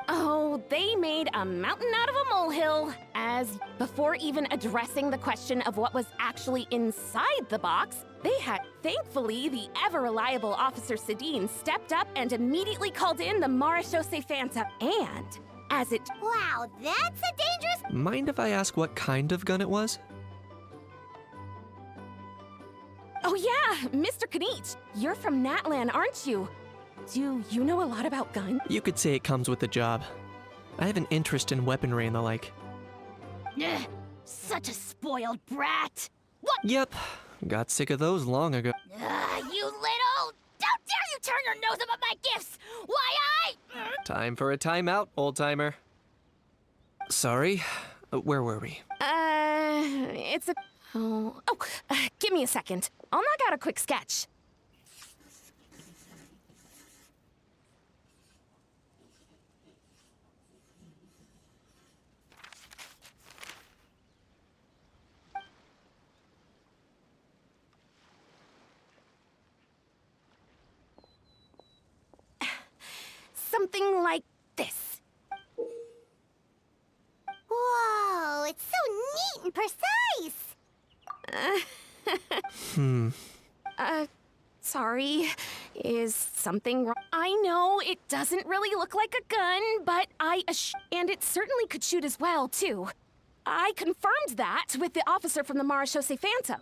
Oh, they made a mountain out of a molehill, as before even addressing the question of what was actually inside the box, they had... Thankfully, the ever-reliable Officer Sedine stepped up and immediately called in the Marechaussee Phantom. And, as it... Wow, that's a dangerous... Mind if I ask what kind of gun it was? Oh yeah, Mr. Kanich, you're from Natlan, aren't you? Do you know a lot about guns? You could say it comes with the job. I have an interest in weaponry and the like. Such a spoiled brat. What? Yep, got sick of those long ago. You little... Don't dare you turn your nose up at my gifts! Why, Time for a timeout, old-timer. Sorry, where were we? It's a... give me a second. I'll knock out a quick sketch. Something like this. Whoa, it's so neat and precise. Sorry. Is something wrong? I know it doesn't really look like a gun, but and it certainly could shoot as well, too. I confirmed that with the officer from the Marechaussee Phantom.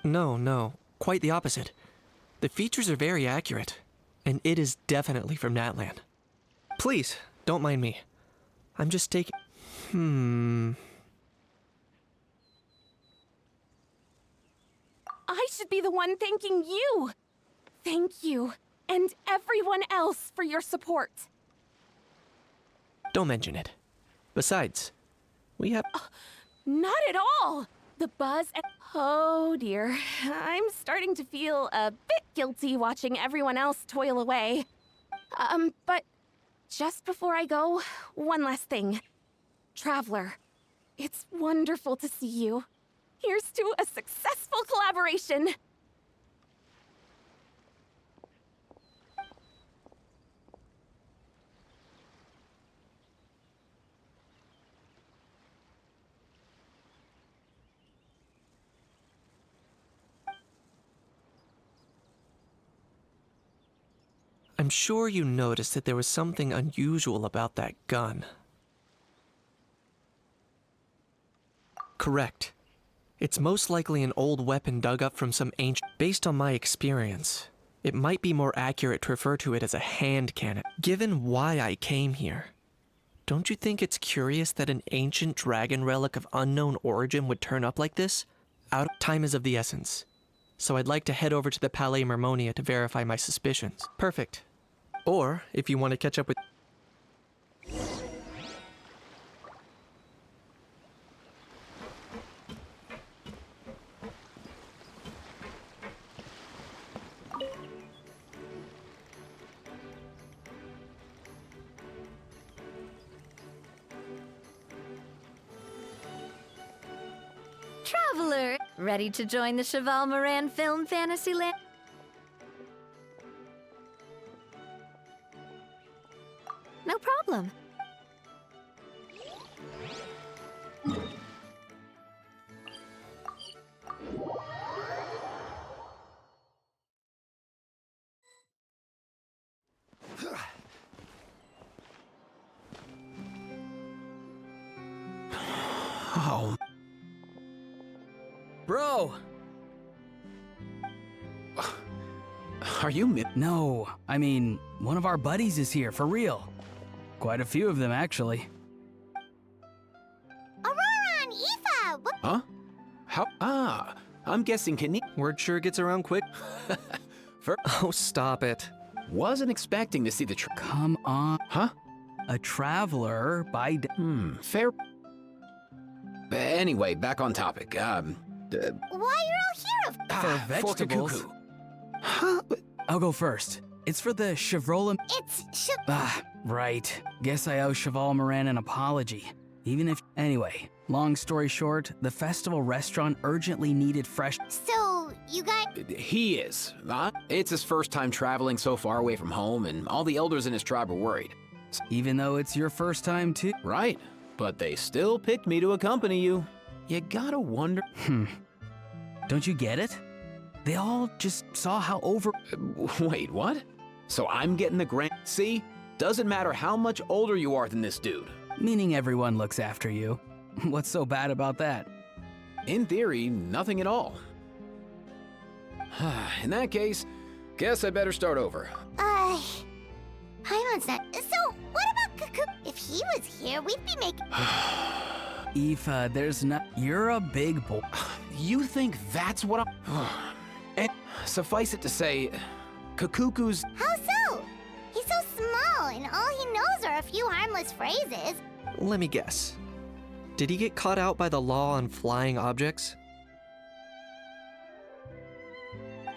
No, quite the opposite. The features are very accurate, and it is definitely from Natlan. Please, don't mind me. I'm just taking... I should be the one thanking you. Thank you, and everyone else for your support. Don't mention it. Besides, we have... Not at all! The buzz and... Oh dear, I'm starting to feel a bit guilty watching everyone else toil away. But just before I go, one last thing. Traveler, it's wonderful to see you. Here's to a successful collaboration! I'm sure you noticed that there was something unusual about that gun. Correct. It's most likely an old weapon dug up from some ancient... Based on my experience, it might be more accurate to refer to it as a hand cannon. Given why I came here, don't you think it's curious that an ancient dragon relic of unknown origin would turn up like this? Time is of the essence. so I'd like to head over to the Palais Mermonia to verify my suspicions. Perfect. Or, if you want to catch up with... Traveler, ready to join the Cheval Moran film Fantasyland? No problem. Oh. Bro! Are you No, I mean, one of our buddies is here, for real. Quite a few of them, actually. Aurora and Aoife! Huh? How? Ah, I'm guessing Word sure gets around quick. Oh, stop it. Wasn't expecting to see the Come on. Huh? A traveler by... Fair. Anyway, back on topic. Why you're all here of For vegetables. Huh? I'll go first. It's for the Chevrolet... It's right. Guess I owe Cheval Moran an apology. Even if... Anyway, long story short, the festival restaurant urgently needed fresh... So, you guys... He is. It's his first time traveling so far away from home, and all the elders in his tribe are worried. Even though it's your first time too? Right. But they still picked me to accompany you. You gotta wonder... Don't you get it? They all just saw how over... Wait, what? So I'm getting the grant... See? Doesn't matter how much older you are than this dude. Meaning everyone looks after you. What's so bad about that? In theory, nothing at all. In that case, guess I better start over. Paimon's not... So, what about Cuckoo? If he was here, we'd be making... Aoife, there's not... You're a big boy. You think that's what I'm... And suffice it to say, Kakuku's... How so? He's so small, and all he knows are a few harmless phrases. Let me guess. Did he get caught out by the law on flying objects?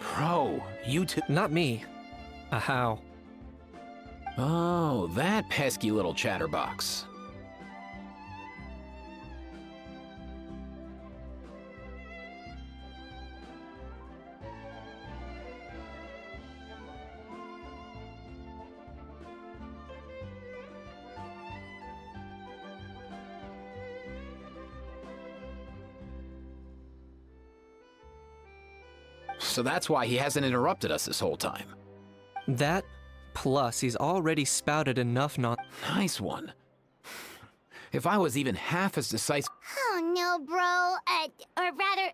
Bro, you two... Not me. How? Oh, that pesky little chatterbox. So that's why he hasn't interrupted us this whole time. That, plus he's already spouted enough Nice one. If I was even half as decisive... Oh no, bro. Or rather...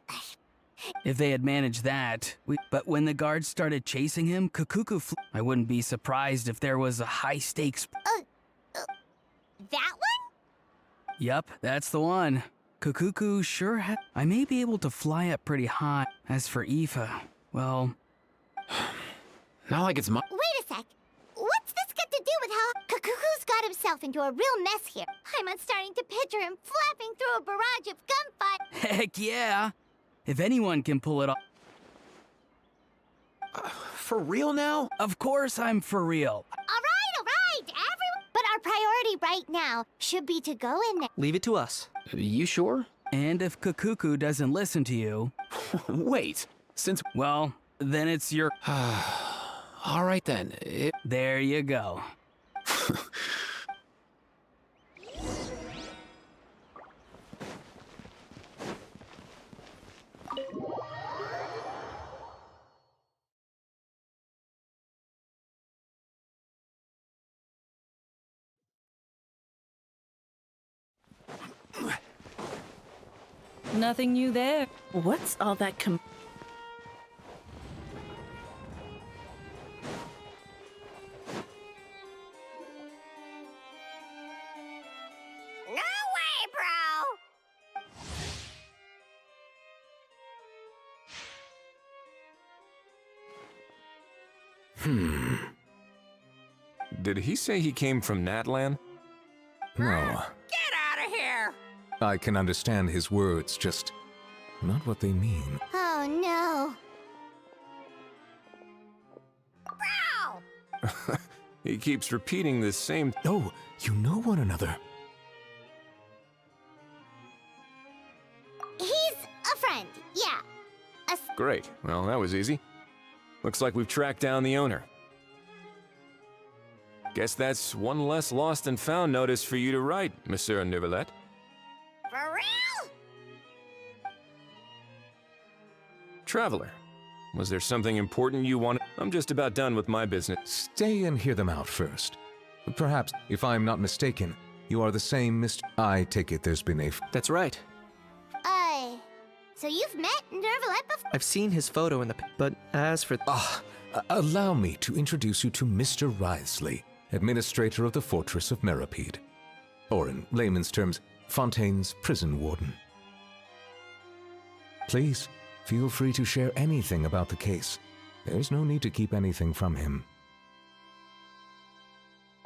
If they had managed that, but when the guards started chasing him, Kakuku flew. I wouldn't be surprised if there was a high-stakes... that one? Yup, that's the one. Kakuku sure I may be able to fly up pretty high. As for Aoife, well... Not like it's my... Wait a sec. What's this got to do with how Kakuku's got himself into a real mess here? I'm starting to picture him flapping through a barrage of gunfire. Heck yeah! If anyone can pull it off... For real now? Of course I'm for real. All right, everyone. But our priority right now should be to go in there. Leave it to us. You sure? And if Kakuku doesn't listen to you... Wait, since... Well, then it's your... All right then. There you go. Nothing new there. What's all that No way, bro! Did he say he came from Natlan? No. Get out of here! I can understand his words, just not what they mean. Oh no. He keeps repeating the same. Oh, you know one another. He's a friend, yeah. Great. Well, that was easy. Looks like we've tracked down the owner. Guess that's one less lost and found notice for you to write, Monsieur Neuvillette. For real? Traveler, was there something important you wanted? I'm just about done with my business. Stay and hear them out first. Perhaps, if I'm not mistaken, you are the same Mr. I take it there's been a... That's right. So you've met Neuvillette before? I've seen his photo in the... But as for... allow me to introduce you to Mr. Wriothesley, Administrator of the Fortress of Meripede. Or in layman's terms, Fontaine's prison warden. Please, feel free to share anything about the case. There's no need to keep anything from him.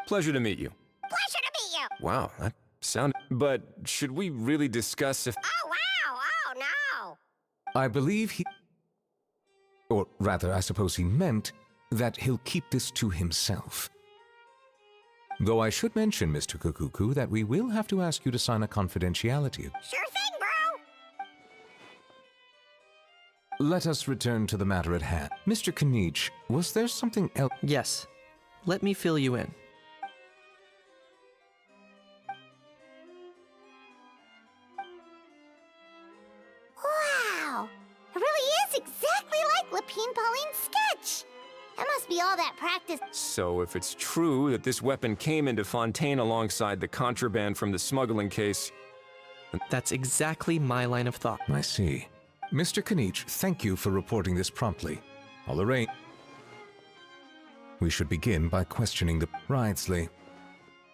Pleasure to meet you. Pleasure to meet you! Wow, that sounded... But should we really discuss if... Oh, wow! Oh, no! I believe he... Or rather, I suppose he meant that he'll keep this to himself. Though I should mention, Mr. Kukuku, that we will have to ask you to sign a confidentiality. Sure thing, bro! Let us return to the matter at hand. Mr. Kanich, was there something else? Yes. Let me fill you in. Wow! It really is exactly like Lapine Pauline's sketch! That must be all that practice. So if it's true that this weapon came into Fontaine alongside the contraband from the smuggling case... That's exactly my line of thought. I see. Mr. Kanich, thank you for reporting this promptly. I'll arrange... We should begin by questioning the... Wriothesley.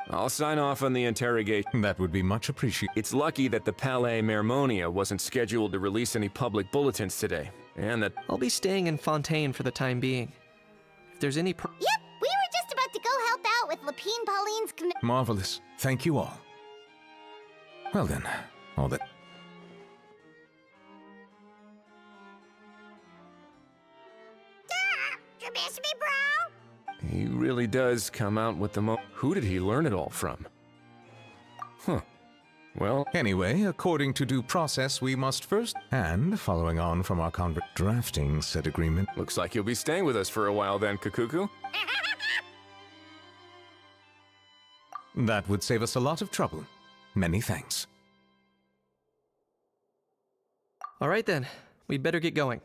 I'll sign off on the interrogation. That would be much appreciated. It's lucky that the Palais Mermonia wasn't scheduled to release any public bulletins today, and that... I'll be staying in Fontaine for the time being. If there's any Yep, we were just about to go help out with Lapine Pauline's Marvelous. Thank you all. Well then, all that... You miss me, bro? He really does come out with the Who did he learn it all from? Huh. Well... Anyway, according to due process, we must first... And, following on from our drafting said agreement... Looks like you'll be staying with us for a while then, Kukuku. That would save us a lot of trouble. Many thanks. All right then, we'd better get going.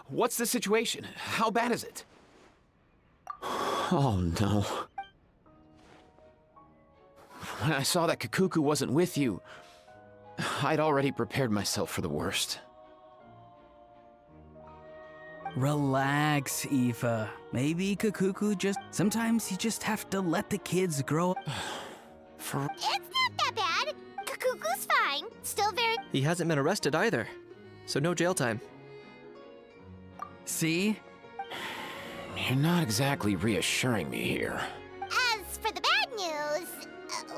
What's the situation? How bad is it? Oh no. When I saw that Kukuku wasn't with you, I'd already prepared myself for the worst. Relax, Aoife. Maybe Kukuku just... Sometimes you just have to let the kids grow up. It's not that bad. Kukuku's fine. Still very... He hasn't been arrested either, so no jail time. See? You're not exactly reassuring me here. As for the bad news,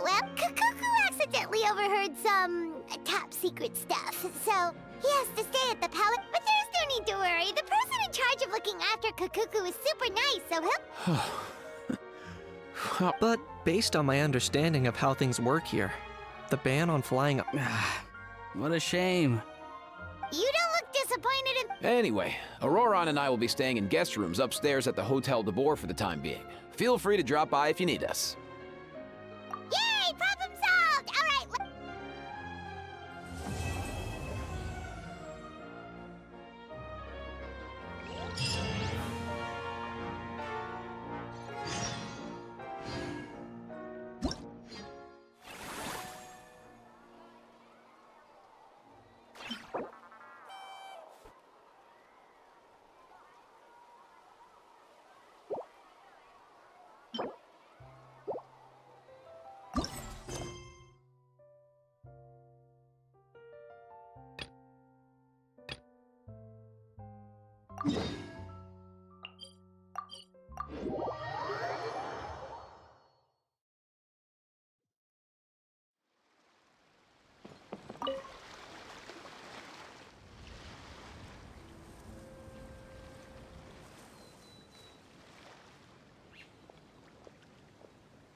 well, Kukuku accidentally overheard some top secret stuff, so he has to stay at the palace. But there's no need to worry. The person in charge of looking after Kukuku is super nice, so he'll... But based on my understanding of how things work here, the ban on flying... What a shame. disappointed in— Anyway, Auroron and I will be staying in guest rooms upstairs at the Hotel de Boer for the time being. Feel free to drop by if you need us. Yay! Problem solved! Alright,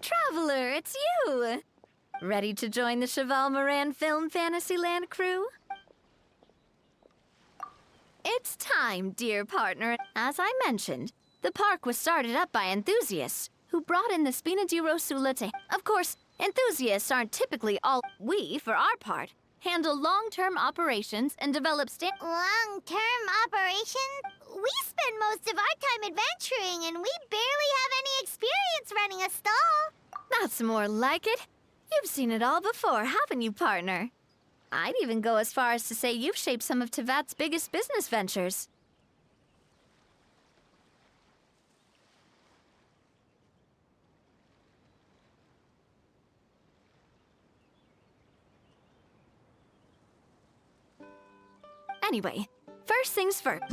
Traveler, it's you! Ready to join the Cheval Moran Film Fantasyland crew? It's time, dear partner. As I mentioned, the park was started up by enthusiasts who brought in the Spina di Rosula to— Of course, enthusiasts aren't typically all— We, for our part, handle long-term operations and develop long-term operations? We spend most of our time adventuring, and we barely have any experience running a stall. That's more like it. You've seen it all before, haven't you, partner? I'd even go as far as to say you've shaped some of Tevat's biggest business ventures. Anyway, first things first.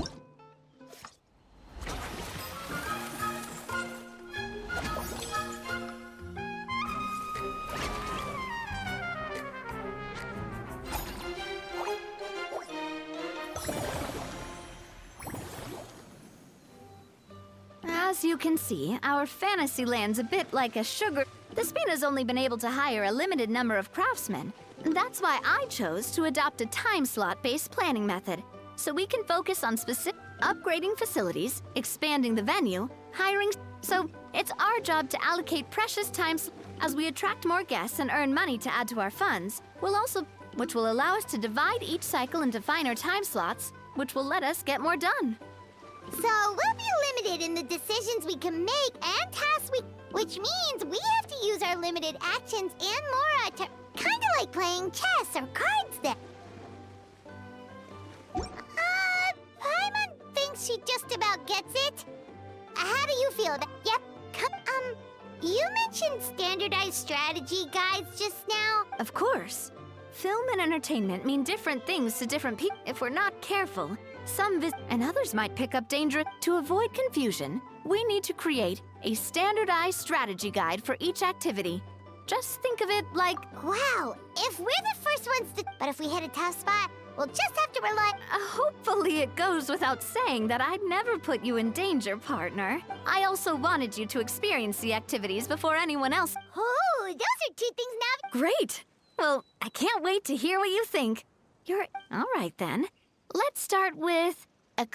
As you can see, our Fantasyland's a bit like a sugar— The Spina's only been able to hire a limited number of craftsmen. That's why I chose to adopt a time slot-based planning method, so we can focus on specific upgrading facilities, expanding the venue, hiring— So it's our job to allocate precious time as we attract more guests and earn money to add to our funds. Which will allow us to divide each cycle into finer time slots, which will let us get more done. So we'll be limited in the decisions we can make and tasks which means we have to use our limited actions and Mora to— Kinda like playing chess or cards then. Paimon thinks she just about gets it. How do you feel about— Yep. You mentioned standardized strategy guides just now. Of course. Film and entertainment mean different things to different people. If we're not careful, some and others might pick up danger. To avoid confusion, we need to create a standardized strategy guide for each activity. Just think of it like— Wow, if we're the first ones to— But if we hit a tough spot, we'll just have to rely— Hopefully it goes without saying that I'd never put you in danger, partner. I also wanted you to experience the activities before anyone else. Oh, those are two things now— Great! Well, I can't wait to hear what you think. All right, then. Let's start with a—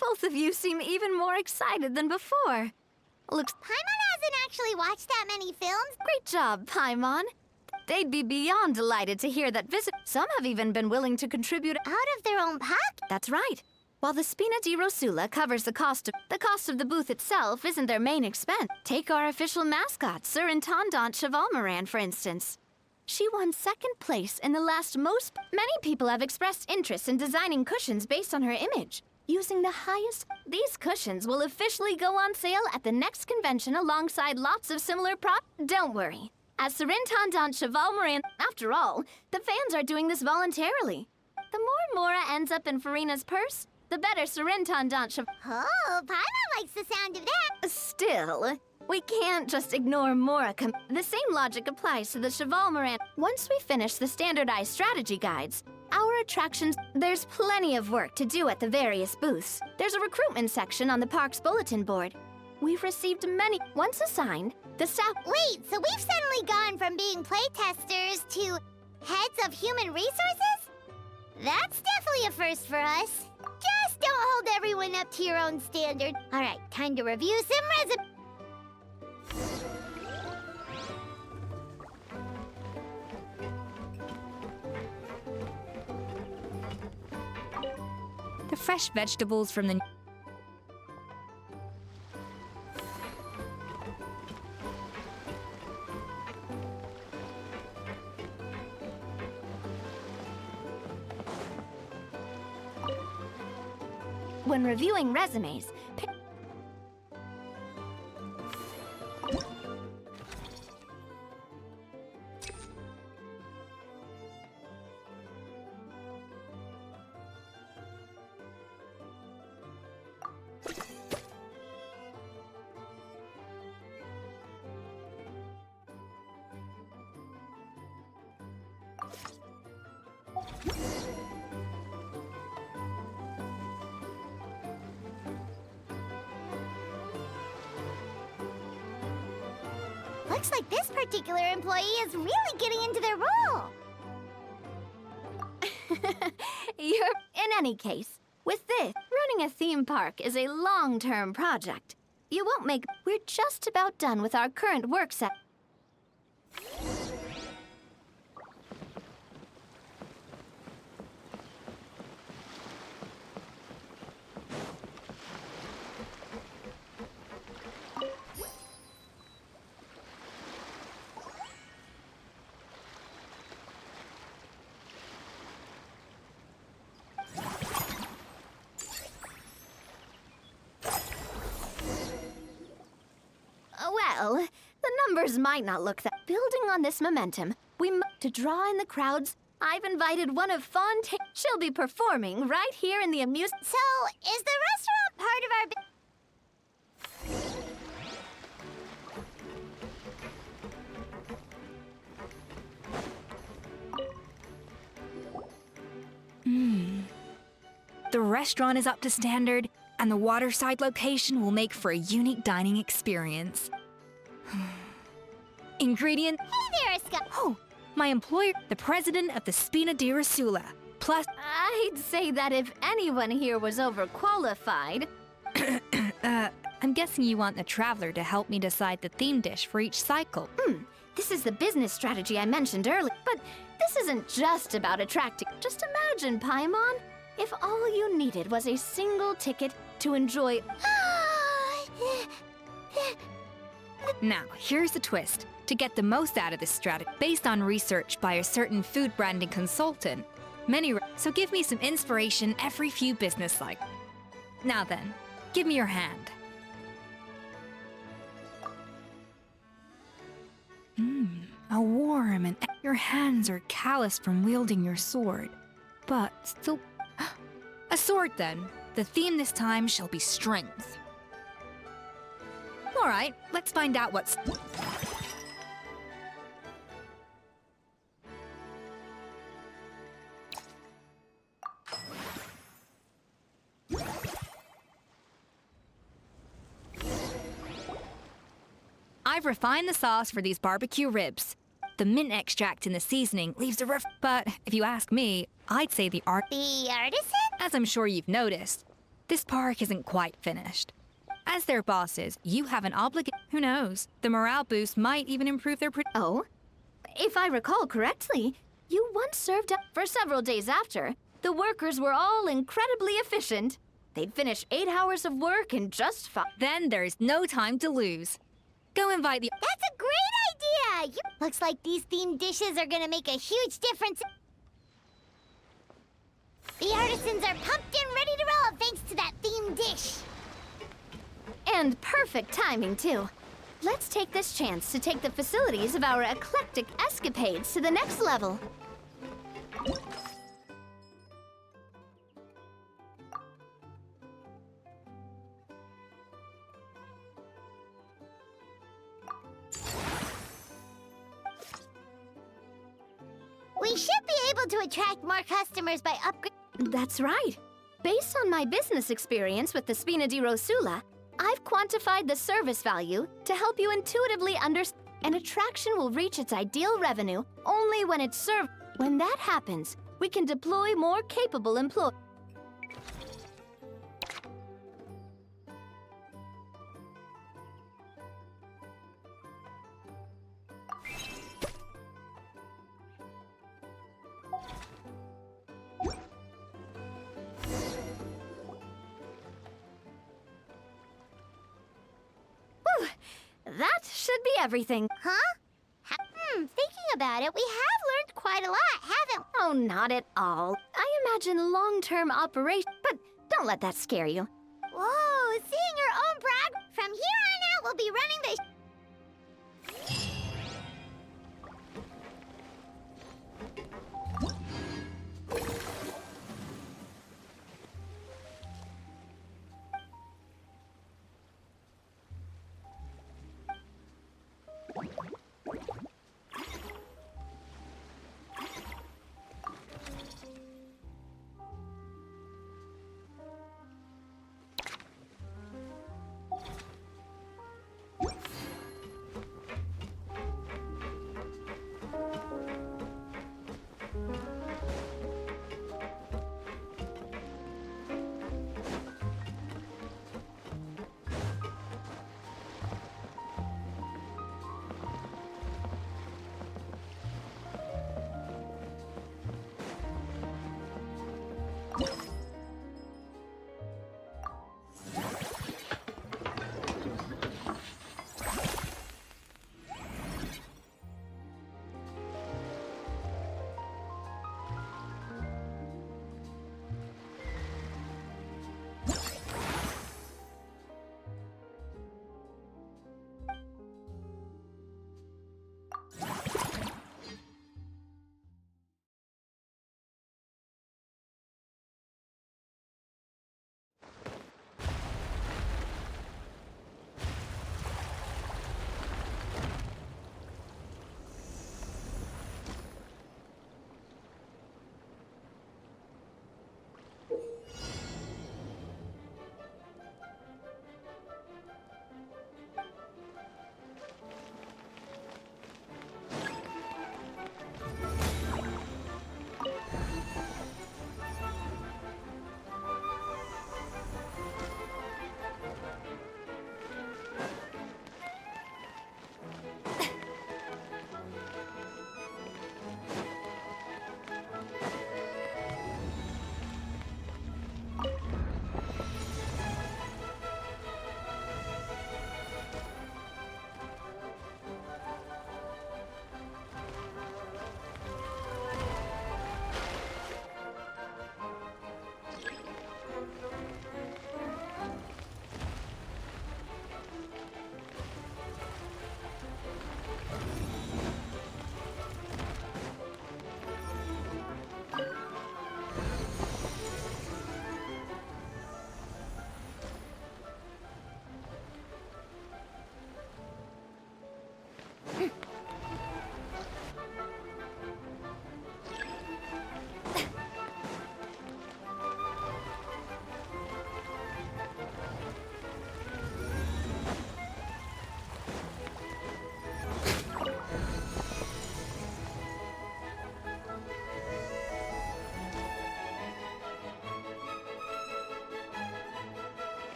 Both of you seem even more excited than before. Looks Paimon hasn't actually watched that many films. Great job, Paimon. They'd be beyond delighted to hear that Some have even been willing to contribute out of their own pocket. That's right. While the Spina di Rosula covers the cost of the booth itself isn't their main expense. Take our official mascot, Sir Intendant Chevalmoran, for instance. She won second place in the last most... Many people have expressed interest in designing cushions based on her image. Using the highest... These cushions will officially go on sale at the next convention alongside lots of similar Don't worry. As Sir Intendant Chevalmoran... After all, the fans are doing this voluntarily. The more Mora ends up in Farina's purse, the better Sir Intendant Oh, Paimon likes the sound of that. Still, we can't just ignore Mora. The same logic applies to the Chevalmoran. Once we finish the standardized strategy guides, our attractions, there's plenty of work to do at the various booths. There's a recruitment section on the park's bulletin board. We've received many. Once assigned, the staff... Wait, so we've suddenly gone from being playtesters to heads of human resources? That's definitely a first for us. Just don't hold everyone up to your own standard. All right, time to review some The fresh vegetables from the... When reviewing resumes, Looks like this particular employee is really getting into their role. In any case, with this, running a theme park is a long-term project. You won't make... We're just about done with our current work set. Well, the numbers might not look that... Building on this momentum, to draw in the crowds, I've invited one of Fontaine. She'll be performing right here in the amusement... So, is the restaurant part of our... The restaurant is up to standard, and the waterside location will make for a unique dining experience. Ingredient... Hey there, Scott. Oh, my employer, the president of the Spina di Rosula. Plus... I'd say that if anyone here was overqualified... I'm guessing you want the traveler to help me decide the theme dish for each cycle. This is the business strategy I mentioned earlier. But this isn't just about attracting... Just imagine, Paimon, if all you needed was a single ticket to enjoy... Now, here's the twist. To get the most out of this strategy, based on research by a certain food branding consultant, so give me some inspiration every few business cycles. Now then, give me your hand. A warm and your hands are calloused from wielding your sword, but still... A sword then. The theme this time shall be strength. All right, let's find out what's... I've refined the sauce for these barbecue ribs. The mint extract in the seasoning leaves a but if you ask me, I'd say the artisan? As I'm sure you've noticed, this park isn't quite finished. As their bosses, you have an obligation. Who knows? The morale boost might even improve their Oh? If I recall correctly, you once served up for several days after. The workers were all incredibly efficient. They'd finish 8 hours of work in just 5. Then there's no time to lose. Go invite the... That's a great idea! Looks like these themed dishes are gonna make a huge difference. The artisans are pumped and ready to roll thanks to that themed dish. And perfect timing, too. Let's take this chance to take the facilities of our eclectic escapades to the next level. We should be able to attract more customers by upgrading. That's right. Based on my business experience with the Spina di Rosula, I've quantified the service value to help you intuitively understand. An attraction will reach its ideal revenue only when it's served. When that happens, we can deploy more capable employees. That should be everything. Huh? Thinking about it, we have learned quite a lot, haven't we? Oh, not at all. I imagine long-term operation, but don't let that scare you. Whoa, seeing your own brag. From here on out, we'll be running the...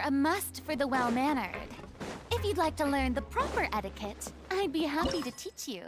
a must for the well-mannered. If you'd like to learn the proper etiquette, I'd be happy to teach you.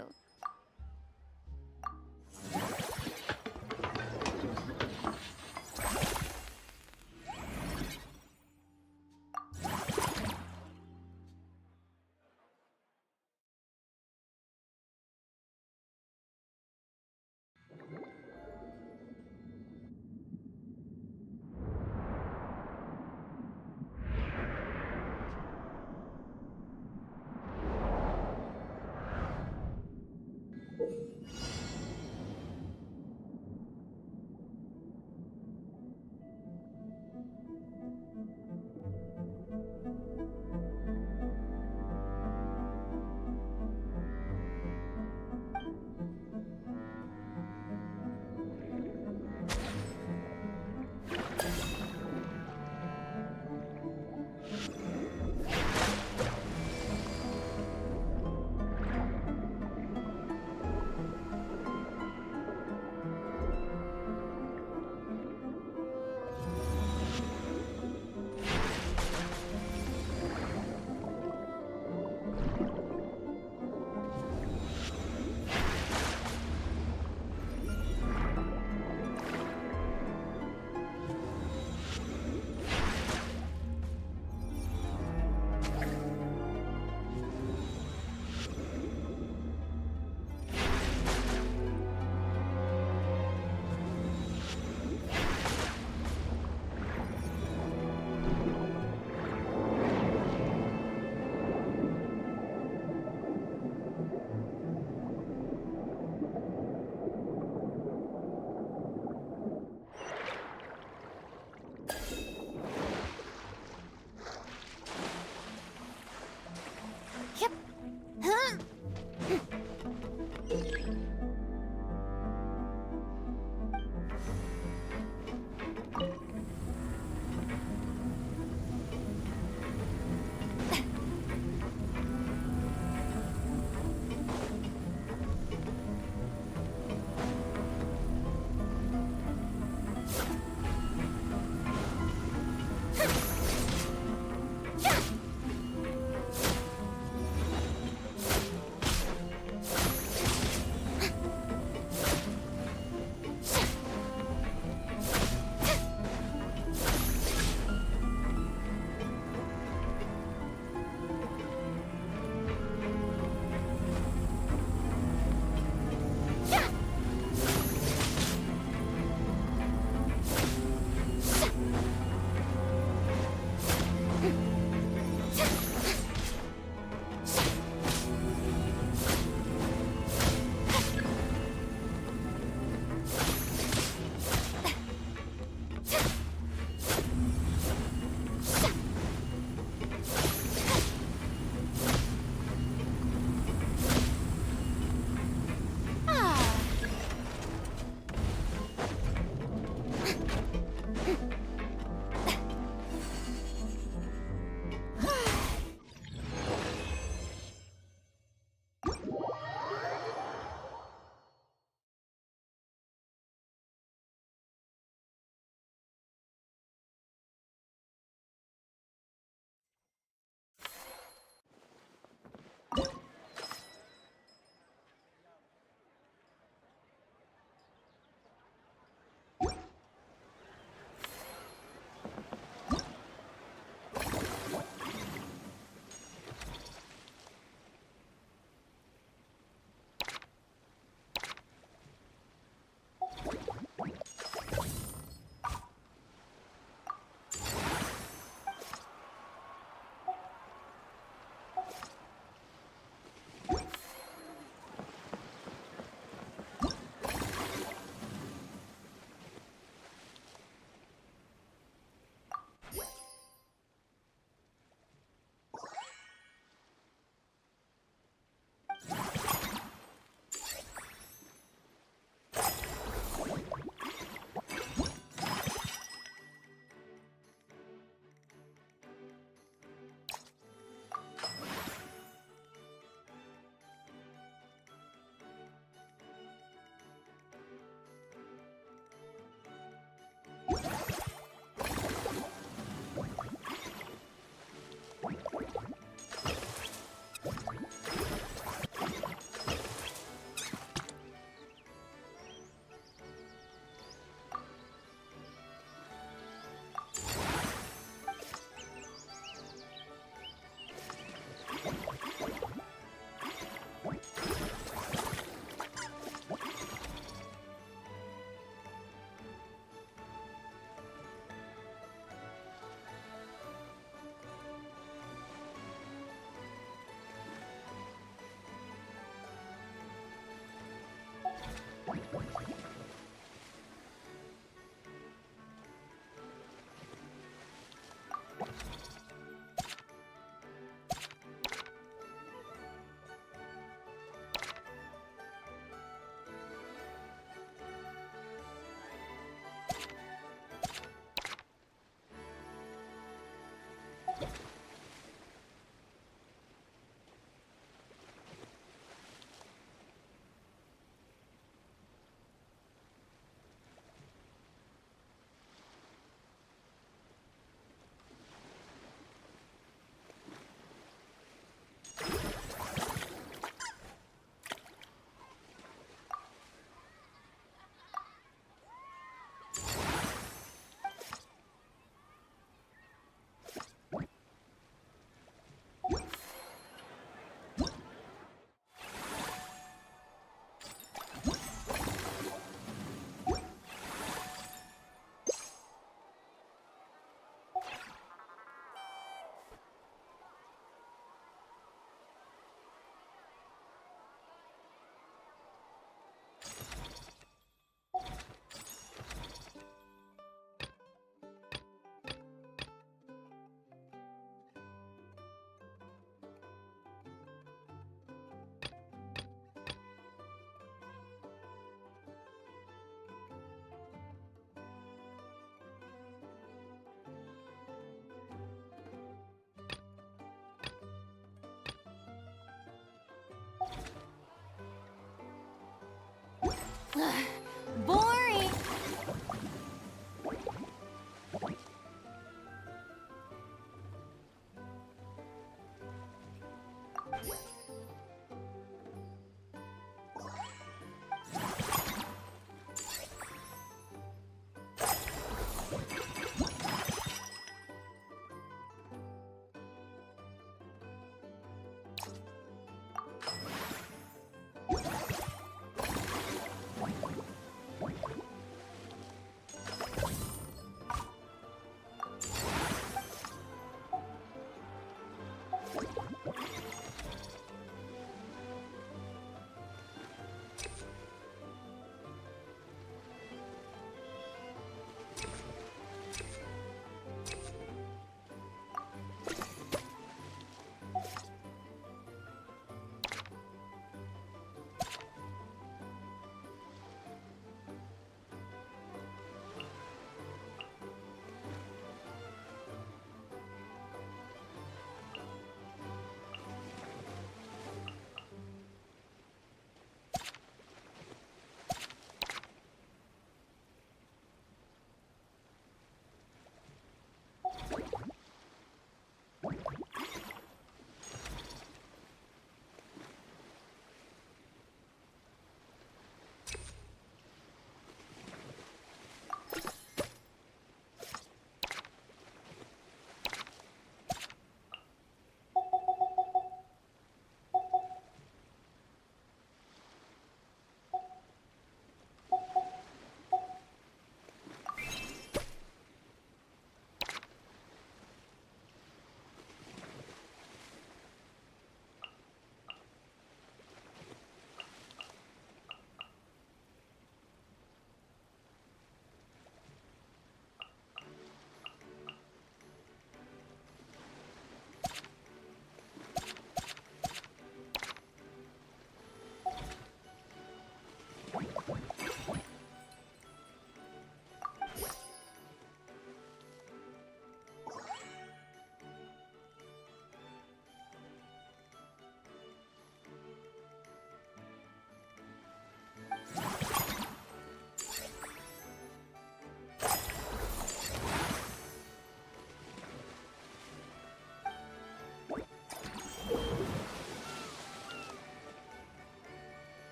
Boring.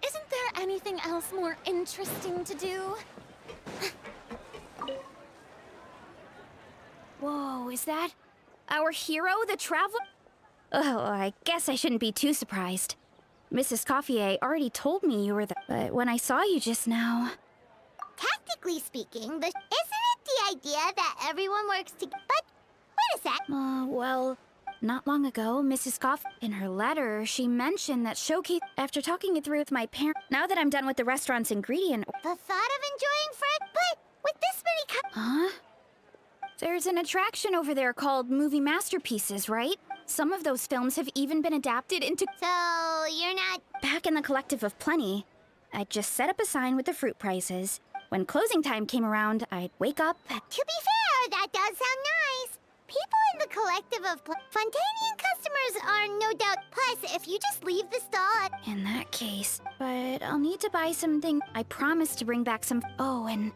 Isn't there anything else more interesting to do? Whoa, is that our hero, the traveler? Oh, I guess I shouldn't be too surprised. Mrs. Coiffier already told me you were the... But when I saw you just now... Tactically speaking, isn't it the idea that everyone works together? But what is that? Well, not long ago, Mrs. Coff, in her letter, she mentioned that showcase... After talking it through with my parents... Now that I'm done with the restaurant's ingredient... The thought of enjoying fruit, but with this many Huh? There's an attraction over there called Movie Masterpieces, right? Some of those films have even been adapted into... So, you're not... Back in the Collective of Plenty, I'd just set up a sign with the fruit prices. When closing time came around, I'd wake up... To be fair, that does sound nice. People in the Collective of Fontanian customers are no doubt... Plus, if you just leave the stall... In that case... But I'll need to buy something. I promised to bring back some... Oh, and...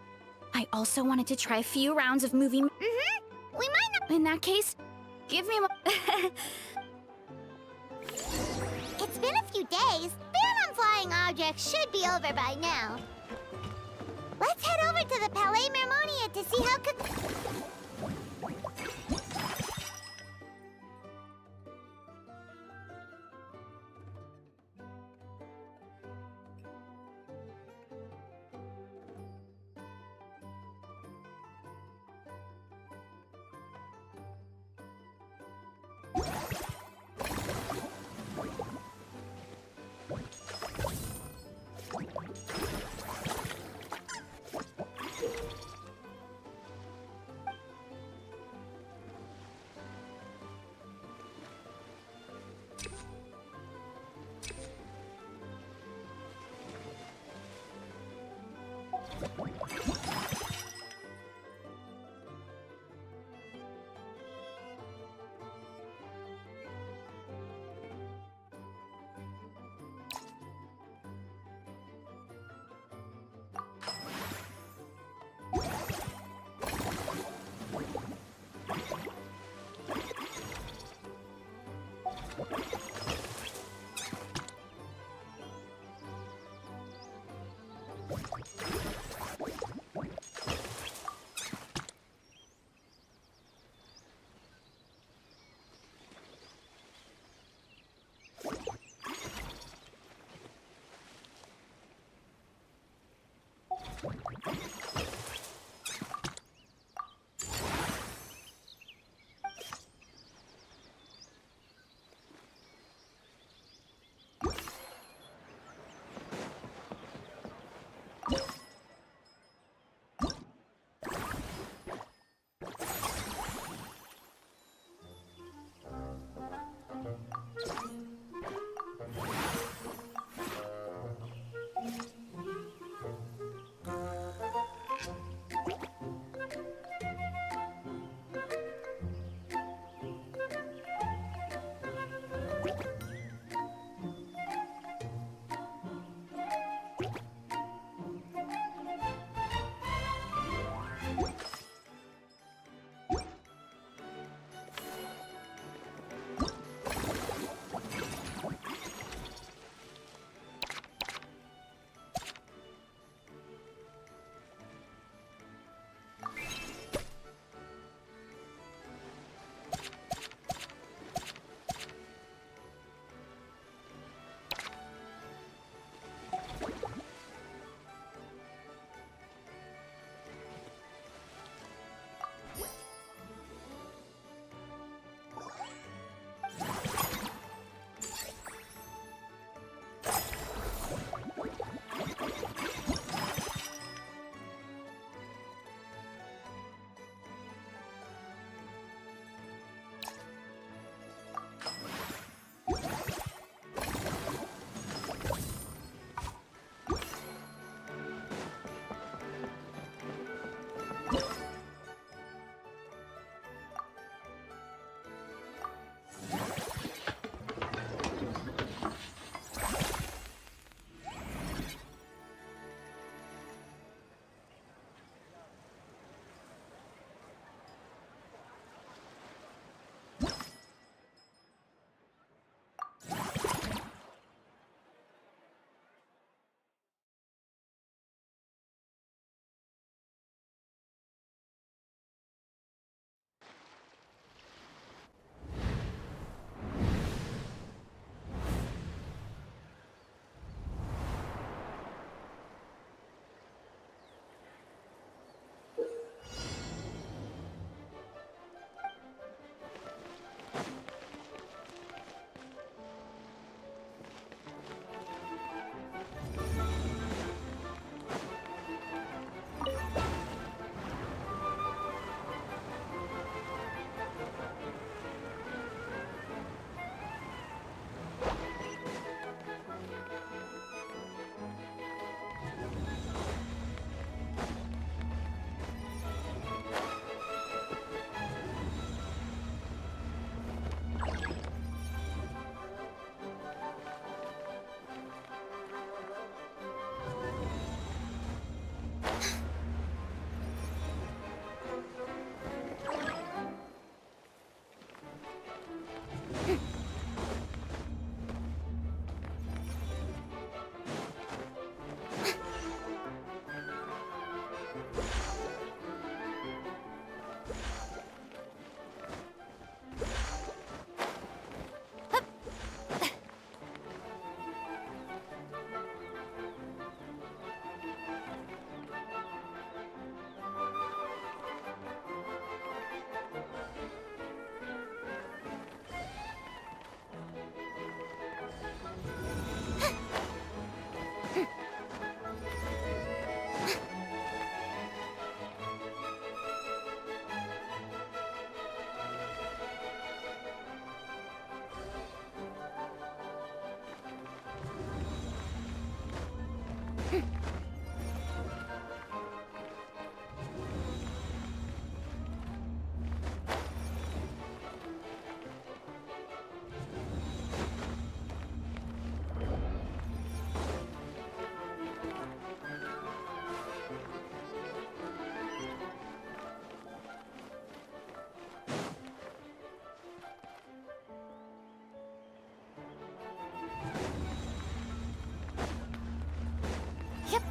I also wanted to try a few rounds of movie... Mm-hmm. We might not... In that case, give me It's been a few days. Ban on flying objects should be over by now. Let's head over to the Palais Mermonia to see how Yep.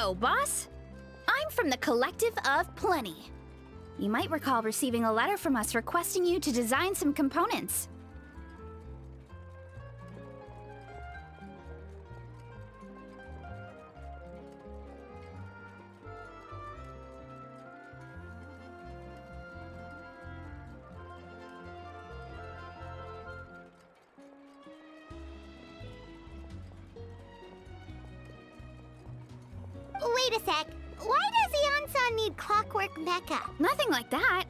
So, boss, I'm from the Collective of Plenty. You might recall receiving a letter from us requesting you to design some components. Wait a sec. Why does Eonsan need clockwork mecha? Nothing like that.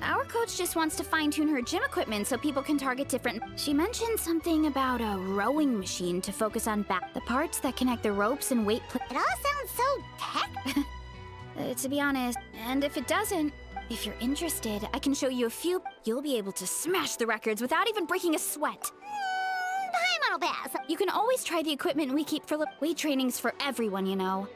Our coach just wants to fine-tune her gym equipment so people can target different... She mentioned something about a rowing machine to focus on the parts that connect the ropes and weight... It all sounds so tech... to be honest, and if it doesn't, if you're interested, I can show you a few... You'll be able to smash the records without even breaking a sweat. Hi, Model Bass. You can always try the equipment we keep for weight training's for everyone, you know.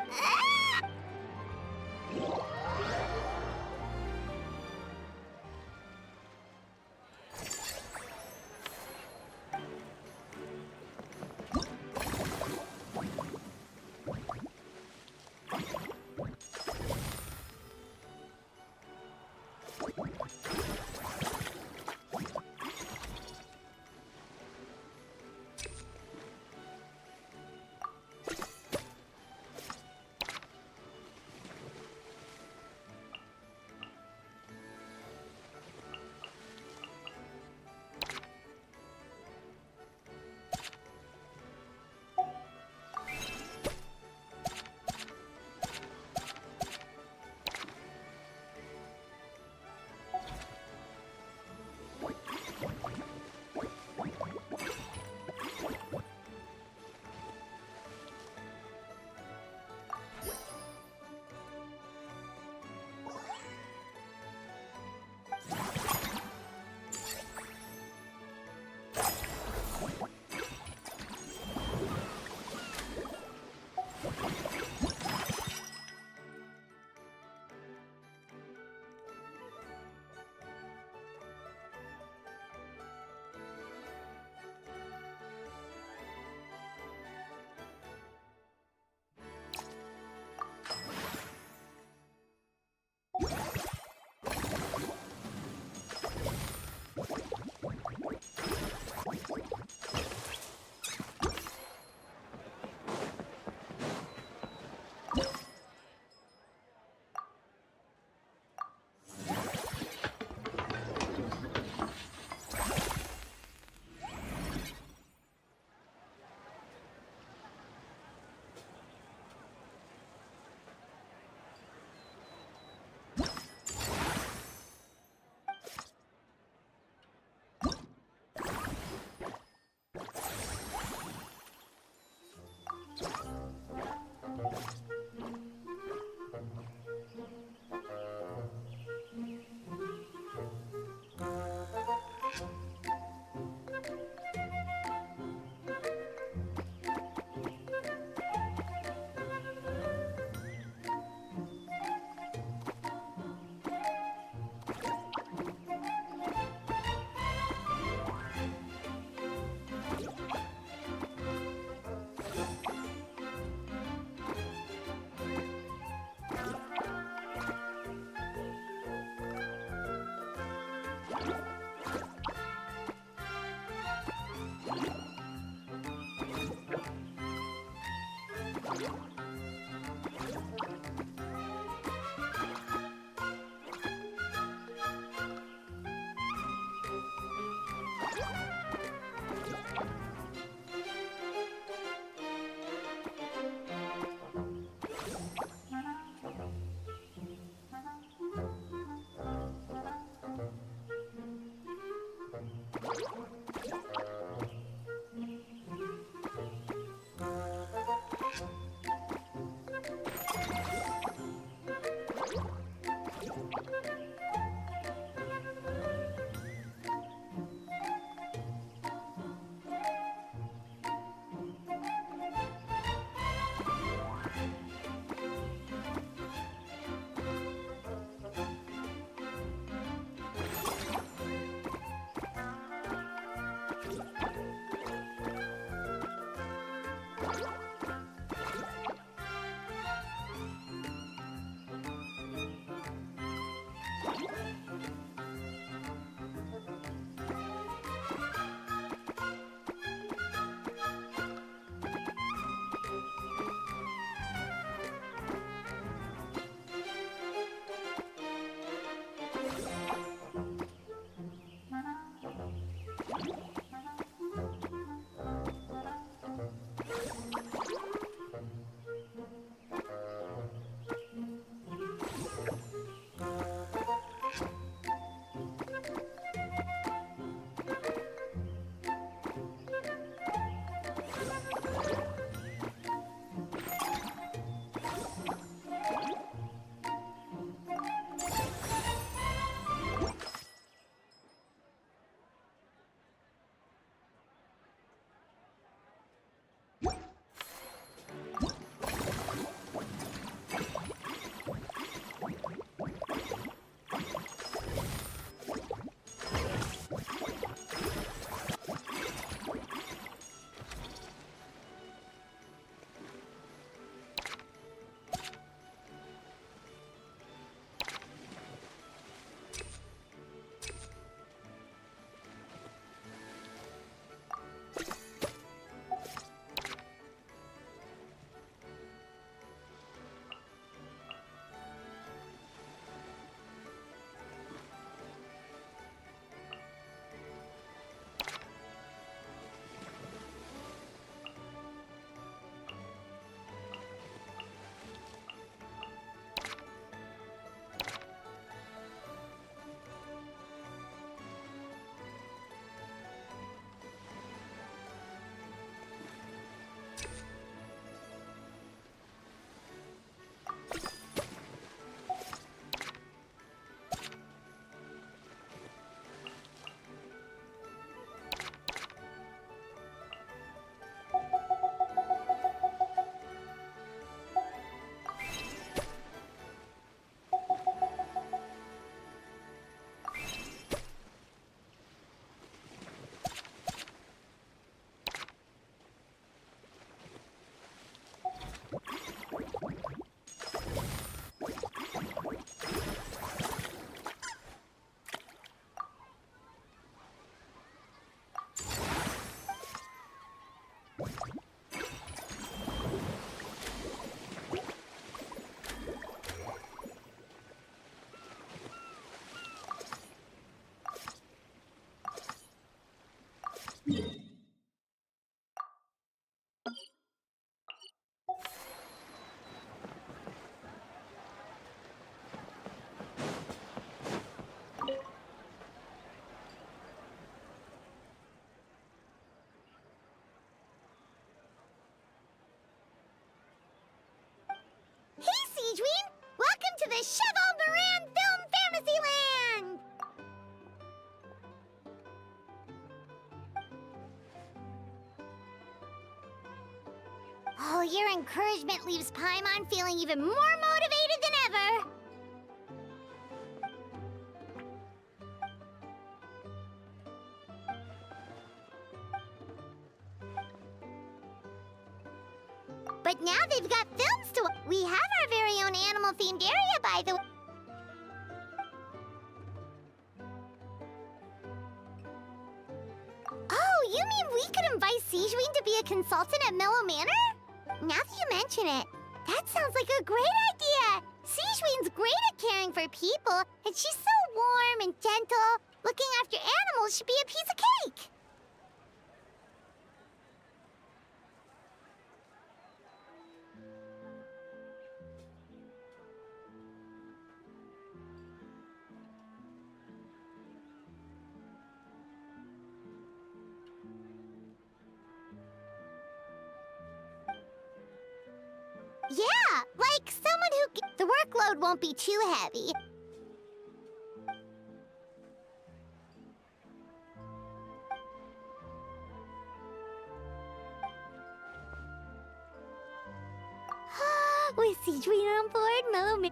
Oh, your encouragement leaves Paimon feeling even more motivated than ever. But now they've got films to... We have our very own animal-themed area, by the way. Oh, you mean we could invite Sigewinne to be a consultant at Mellow Manor? Now that you mention it, that sounds like a great idea! Sigewinne's great at caring for people, and she's so warm and gentle. Looking after animals should be a piece of cake! Yeah, like someone who... The workload won't be too heavy. With Sigewinne on board, Mellow Man...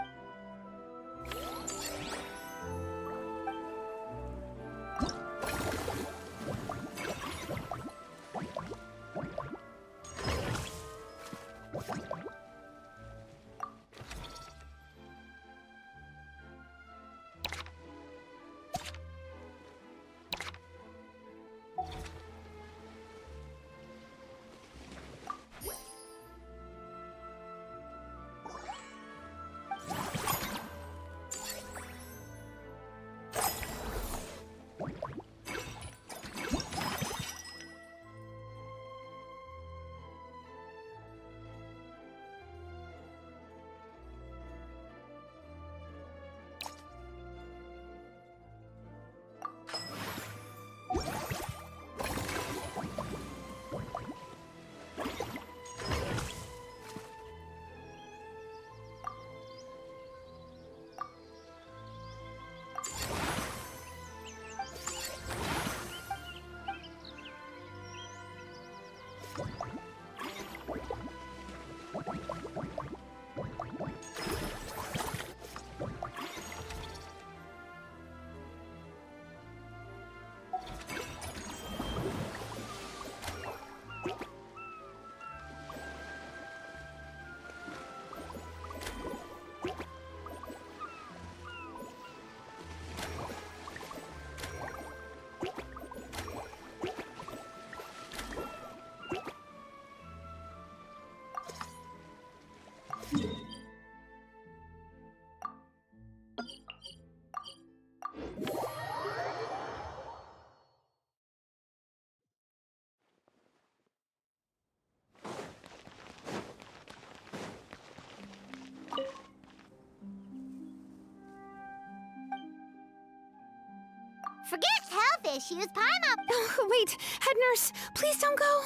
Forget health issues, Paimon... Oh, wait, head nurse, please don't go.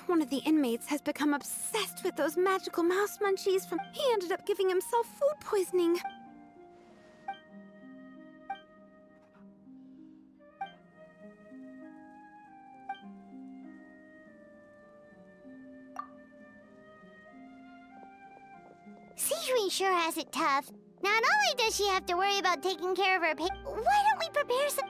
One of the inmates has become obsessed with those magical mouse munchies from... He ended up giving himself food poisoning. Sigewinne sure has it tough. Not only does she have to worry about taking care of her why don't we prepare some...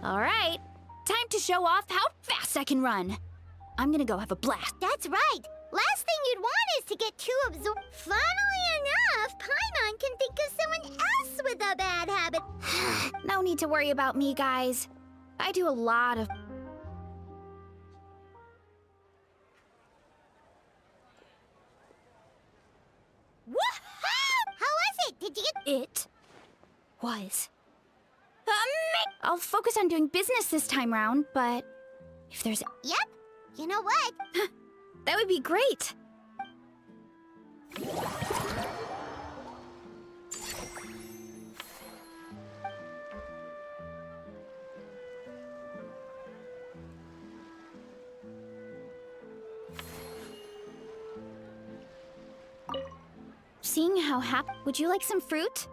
All right, time to show off how fast I can run. I'm gonna go have a blast. That's right. Last thing you'd want is to get too absorbed. Funnily enough, Paimon can think of someone else with a bad habit. No need to worry about me, guys. I do a lot of... Woohoo! How was it? Did you get... It was... I'll focus on doing business this time round, but if there's... Yep. You know what? That would be great. Seeing how happy, would you like some fruit?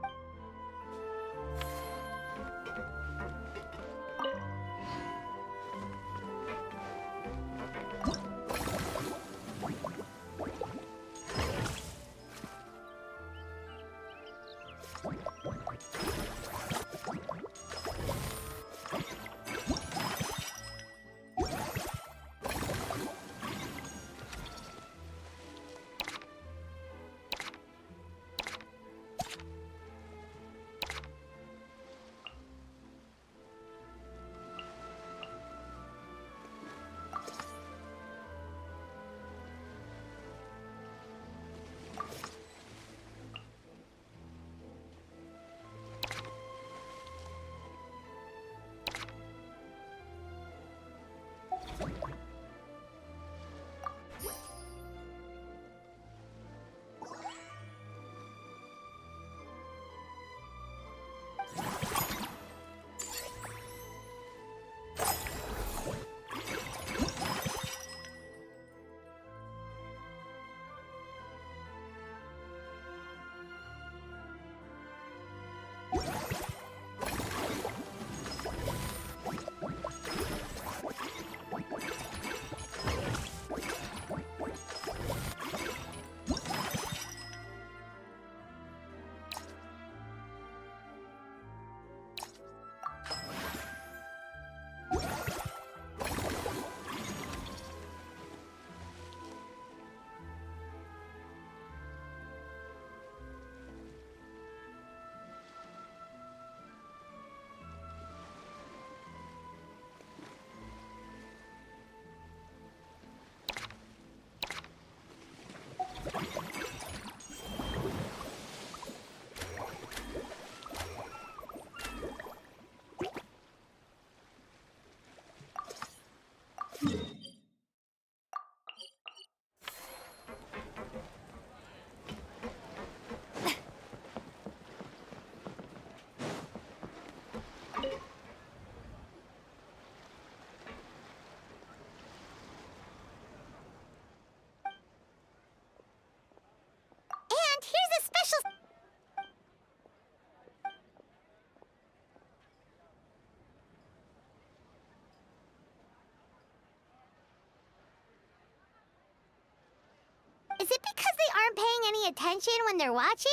And here's a special... Is it because they aren't paying any attention when they're watching?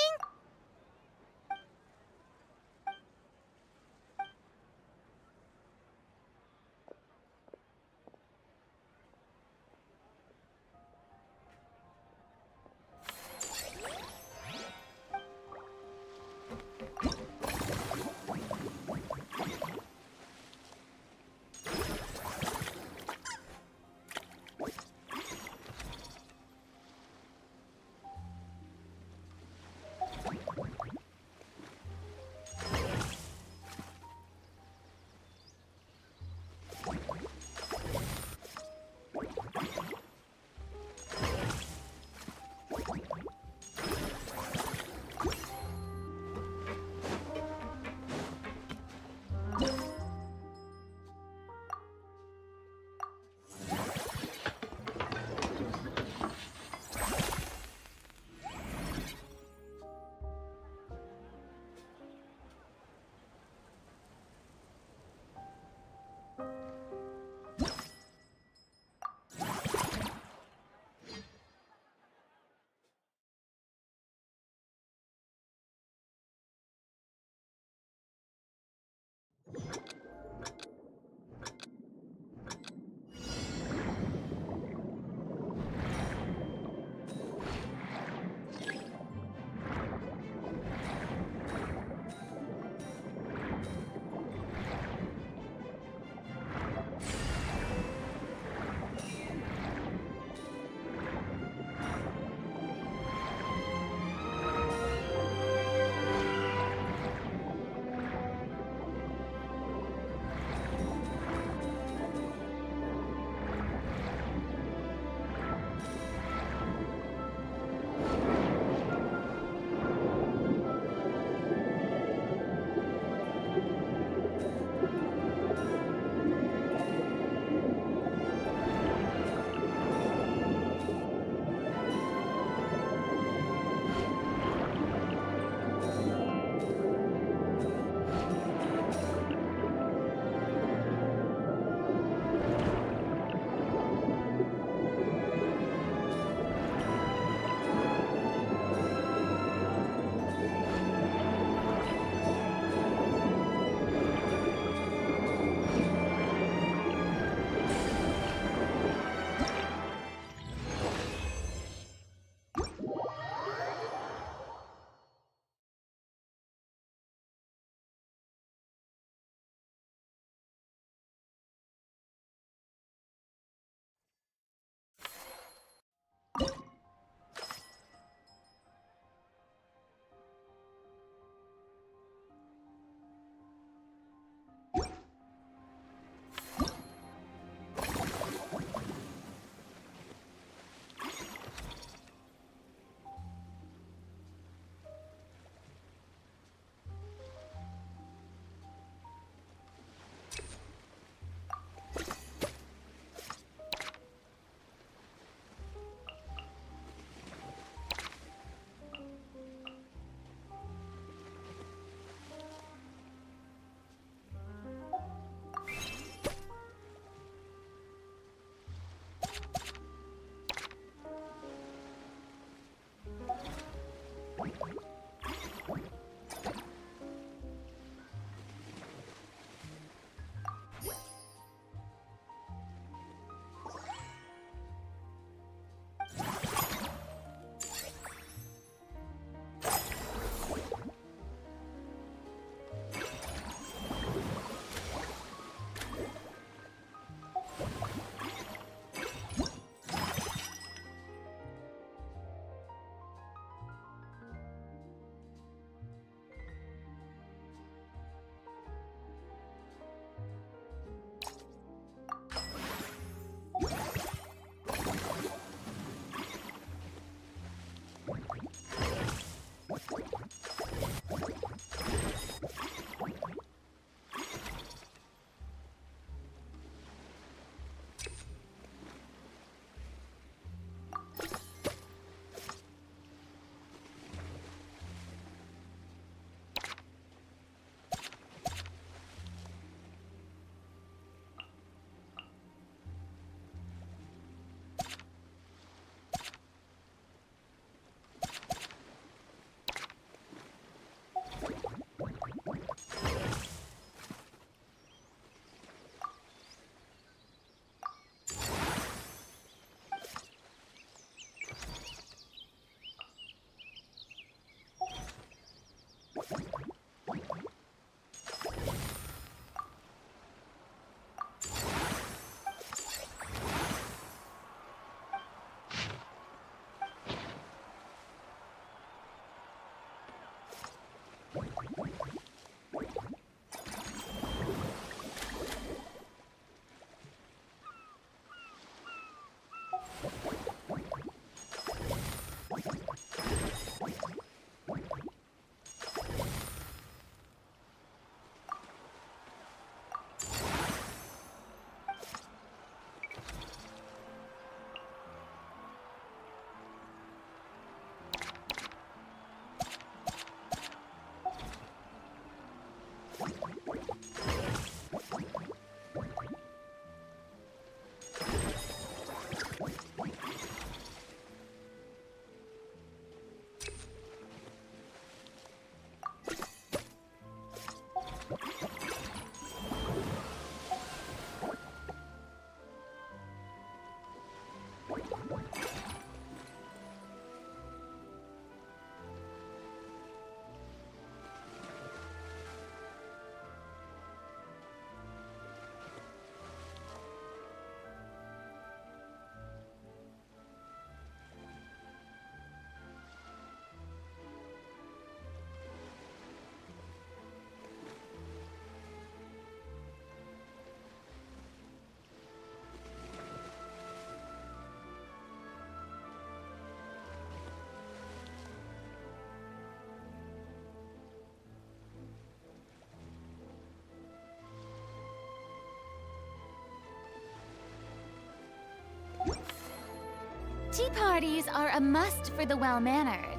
Tea parties are a must for the well-mannered.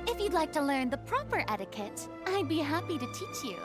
If you'd like to learn the proper etiquette, I'd be happy to teach you.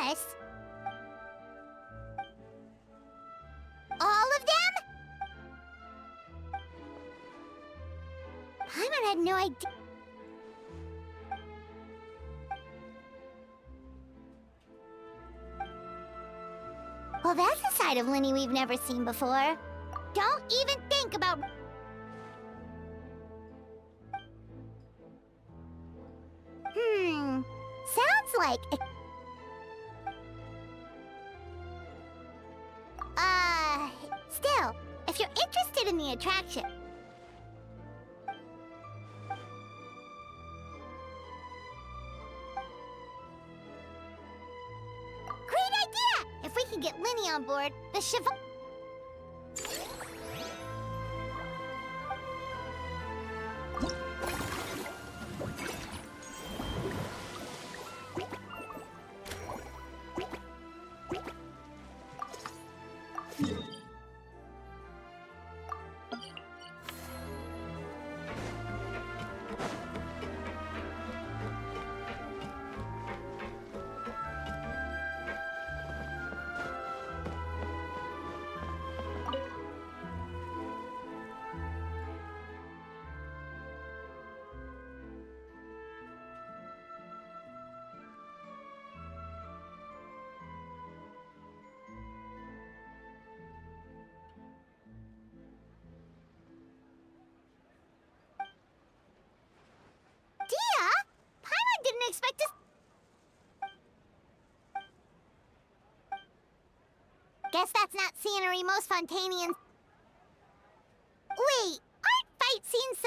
course. All of them? Paimon had no idea. Well, that's a side of Linny we've never seen before. Don't even think about... Sounds like... Still, if you're interested in the attraction... Great idea! If we can get Linny on board, the Cheval... Dia? Paimon didn't expect us... Guess that's not scenery most Fontanians... Wait, aren't fight scenes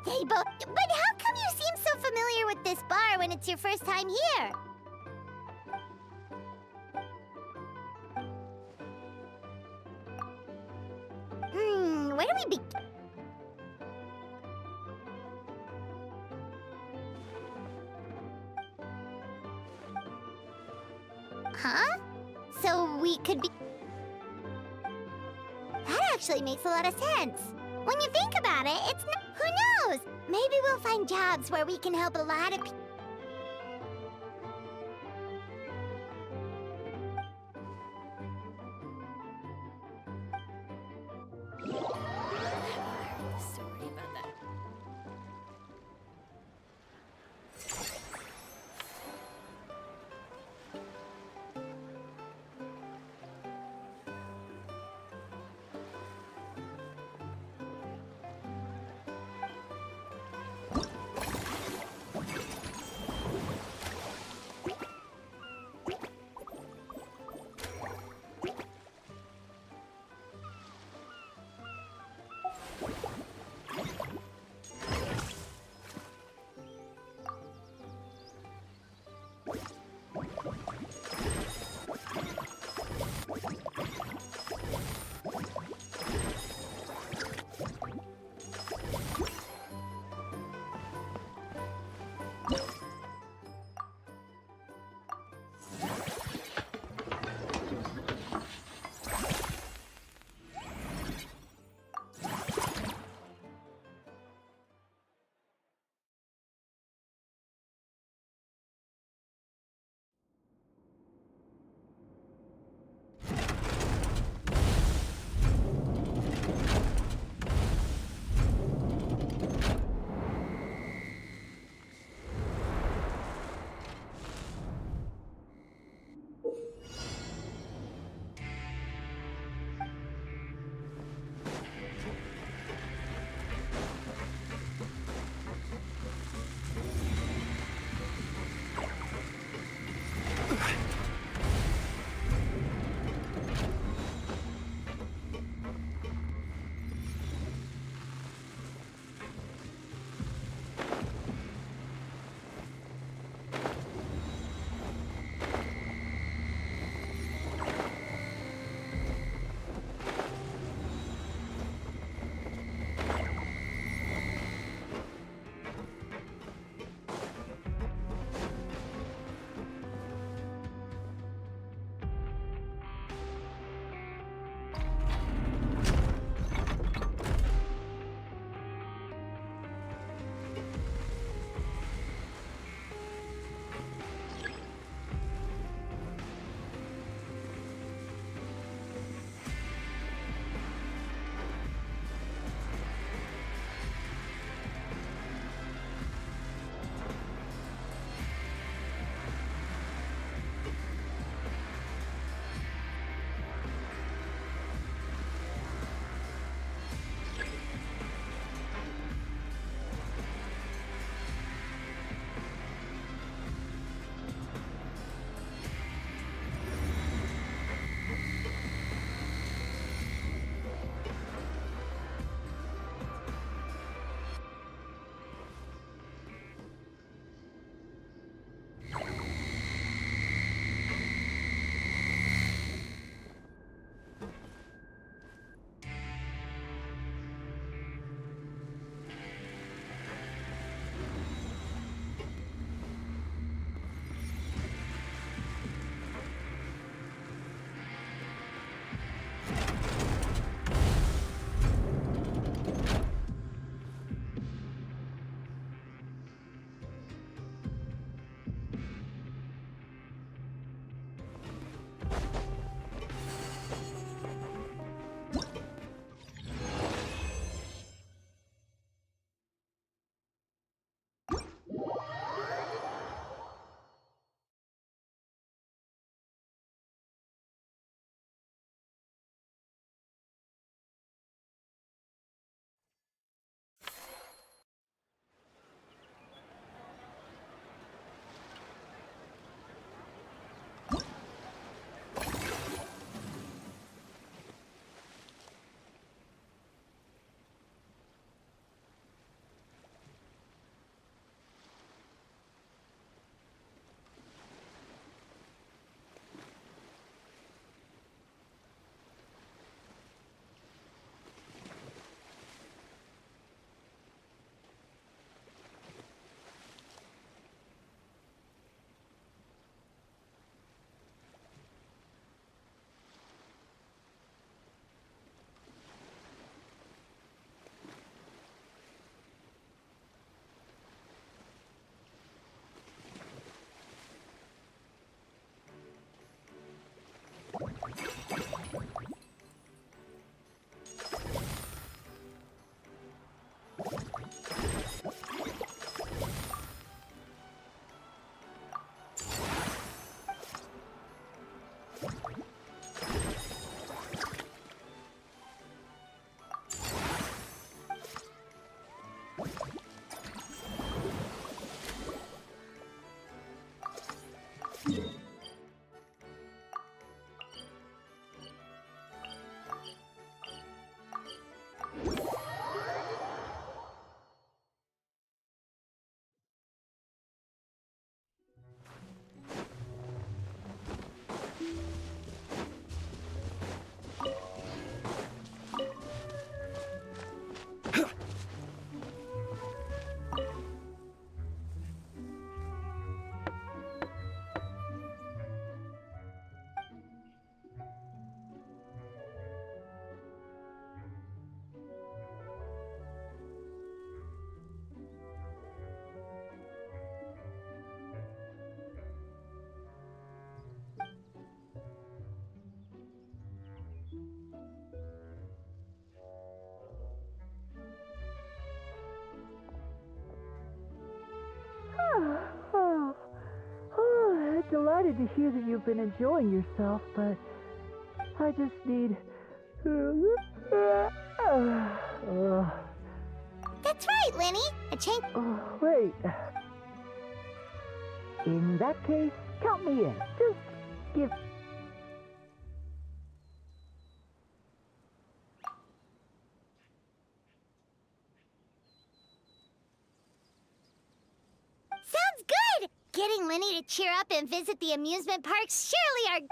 They both. But how come you seem so familiar with this bar when it's your first time here? Where do we begin? Huh? So we could be... That actually makes a lot of sense. When you think about it, it's not... Who knows? Maybe we'll find jobs where we can help a lot of people. Sorry about that. Delighted to hear that you've been enjoying yourself, but I just need... That's right, Lenny. A change. Wait. In that case, count me in. Just give... Sounds good! Getting Lenny to cheer up and visit the amusement parks surely are...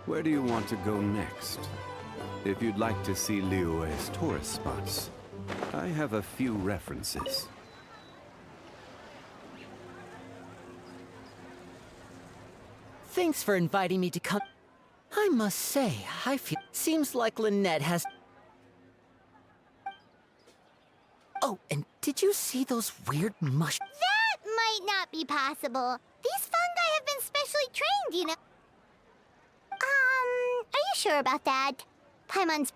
Where do you want to go next? If you'd like to see Liyue's tourist spots, I have a few references. Thanks for inviting me to come. I must say, I feel... Seems like Lynette has... Oh, and did you see those weird mush... That might not be possible. These fungi have been specially trained, you know. Are you sure about that? Paimon's...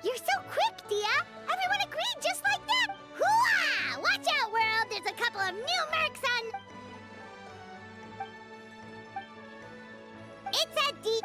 You're so quick, Dia! Everyone agreed just like that! Hooah! Watch out, world! There's a couple of new mercs on... It's a D...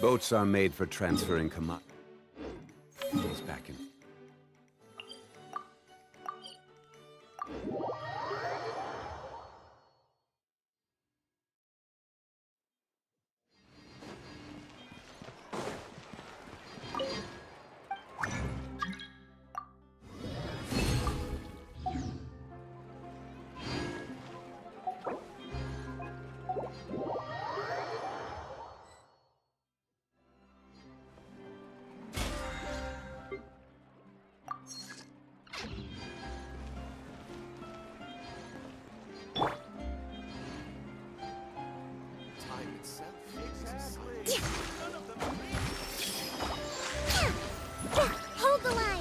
Boats are made for transferring commodities. He's back in. Hold the line!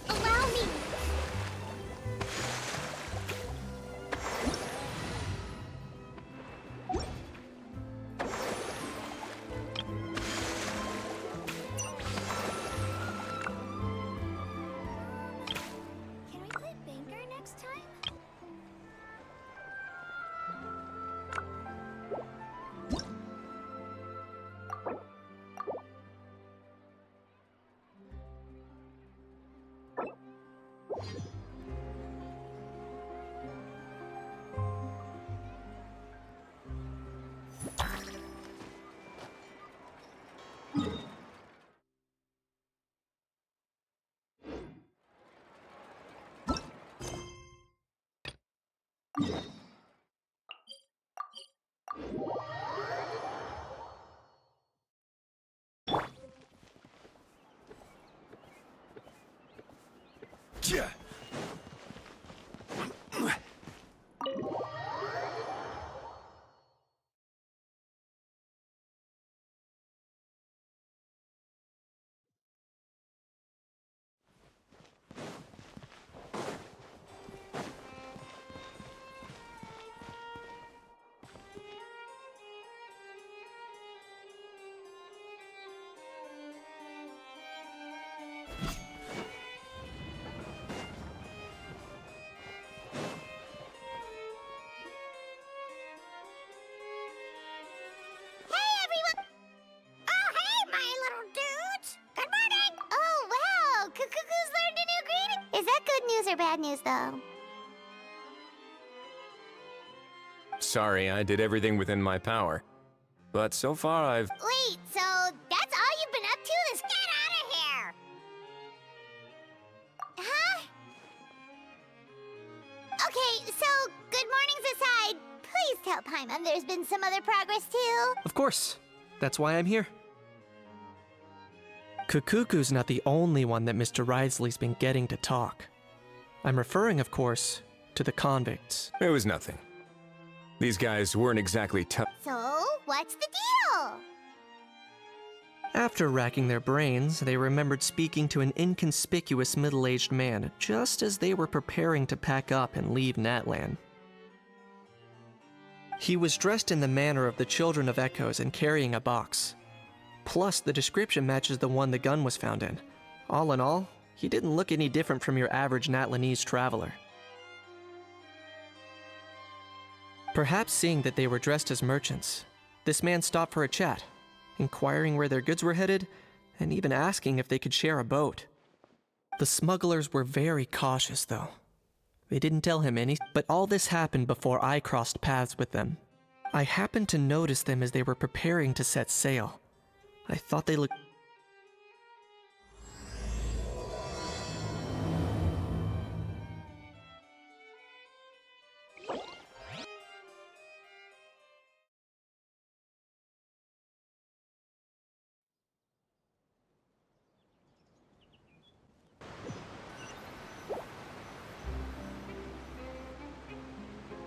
Allow me! Can we play banker next time? Yeah. Hey, everyone! Oh, hey, my little dudes! Good morning! Oh, wow! Cuckoo's learned a new greeting! Is that good news or bad news, though? Sorry, I did everything within my power. But so far I've... Wait, so that's all you've been up to this— Get out of here! Huh? Okay, so good mornings aside, please tell Paimon there's been some other progress too. Of course. That's why I'm here. Kukuku's not the only one that Mr. Risley's been getting to talk. I'm referring, of course, to the convicts. It was nothing. These guys weren't exactly tough. So, what's the deal? After racking their brains, they remembered speaking to an inconspicuous middle-aged man just as they were preparing to pack up and leave Natlan. He was dressed in the manner of the Children of Echoes and carrying a box. Plus, the description matches the one the gun was found in. All in all, he didn't look any different from your average Natlanese traveler. Perhaps seeing that they were dressed as merchants, this man stopped for a chat, inquiring where their goods were headed, and even asking if they could share a boat. The smugglers were very cautious, though. They didn't tell him any, but all this happened before I crossed paths with them. I happened to notice them as they were preparing to set sail. I thought they looked...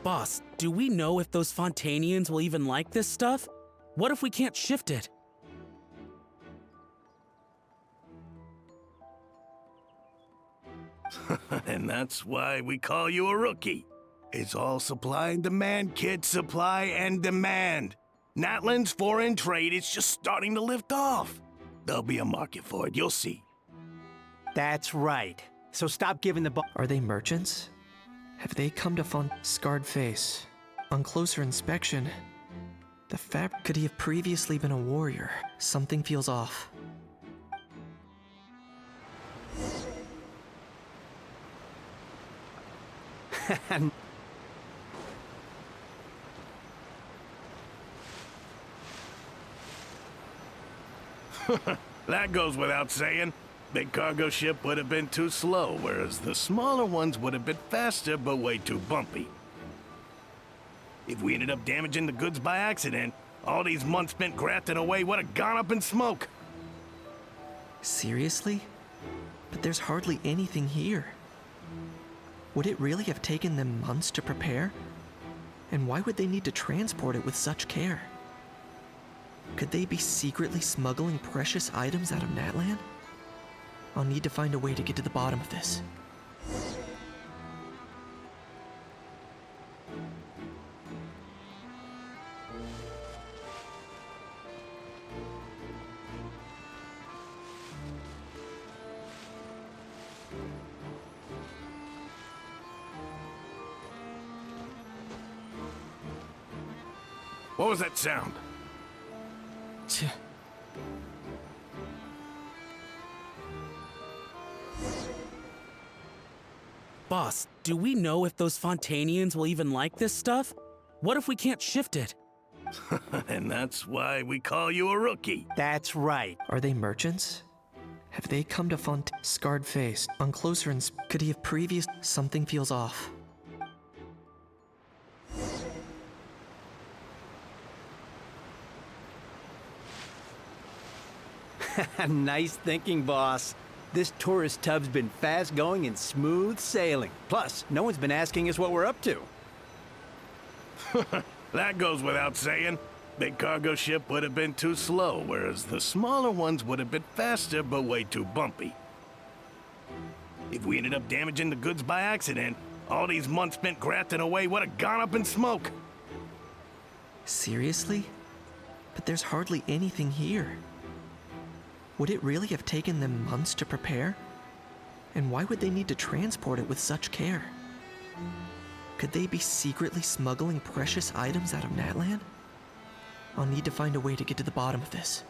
Boss, do we know if those Fontanians will even like this stuff? What if we can't shift it? And that's why we call you a rookie. It's all supply and demand, kid. Supply and demand. Natlan's foreign trade is just starting to lift off. There'll be a market for it, you'll see. That's right. So stop giving the Are they merchants? Have they come to fund scarred face? On closer inspection, the fabric could he have previously been a warrior? Something feels off. That goes without saying. Big cargo ship would have been too slow, whereas the smaller ones would have been faster but way too bumpy. If we ended up damaging the goods by accident, all these months spent grafting away would have gone up in smoke. Seriously? But there's hardly anything here. Would it really have taken them months to prepare? And why would they need to transport it with such care? Could they be secretly smuggling precious items out of Natlan? I'll need to find a way to get to the bottom of this. What was that sound? Boss, do we know if those Fontanians will even like this stuff? What if we can't shift it? And that's why we call you a rookie. That's right. Are they merchants? Have they come to fund scarred face? On closer could he have previous? Something feels off. Nice thinking, boss. This tourist tub's been fast going and smooth sailing. Plus, no one's been asking us what we're up to. That goes without saying. Big cargo ship would have been too slow, whereas the smaller ones would have been faster but way too bumpy. If we ended up damaging the goods by accident, all these months spent grafting away would have gone up in smoke. Seriously? But there's hardly anything here. Would it really have taken them months to prepare? And why would they need to transport it with such care? Could they be secretly smuggling precious items out of Natlan? I'll need to find a way to get to the bottom of this.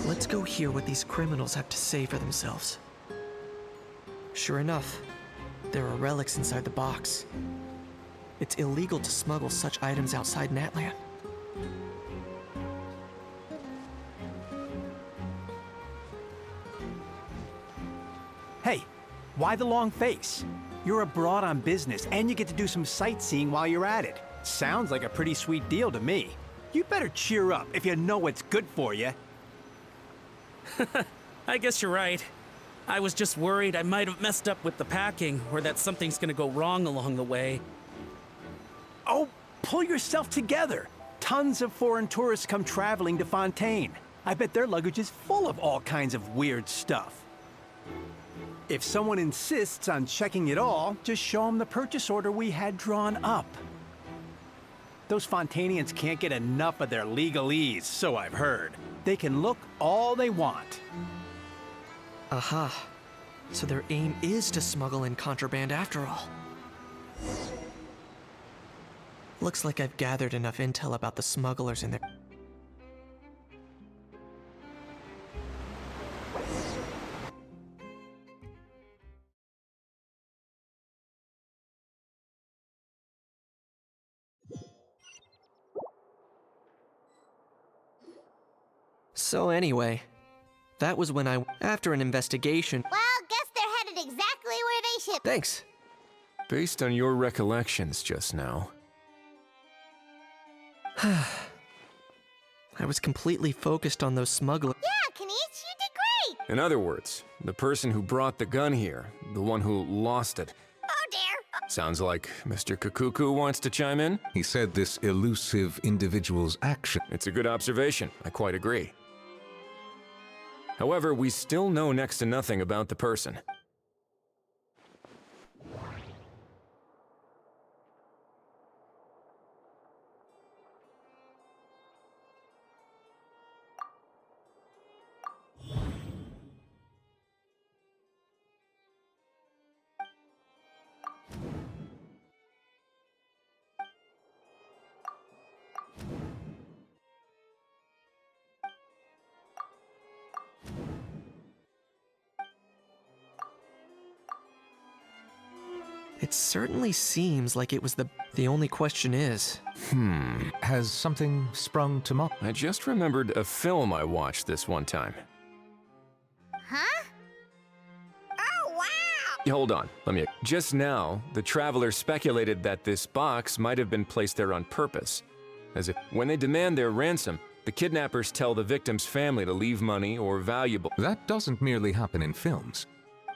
Let's go hear what these criminals have to say for themselves. Sure enough, there are relics inside the box. It's illegal to smuggle such items outside Natlan. Hey, why the long face? You're abroad on business, and you get to do some sightseeing while you're at it. Sounds like a pretty sweet deal to me. You better cheer up if you know what's good for you. I guess you're right. I was just worried I might have messed up with the packing, or that something's gonna go wrong along the way. Oh, pull yourself together. Tons of foreign tourists come traveling to Fontaine. I bet their luggage is full of all kinds of weird stuff. If someone insists on checking it all, just show them the purchase order we had drawn up. Those Fontanians can't get enough of their legalese, so I've heard. They can look all they want. Aha. So their aim is to smuggle in contraband after all. Looks like I've gathered enough intel about the smugglers and their... So anyway, that was when after an investigation... Well, guess they're headed exactly where they should. Thanks. Based on your recollections just now. I was completely focused on those smugglers. Yeah, Kanish, you did great! In other words, the person who brought the gun here, the one who lost it. Oh dear! Sounds like Mr. Kakuku wants to chime in. He said this elusive individual's action. It's a good observation, I quite agree. However, we still know next to nothing about the person. It certainly seems like it was the only question is... Has something sprung to mind? I just remembered a film I watched this one time. Huh? Oh, wow! Hold on, let me... Just now, the traveler speculated that this box might have been placed there on purpose. As if, when they demand their ransom, the kidnappers tell the victim's family to leave money or valuable... That doesn't merely happen in films.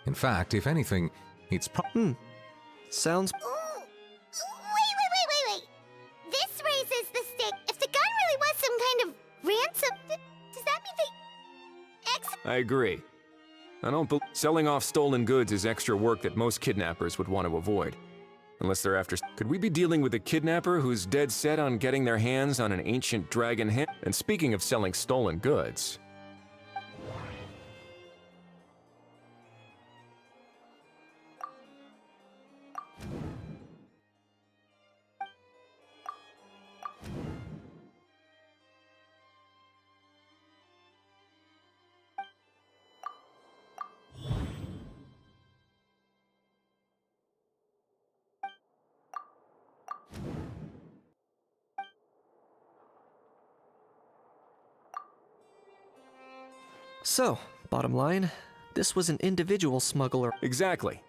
In fact, if anything, it's Sounds... Ooh. Wait. This raises the stake. If the gun really was some kind of ransom, does that mean they... I agree. I don't believe selling off stolen goods is extra work that most kidnappers would want to avoid. Unless they're after... Could we be dealing with a kidnapper who's dead set on getting their hands on an ancient dragon hand? And speaking of selling stolen goods... So, bottom line, this was an individual smuggler. Exactly.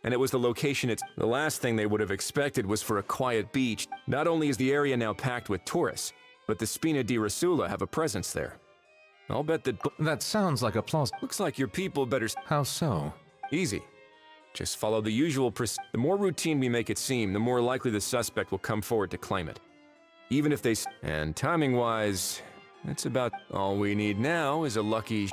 And it was the location the last thing they would have expected was for a quiet beach. Not only is the area now packed with tourists, but the Spina di Rasula have a presence there. I'll bet that... That sounds like a Looks like your people better... How so? Easy. Just follow the usual The more routine we make it seem, the more likely the suspect will come forward to claim it. Even if they... And timing-wise... That's about all we need now is a lucky...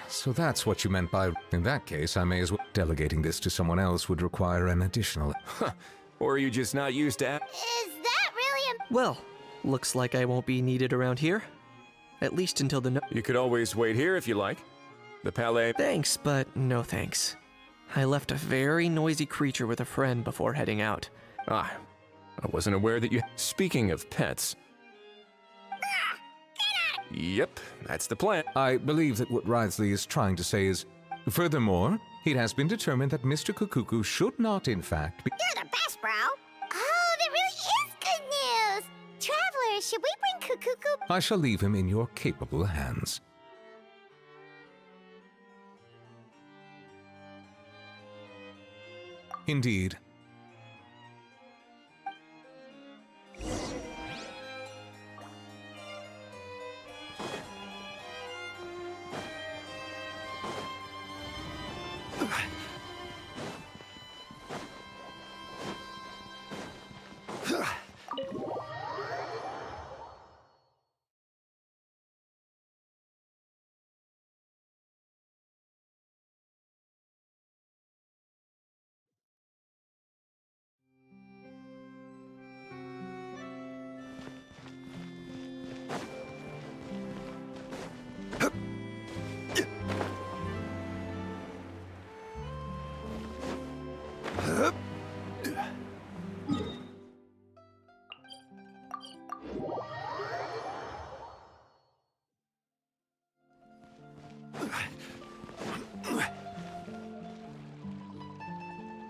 So that's what you meant by... In that case, I may as well... Delegating this to someone else would require an additional... Or are you just not used to... Is that really a... Well, looks like I won't be needed around here. At least until the... You could always wait here if you like. The Palais... Thanks, but no thanks. I left a very noisy creature with a friend before heading out. I wasn't aware that you... Speaking of pets... Yep, that's the plan. I believe that what Wriothesley is trying to say is, furthermore, it has been determined that Mr. Kukuku should not, in fact, be... You're the best, bro! Oh, that really is good news! Travelers, should we bring Kukuku... I shall leave him in your capable hands. Indeed.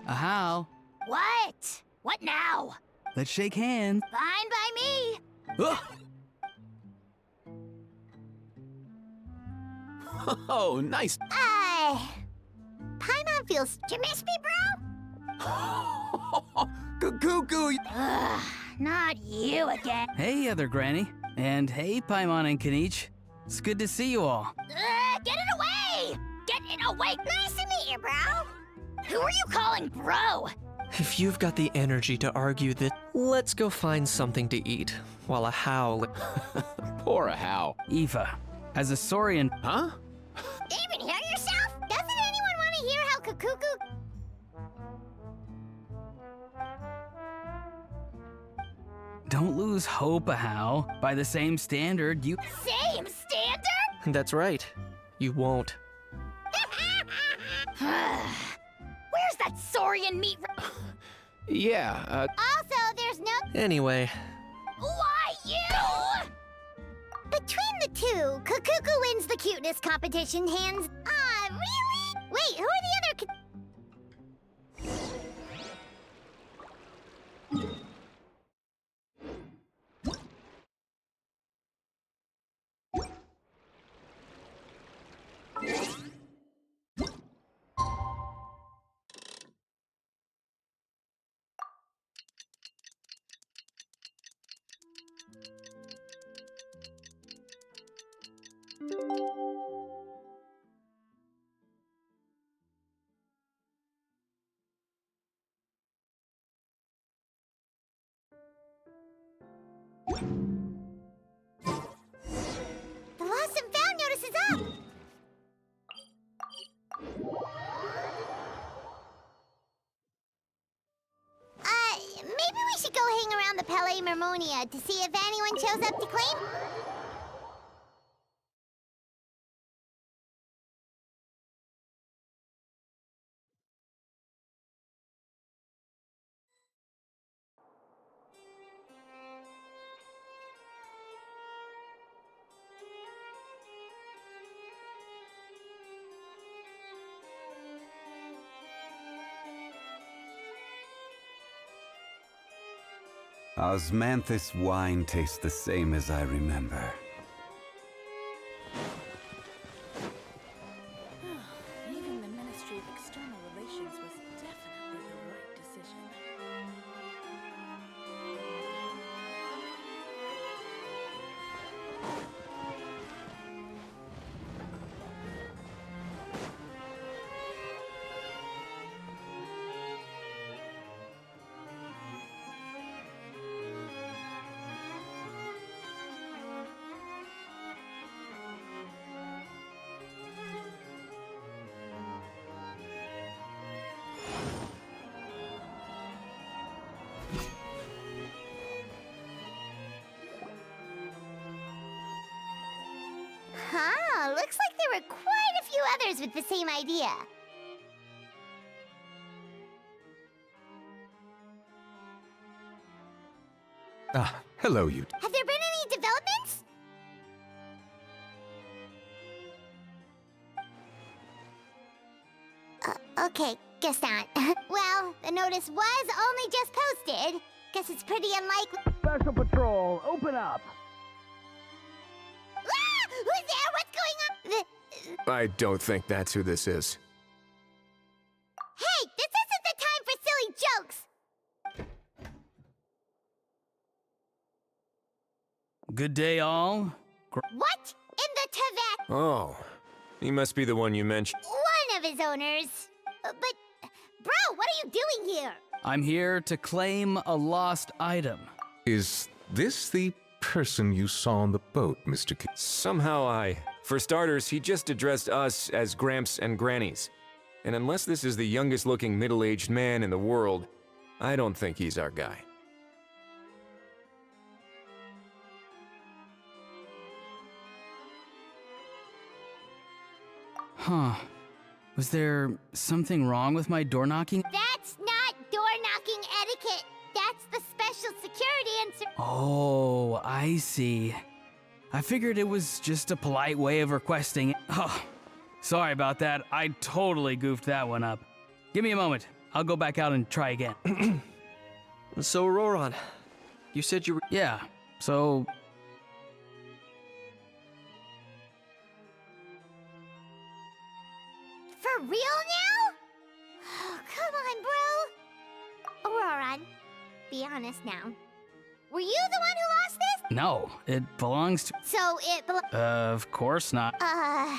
How? What? What now? Let's shake hands. Fine by me. Oh, nice. Paimon feels... Did you miss me, bro? Cuckoo! Ugh, not you again. Hey, other granny. And hey, Paimon and Kanich. It's good to see you all. Get it away! Get it away! Nice to meet you, bro. Who are you calling bro? If you've got the energy to argue this, let's go find something to eat while a howl. Poor a how. Aoife, as a Saurian. Huh? Even hear yourself? Doesn't anyone want to hear how Kakuku... Don't lose hope, Ahau. By the same standard, you. Same standard? That's right. You won't. Where's that Saurian meat? Yeah, Also, there's no... Anyway. Why you? Between the two, Kakuku wins the cuteness competition hands... really? Wait, who are the other... The lost and found notice is up! Maybe we should go hang around the Palais Mermonia to see if anyone shows up to claim... Osmanthus wine tastes the same as I remember. Leaving the Ministry of External Relations was definitely the right decision. Huh, looks like there were quite a few others with the same idea. Ah, hello, you. Have there been any developments? Okay, guess not. Well, the notice was only just posted. Guess it's pretty unlikely. Special Patrol, open up! Ah! Who's there? What's going on? I don't think that's who this is. Hey, this isn't the time for silly jokes! Good day, all. What? In the Tibet? Oh, he must be the one you mentioned. One of his owners. But, bro, what are you doing here? I'm here to claim a lost item. Is this the person you saw on the boat, Mr. K? Somehow For starters, he just addressed us as Gramps and Grannies. And unless this is the youngest looking middle-aged man in the world, I don't think he's our guy. Huh. Was there something wrong with my door knocking? That's not door knocking etiquette. That's the special security answer. Oh, I see. I figured it was just a polite way of requesting it. Oh, sorry about that. I totally goofed that one up. Give me a moment. I'll go back out and try again. So, Auroron, you said you were... Yeah, so... For real now? Oh, come on, bro. Auroron, be honest now. Were you the one who lost this? No, it belongs to... So it Of course not. Uh...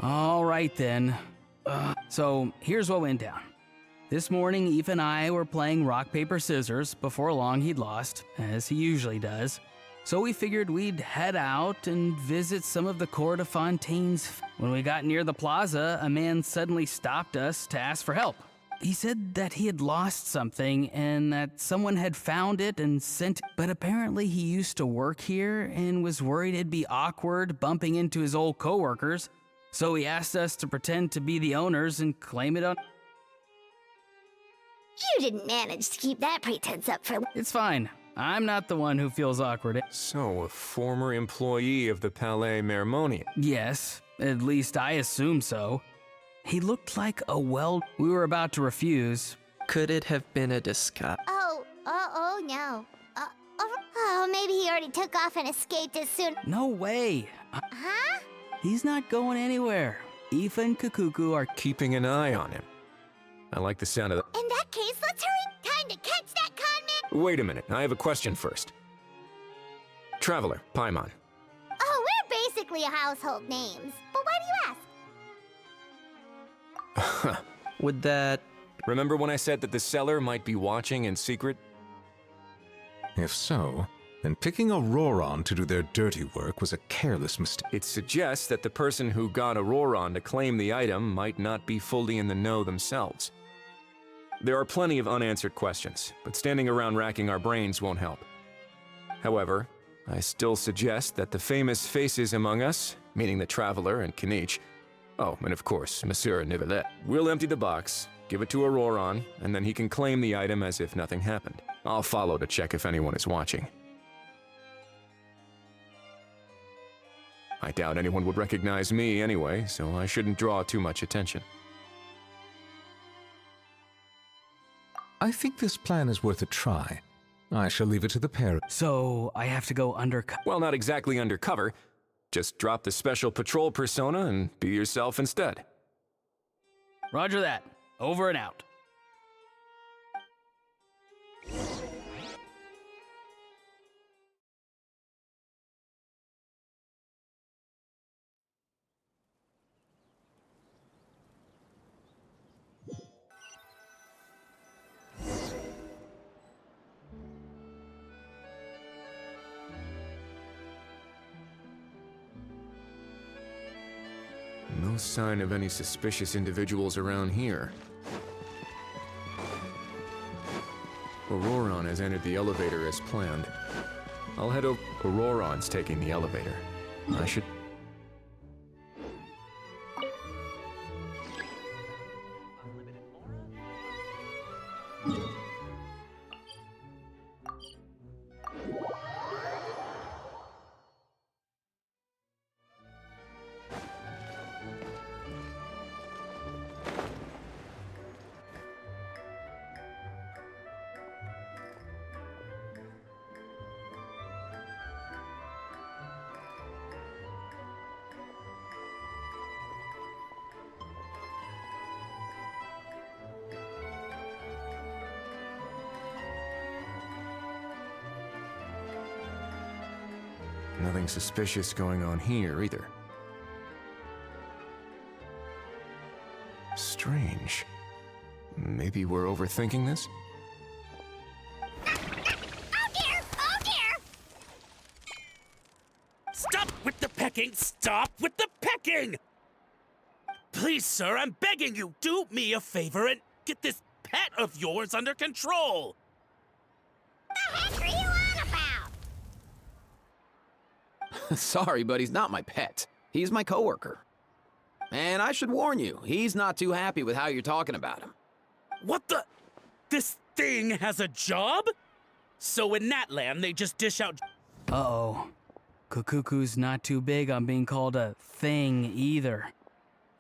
All right then. So here's what went down. This morning, Eve and I were playing rock, paper, scissors. Before long, he'd lost, as he usually does. So we figured we'd head out and visit some of the Cour de Fontaine's. When we got near the plaza, a man suddenly stopped us to ask for help. He said that he had lost something and that someone had found it and sent it. But apparently he used to work here and was worried it'd be awkward bumping into his old coworkers. So he asked us to pretend to be the owners and claim it on... You didn't manage to keep that pretense up for... It's fine. I'm not the one who feels awkward. So, a former employee of the Palais Mermonia. Yes, at least I assume so. He looked like a We were about to refuse. Could it have been a disguise? Oh no. Oh, maybe he already took off and escaped as soon... No way. Huh? He's not going anywhere. Aoife and Kakuku are keeping an eye on him. I like the sound of that. In that case, let's hurry. Time to catch that conman. Wait a minute, I have a question first. Traveler, Paimon. Oh, we're basically household names. But why do you ask? Would that... Remember when I said that the seller might be watching in secret? If so, then picking Auroron to do their dirty work was a careless mistake. It suggests that the person who got Auroron to claim the item might not be fully in the know themselves. There are plenty of unanswered questions, but standing around racking our brains won't help. However, I still suggest that the famous faces among us, meaning the Traveler and Kinich, oh, and of course, Monsieur Nivelet, will empty the box, give it to Auroron, and then he can claim the item as if nothing happened. I'll follow to check if anyone is watching. I doubt anyone would recognize me anyway, so I shouldn't draw too much attention. I think this plan is worth a try. I shall leave it to the pair. So, I have to go undercover? Well, not exactly undercover. Just drop the special patrol persona and be yourself instead. Roger that. Over and out. No sign of any suspicious individuals around here. Auroron has entered the elevator as planned. I'll head over. Auroron's taking the elevator. I should... Nothing suspicious going on here, either. Strange. Maybe we're overthinking this? Oh dear! Oh dear! Stop with the pecking! Stop with the pecking! Please, sir, I'm begging you, do me a favor and get this pet of yours under control! The heck are you on about? Sorry, but he's not my pet. He's my coworker. And I should warn you, he's not too happy with how you're talking about him. What the? This thing has a job? So in that land, they just dish out... Uh-oh. Kukuku's not too big on being called a thing either.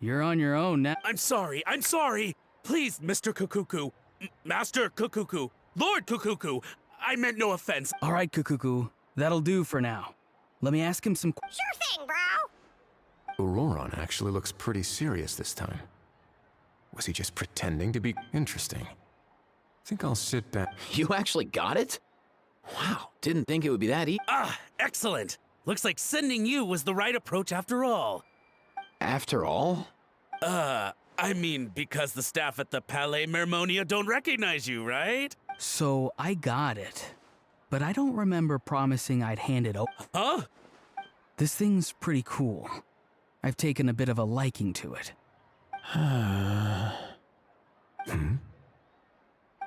You're on your own now. I'm sorry. Please, Mr. Kukuku. Master Kukuku. Lord Kukuku. I meant no offense. All right, Kukuku. That'll do for now. Let me ask him some Sure thing, bro. Auroron actually looks pretty serious this time. Was he just pretending to be interesting? Think I'll sit back. You actually got it? Wow, didn't think it would be that easy. Ah, excellent. Looks like sending you was the right approach after all. After all? I mean, because the staff at the Palais Mermonia don't recognize you, right? So I got it. But I don't remember promising I'd hand it over. Huh? This thing's pretty cool. I've taken a bit of a liking to it.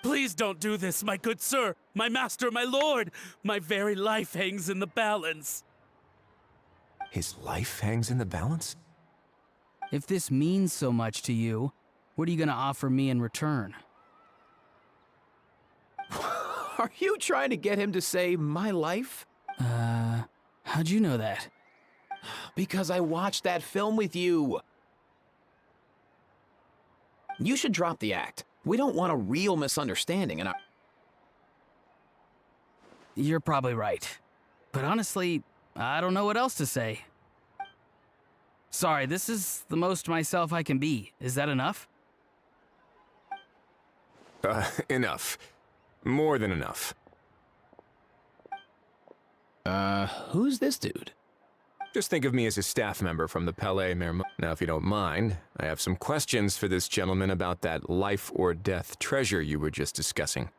Please don't do this, my good sir, my master, my lord. My very life hangs in the balance. His life hangs in the balance? If this means so much to you, what are you gonna offer me in return? Are you trying to get him to say my life? How'd you know that? Because I watched that film with you. You should drop the act. We don't want a real misunderstanding and You're probably right. But honestly, I don't know what else to say. Sorry, this is the most myself I can be. Is that enough? Enough. More than enough. Who's this dude? Just think of me as a staff member from the Palais Mermonia. Now, if you don't mind, I have some questions for this gentleman about that life or death treasure you were just discussing.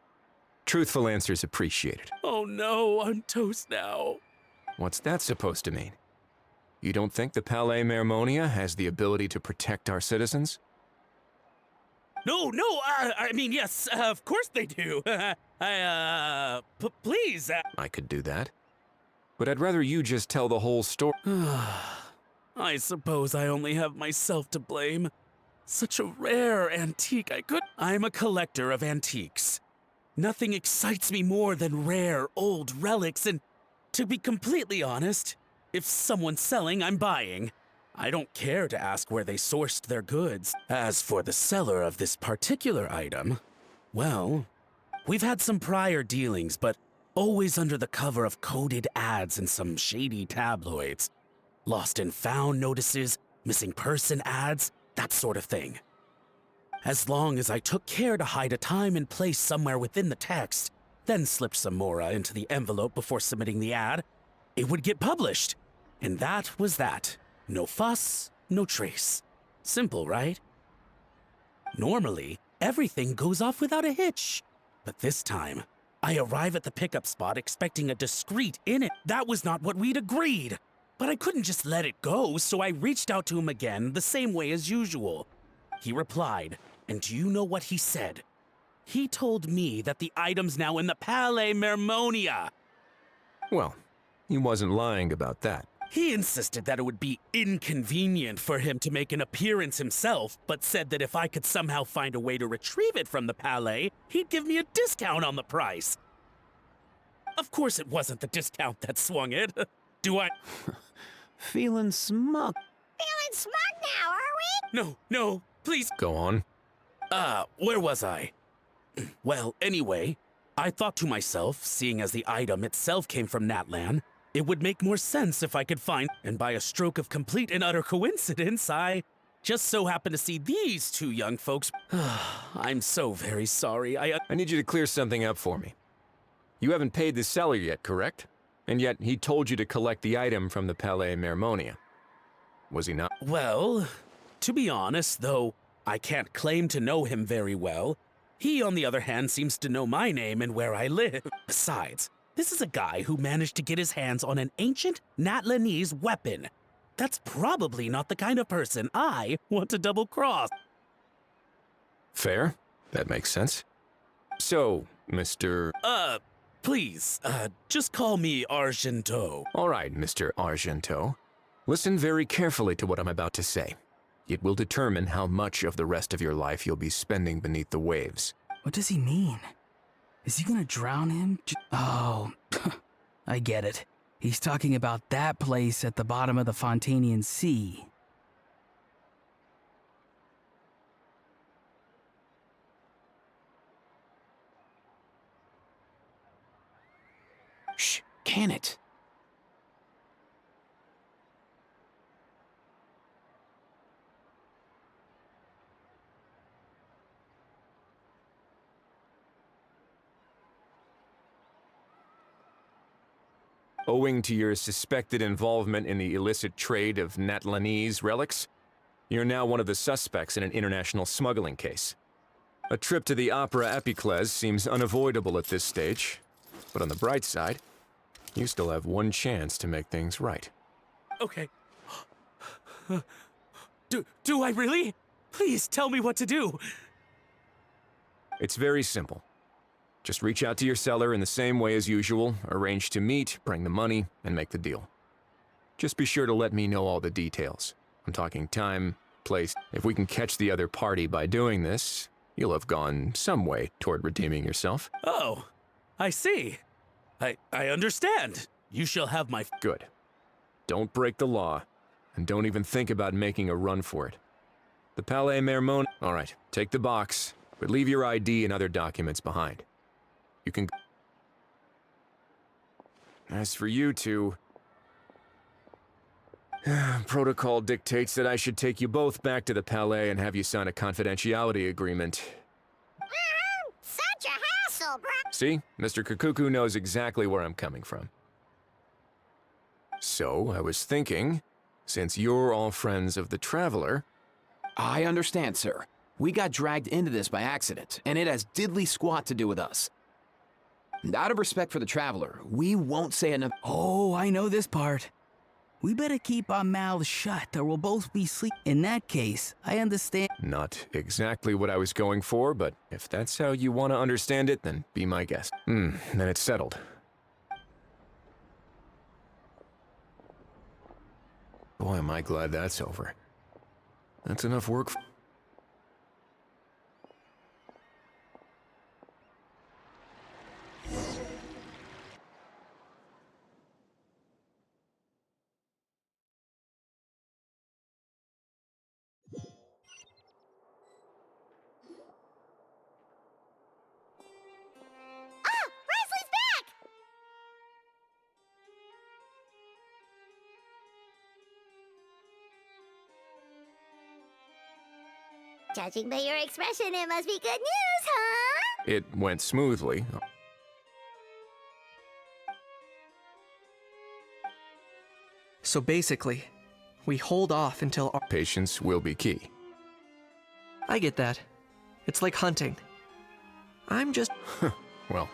Truthful answers appreciated. Oh no, I'm toast now. What's that supposed to mean? You don't think the Palais Mermonia has the ability to protect our citizens? No, I mean, yes, of course they do. Please. I could do that. But I'd rather you just tell the whole story. I suppose I only have myself to blame. Such a rare antique I'm a collector of antiques. Nothing excites me more than rare, old relics, and to be completely honest, if someone's selling, I'm buying. I don't care to ask where they sourced their goods. As for the seller of this particular item, well, we've had some prior dealings, but always under the cover of coded ads in some shady tabloids. Lost and found notices, missing person ads, that sort of thing. As long as I took care to hide a time and place somewhere within the text, then slipped some mora into the envelope before submitting the ad, it would get published. And that was that. No fuss, no trace. Simple, right? Normally, everything goes off without a hitch. But this time, I arrive at the pickup spot expecting a discreet in it. That was not what we'd agreed. But I couldn't just let it go, so I reached out to him again the same way as usual. He replied, and do you know what he said? He told me that the item's now in the Palais Mermonia. Well, he wasn't lying about that. He insisted that it would be inconvenient for him to make an appearance himself, but said that if I could somehow find a way to retrieve it from the Palais, he'd give me a discount on the price. Of course it wasn't the discount that swung it. Do I... Feeling smug. Feeling smug now, are we? No, please. Go on. Where was I? Well, anyway, I thought to myself, seeing as the item itself came from Natlan, it would make more sense if I could find, and by a stroke of complete and utter coincidence, I just so happened to see these two young folks. I'm so very sorry. I need you to clear something up for me. You haven't paid the seller yet, correct? And yet he told you to collect the item from the Palais Mermonia. Was he not? Well, to be honest, though I can't claim to know him very well, he, on the other hand, seems to know my name and where I live. Besides, this is a guy who managed to get his hands on an ancient Natlanese weapon. That's probably not the kind of person I want to double-cross. Fair. That makes sense. So, Mr. Please, just call me Argento. All right, Mr. Argento. Listen very carefully to what I'm about to say. It will determine how much of the rest of your life you'll be spending beneath the waves. What does he mean? Is he gonna drown him? Oh, I get it. He's talking about that place at the bottom of the Fontanian Sea. can it? Owing to your suspected involvement in the illicit trade of Natlanese relics, you're now one of the suspects in an international smuggling case. A trip to the Opera Epicles seems unavoidable at this stage, but on the bright side, you still have one chance to make things right. Okay. Do I really? Please tell me what to do. It's very simple. Just reach out to your seller in the same way as usual, arrange to meet, bring the money, and make the deal. Just be sure to let me know all the details. I'm talking time, place. If we can catch the other party by doing this, you'll have gone some way toward redeeming yourself. Oh, I see. I understand. You shall have my... Good. Don't break the law, and don't even think about making a run for it. The Palais Mermon... All right, take the box, but leave your ID and other documents behind. You can... As for you two... Protocol dictates that I should take you both back to the Palais and have you sign a confidentiality agreement. Such a hassle, bruh. See? Mr. Kakuku knows exactly where I'm coming from. So, I was thinking, since you're all friends of the Traveler... I understand, sir. We got dragged into this by accident, and it has diddly squat to do with us. And out of respect for the Traveler, we won't say enough. Oh, I know this part. We better keep our mouths shut or we'll both be sleep. In that case, I understand. Not exactly what I was going for, but if that's how you want to understand it, then be my guest. Then it's settled. Boy, am I glad that's over. That's enough work for... Judging by your expression, it must be good news, huh? It went smoothly. So basically, we hold off until our... Patience will be key. I get that. It's like hunting. I'm just... Well,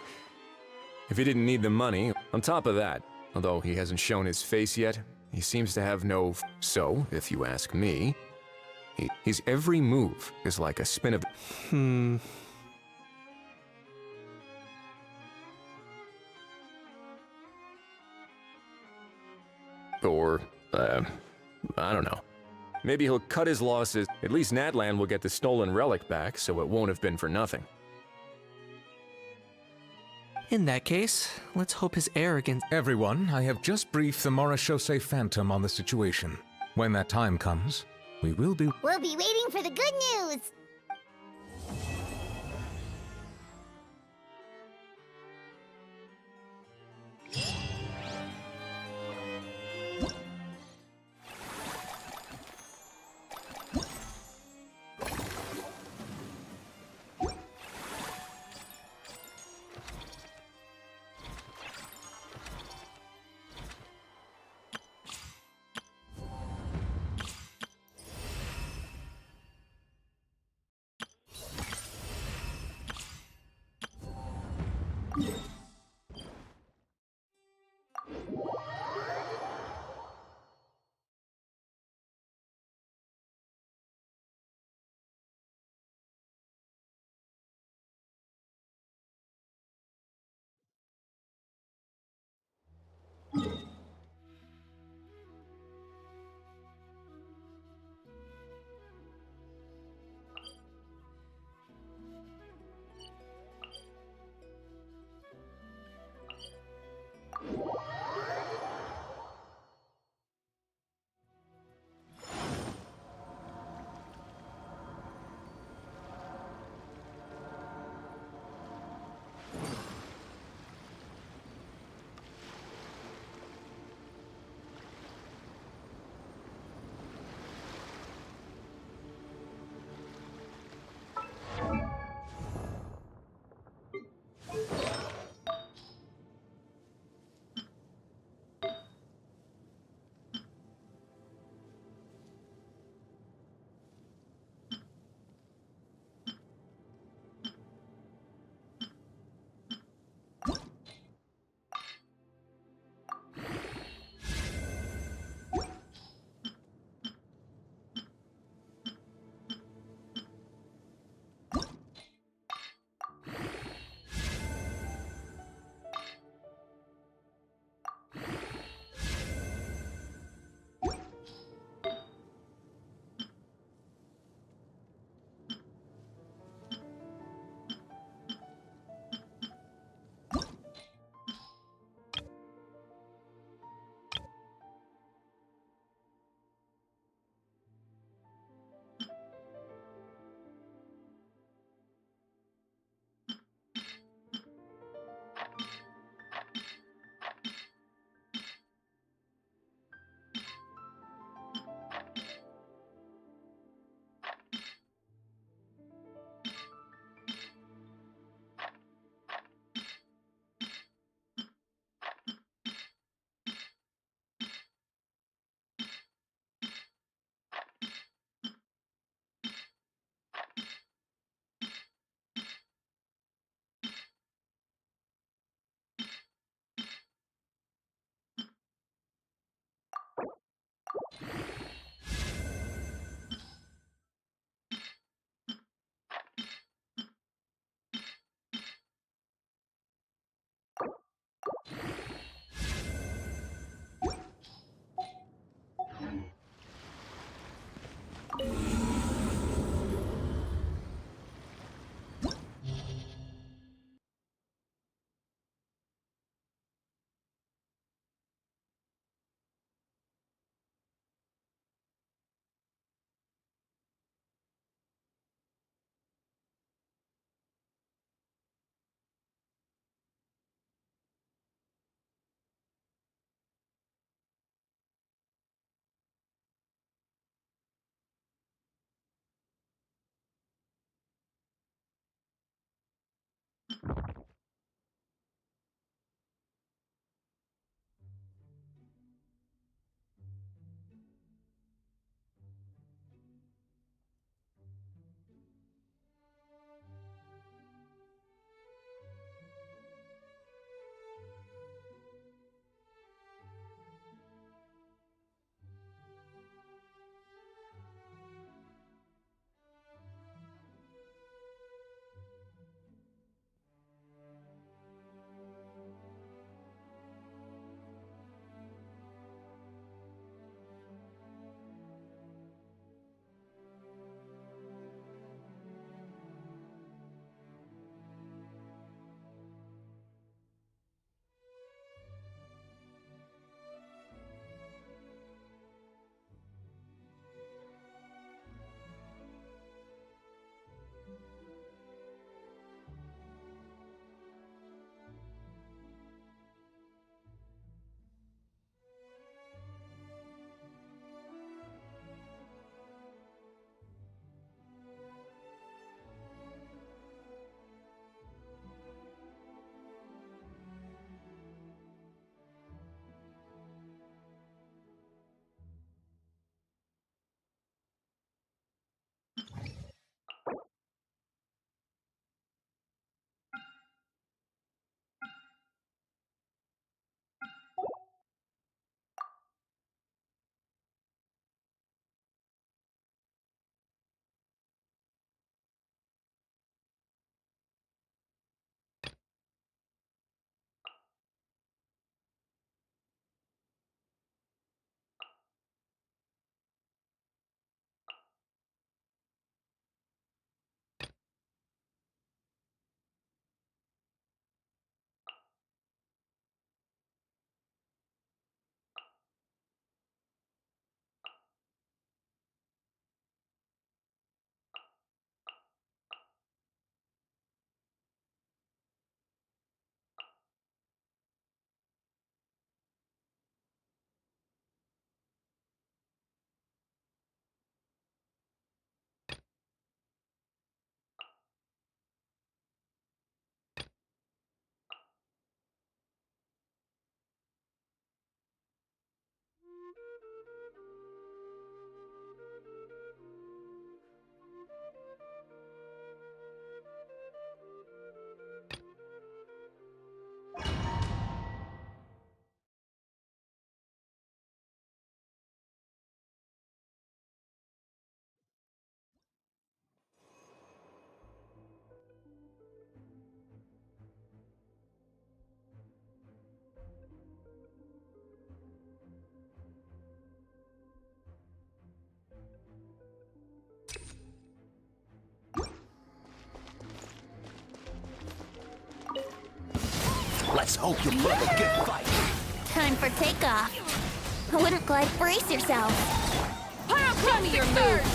if he didn't need the money, on top of that, although he hasn't shown his face yet, he seems to have no... So, if you ask me, his every move is like a spin of... Or, I don't know. Maybe he'll cut his losses. At least Natlan will get the stolen relic back, so it won't have been for nothing. In that case, let's hope his arrogance... Everyone, I have just briefed the Morishose Phantom on the situation. When that time comes, we will be... We'll be waiting for the good news. Let's hope you put up a good fight. Time for takeoff. Wouldn't glide, brace yourself. Show me your moves.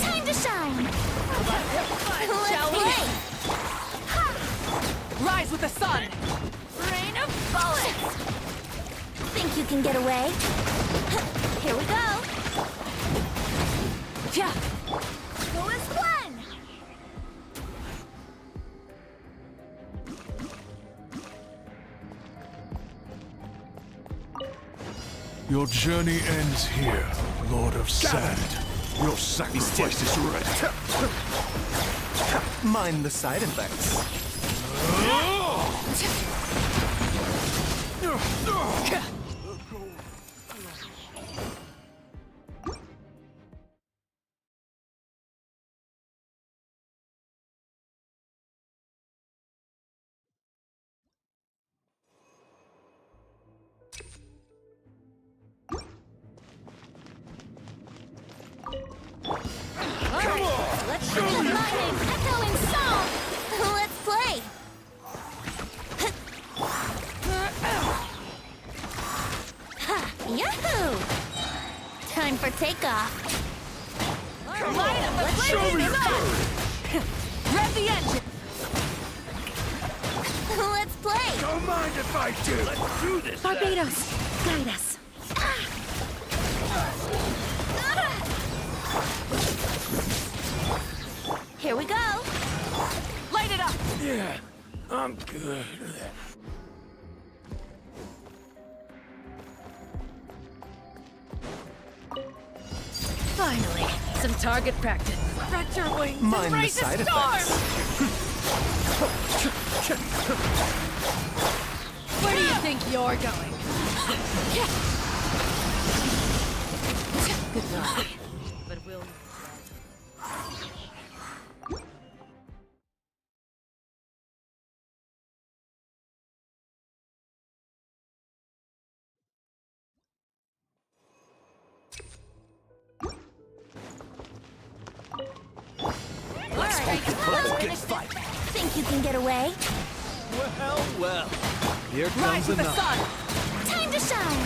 Time to shine. Shall we? Play. Rise with the sun. Rain of bullets. Think you can get away? Here we go. Yeah. Go as one. Your journey ends here, Lord of Sand. Your sacrifice is ready. Mind the side effects. Let's show the lightning echoing song. Let's play. Yahoo! Time for takeoff. Light up the blazing sun. Rev the engine. Let's play. Don't mind if I do. Let's do this. Barbados, guide us. Here we go. I'm good. Finally, some target practice. Stretch your wings Mind and the raise side a storm! Where do you think you're going? Goodbye. But we'll... Let's finish this. Think you can get away? Well. Here Rise comes with the another. sun. Time to shine.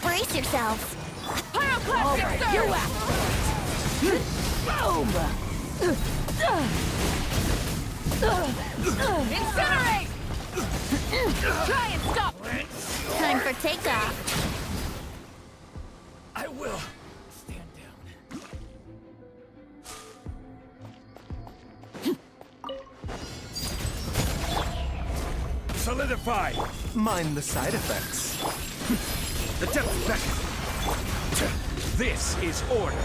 Brace yourselves. Pyroclast Boom! Incinerate! Try and stop! Time for takeoff. I will. Solidify! Mind the side effects. The depth back! This is order!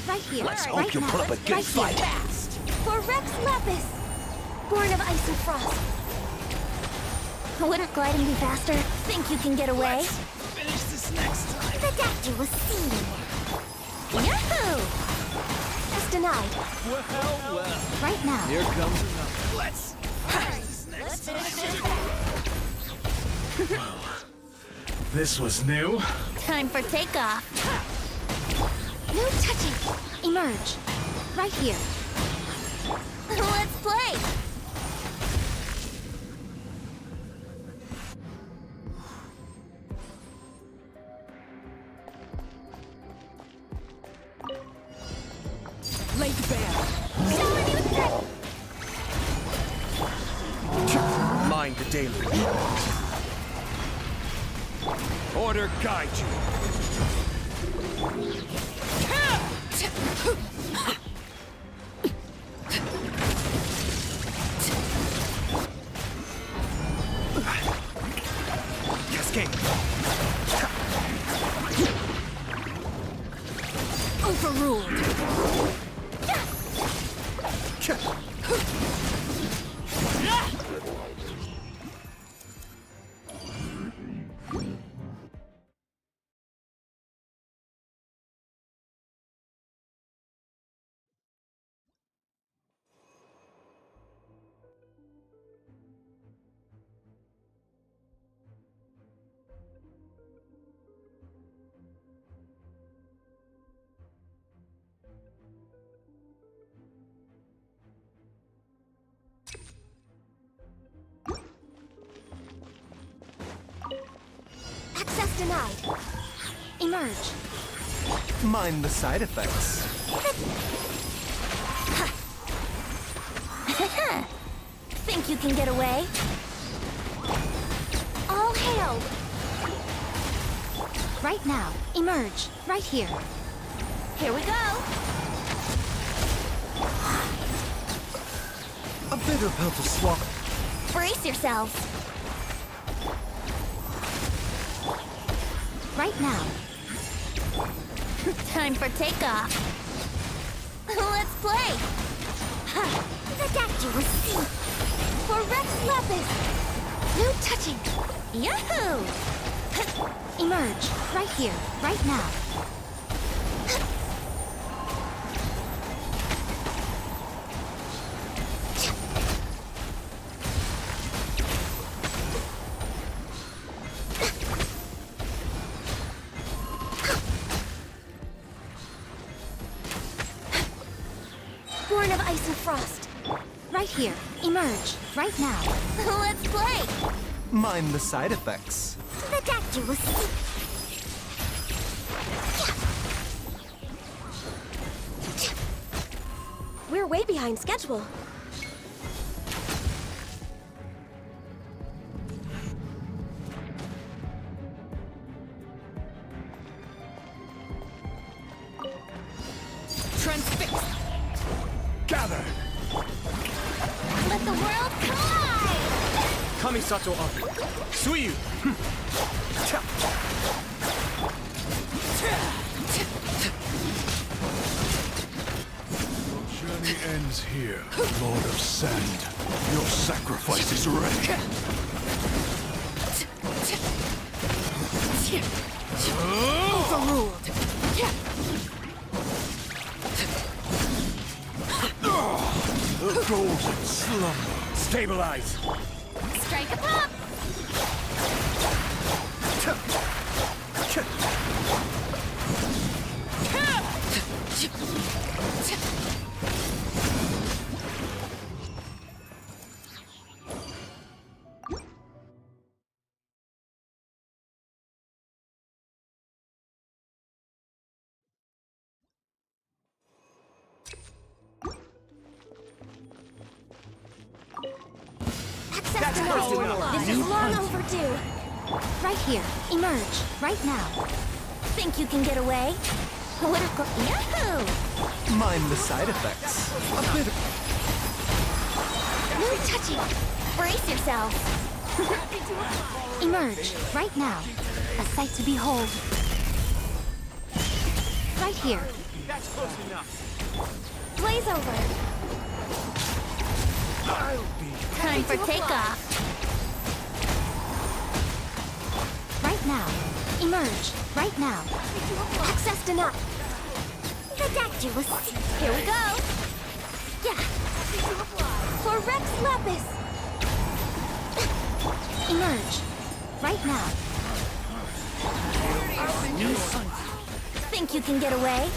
Right here. Let's hope right you now. put up a good right fight. Here. Fast. For Rex Lapis, born of ice and frost. Wouldn't gliding be faster? Think you can get away? Let's finish this next time. The doctor was seen. Yahoo! As denied. Well. Right now. Here comes another. Let's finish this next time. This was new. Time for takeoff. No touching. Emerge. Right here. Let's play. Lake Bear. Mind the deluge. Order guide you. Cascade. Overruled. denied. Emerge. Mind the side effects. Think you can get away? All hail! Right now, emerge. Right here. Here we go! A bitter pill to swallow. Brace yourselves! Right now. Time for takeoff. Let's play! The Dactyl was seen. For Rex Lapis! No touching! Yahoo! Emerge. Right here. Right now. Born of ice and frost. Right here. Emerge. Right now. Let's play! Mind the side effects. The Dactyl was seen. We're way behind schedule. Transfix! Gather! Let the world collide! Kamisato up. Suiyu! Journey ends here, Lord of Sand. Your sacrifice is ready. Overruled. The golden slumber. Stabilize! Strike a pop! That's close enough. This is long overdue. Right here. Emerge. Right now. Think you can get away? Yahoo! Mind the side effects. A bitter. No touching. Brace yourself. Emerge. Right now. A sight to behold. Right here. That's close enough. Blaze over. I'll be Time for takeoff. Right now. Emerge. Right now. Access denied. The Dactyl was... Here we go. Yeah. For Rex Lapis. Emerge. Right now. Think you can get away?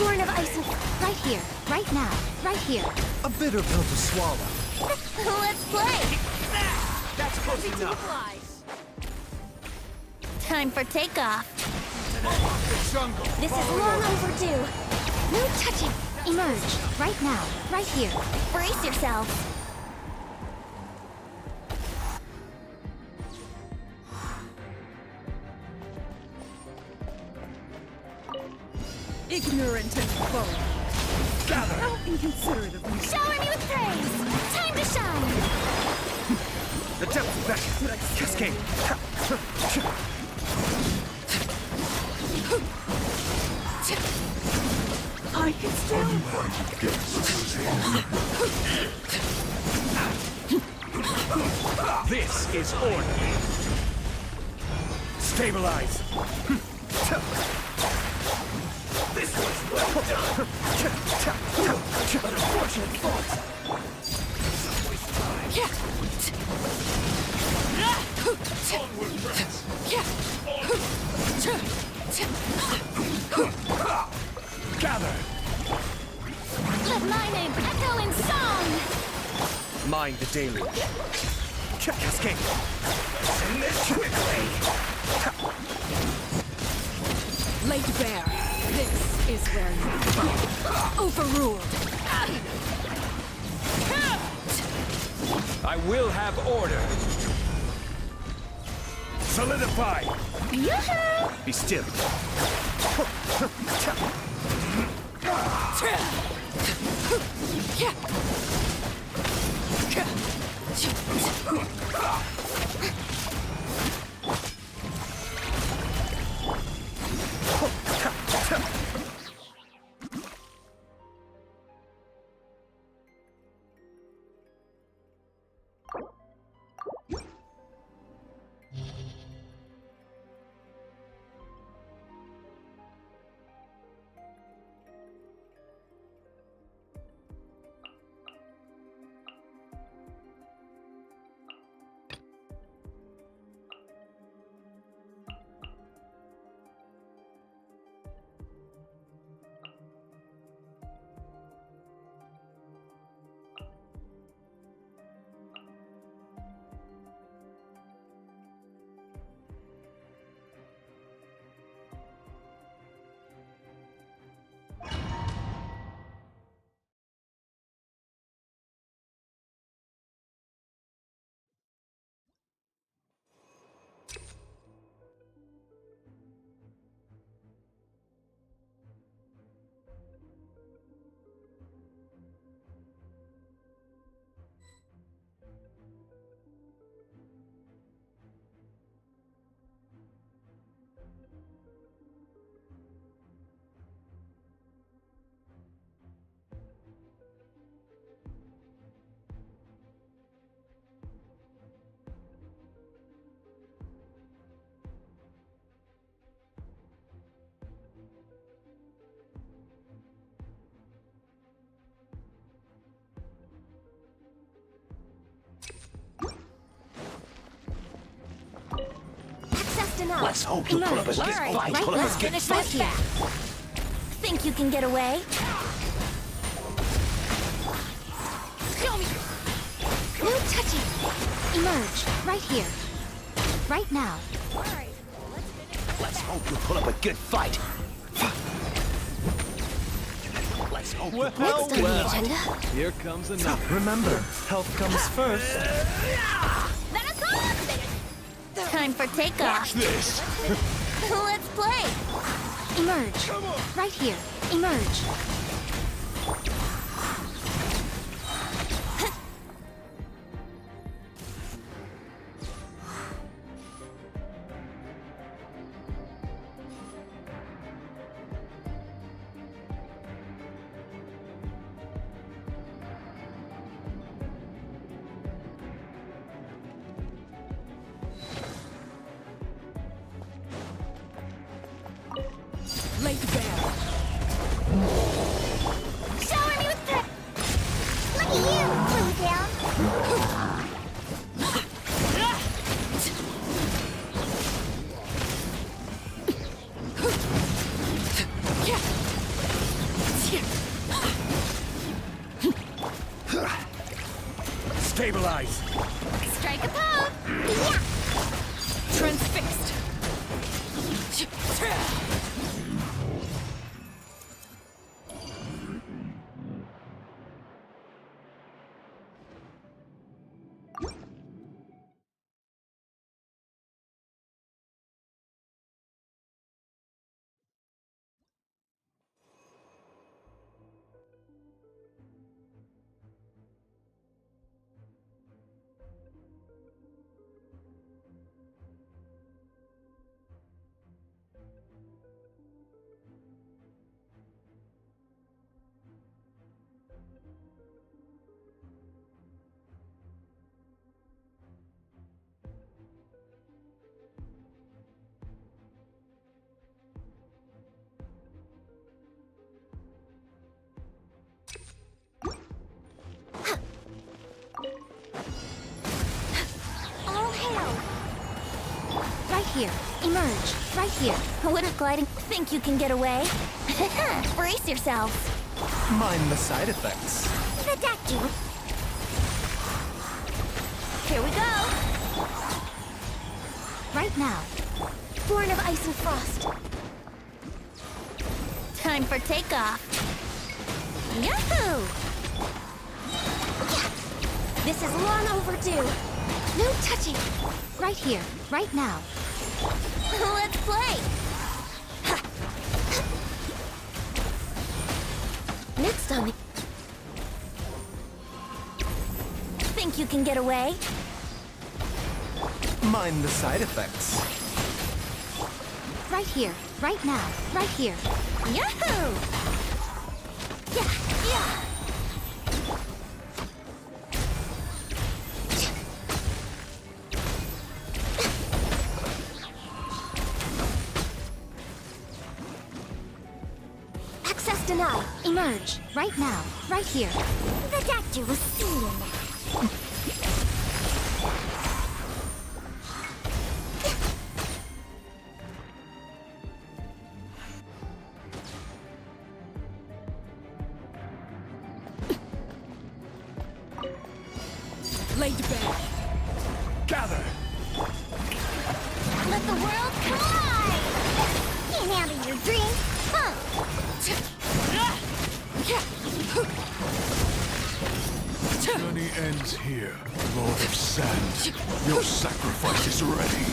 Born of ice and... Right here. Right now. Right here. A bitter pill to swallow. Let's play! That's close enough. Time for takeoff. The jungle. This is long overdue. No touching. Emerge. Right now. Right here. Brace yourself. Ignorant and bold. Gather! How inconsiderate of me. Shower me with praise. Time to shine. The devil's back. Cascade. I can still... This is order. Stabilize. This was well done. Unfortunate thought. Onward, friends. Gather. Let my name echo in song. Mind the deluge. Escape! Send this quickly! Late Bear, this is where you overruled. I will have order. Solidify! Yoo-hoo! Be still. Let's hope you pull up a good fight. Pull up a good fight. Think you can get away? No touching! Emerge, right here. Right now. Let's hope you pull up a good fight. Let's hope you pull up a good fight. Here comes another. Remember, health comes first. Time for takeoff. Watch this. Let's play. Emerge, right here. Emerge. Late Bear. Shower me with pep! Look at you, Blue Down! Stabilize. Strike a pose. Yeah! Transfixed. All hail! Right here. Emerge, right here. Wouldn't gliding think you can get away? Brace yourselves. Mind the side effects. Protect you. Here we go. right now. Born of ice and frost. Time for takeoff. Yahoo! Yeah. This is long overdue. No touching. Right here, right now. Let's play! Next on the... Think you can get away? Mind the side effects. Right here, right now, right here. Yahoo! Yeah, yeah! Access denied. Emerge. Right now. Right here. The doctor was seeing. Laid bare. Gather! Let the world collide! Can't handle your dreams, huh? Journey ends here, Lord of Sand. Your sacrifice is ready.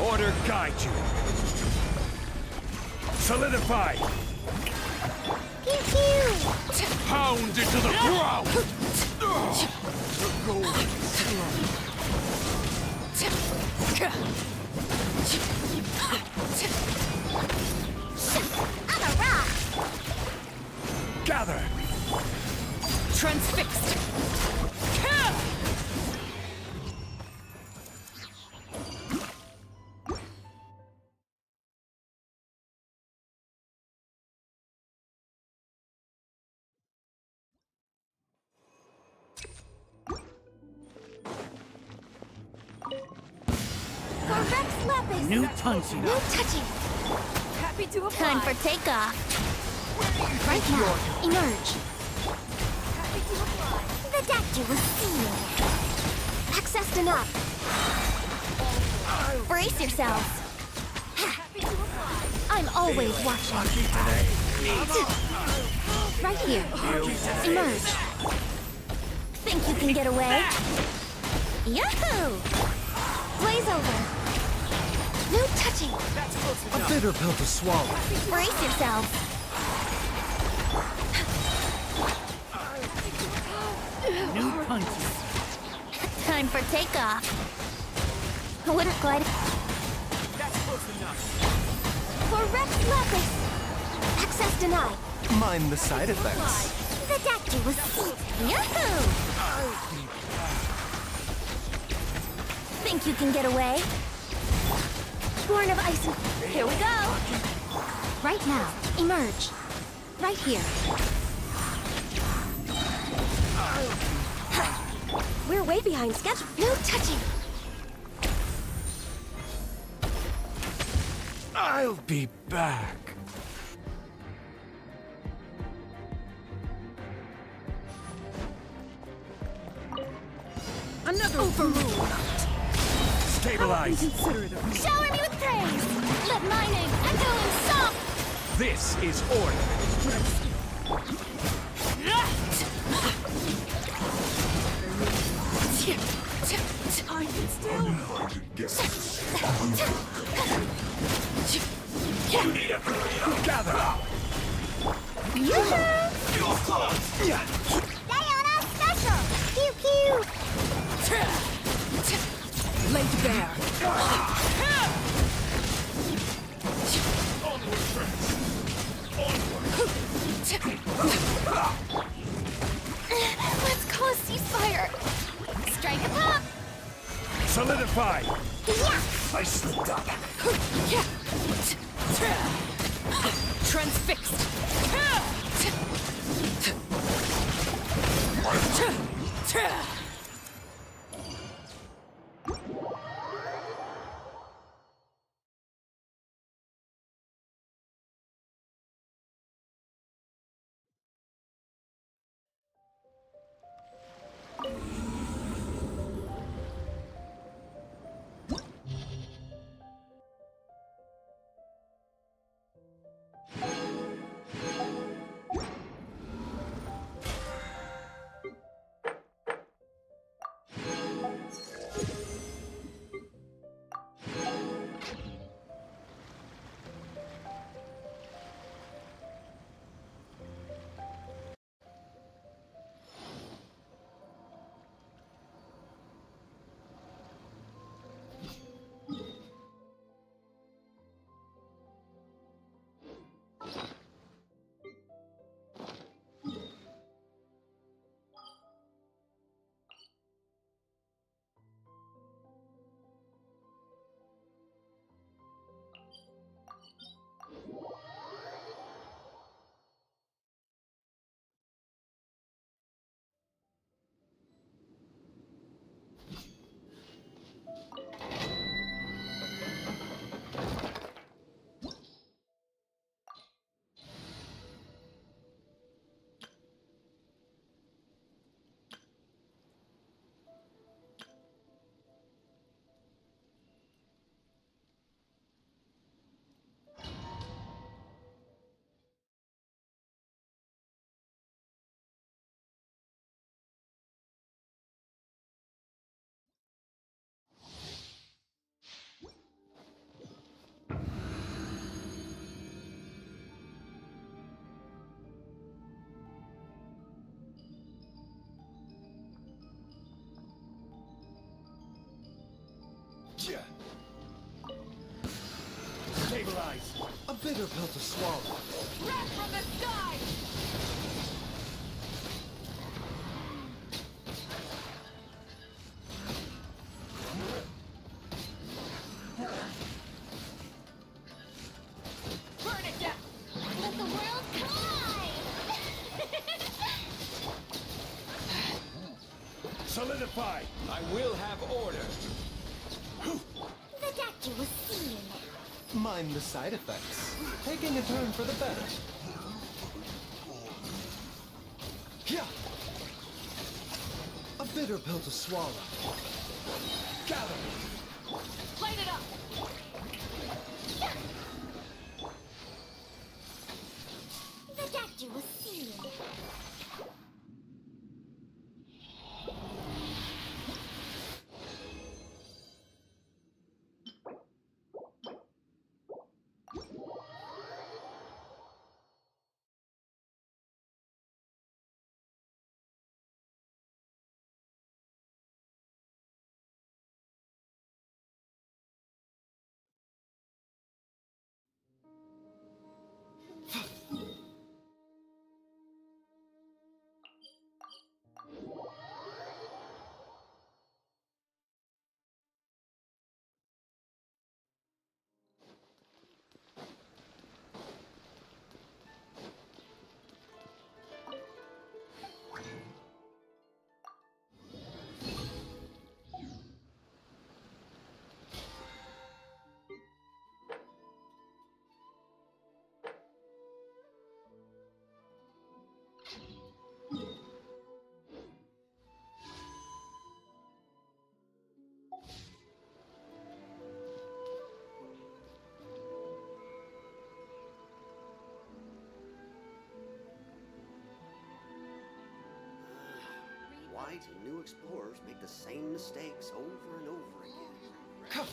Order guide you. Solidify. Pew pew! Pound into the ground! The gold On a rock! Gather! Transfixed. Correct lapis! New punching. No touching! Happy to apply. Time for takeoff. Right now, emerge. Happy to apply. The doctor was seeing. Access denied. Brace yourselves. Happy to apply. I'm always watching. Right here. Emerge. Think you can get away? Yahoo! Blaze over. No touching. A bitter pill to swallow. Brace yourselves. New punches. Time for takeoff. Wouldn't glide. Correct lapis. Access denied. Mind the side effects. The doctor was seeing. Yahoo! Think you can get away? Born of ice and... Here we go! Right now. Emerge. Right here. We're way behind schedule. No touching. I'll be back. Another overrule. Stabilize. Shower me with praise. Let my name echo in song. This is order. I can still. Gather. Stay on our special. Pew pew. Laid bare. Let's call a ceasefire. Strike a pop. Solidify. Yeah. I slipped up. Transfixed. skies. A bitter pill to swallow. Wrath from the sky! Burn it down! Let the world collide! Solidify! I will have order. The doctor will see you now. Mind the side effects. Taking a turn for the better. Yeah. A bitter pill to swallow. Gather. Light it up! The doctor will see you now. Why do new explorers make the same mistakes over and over again? Come.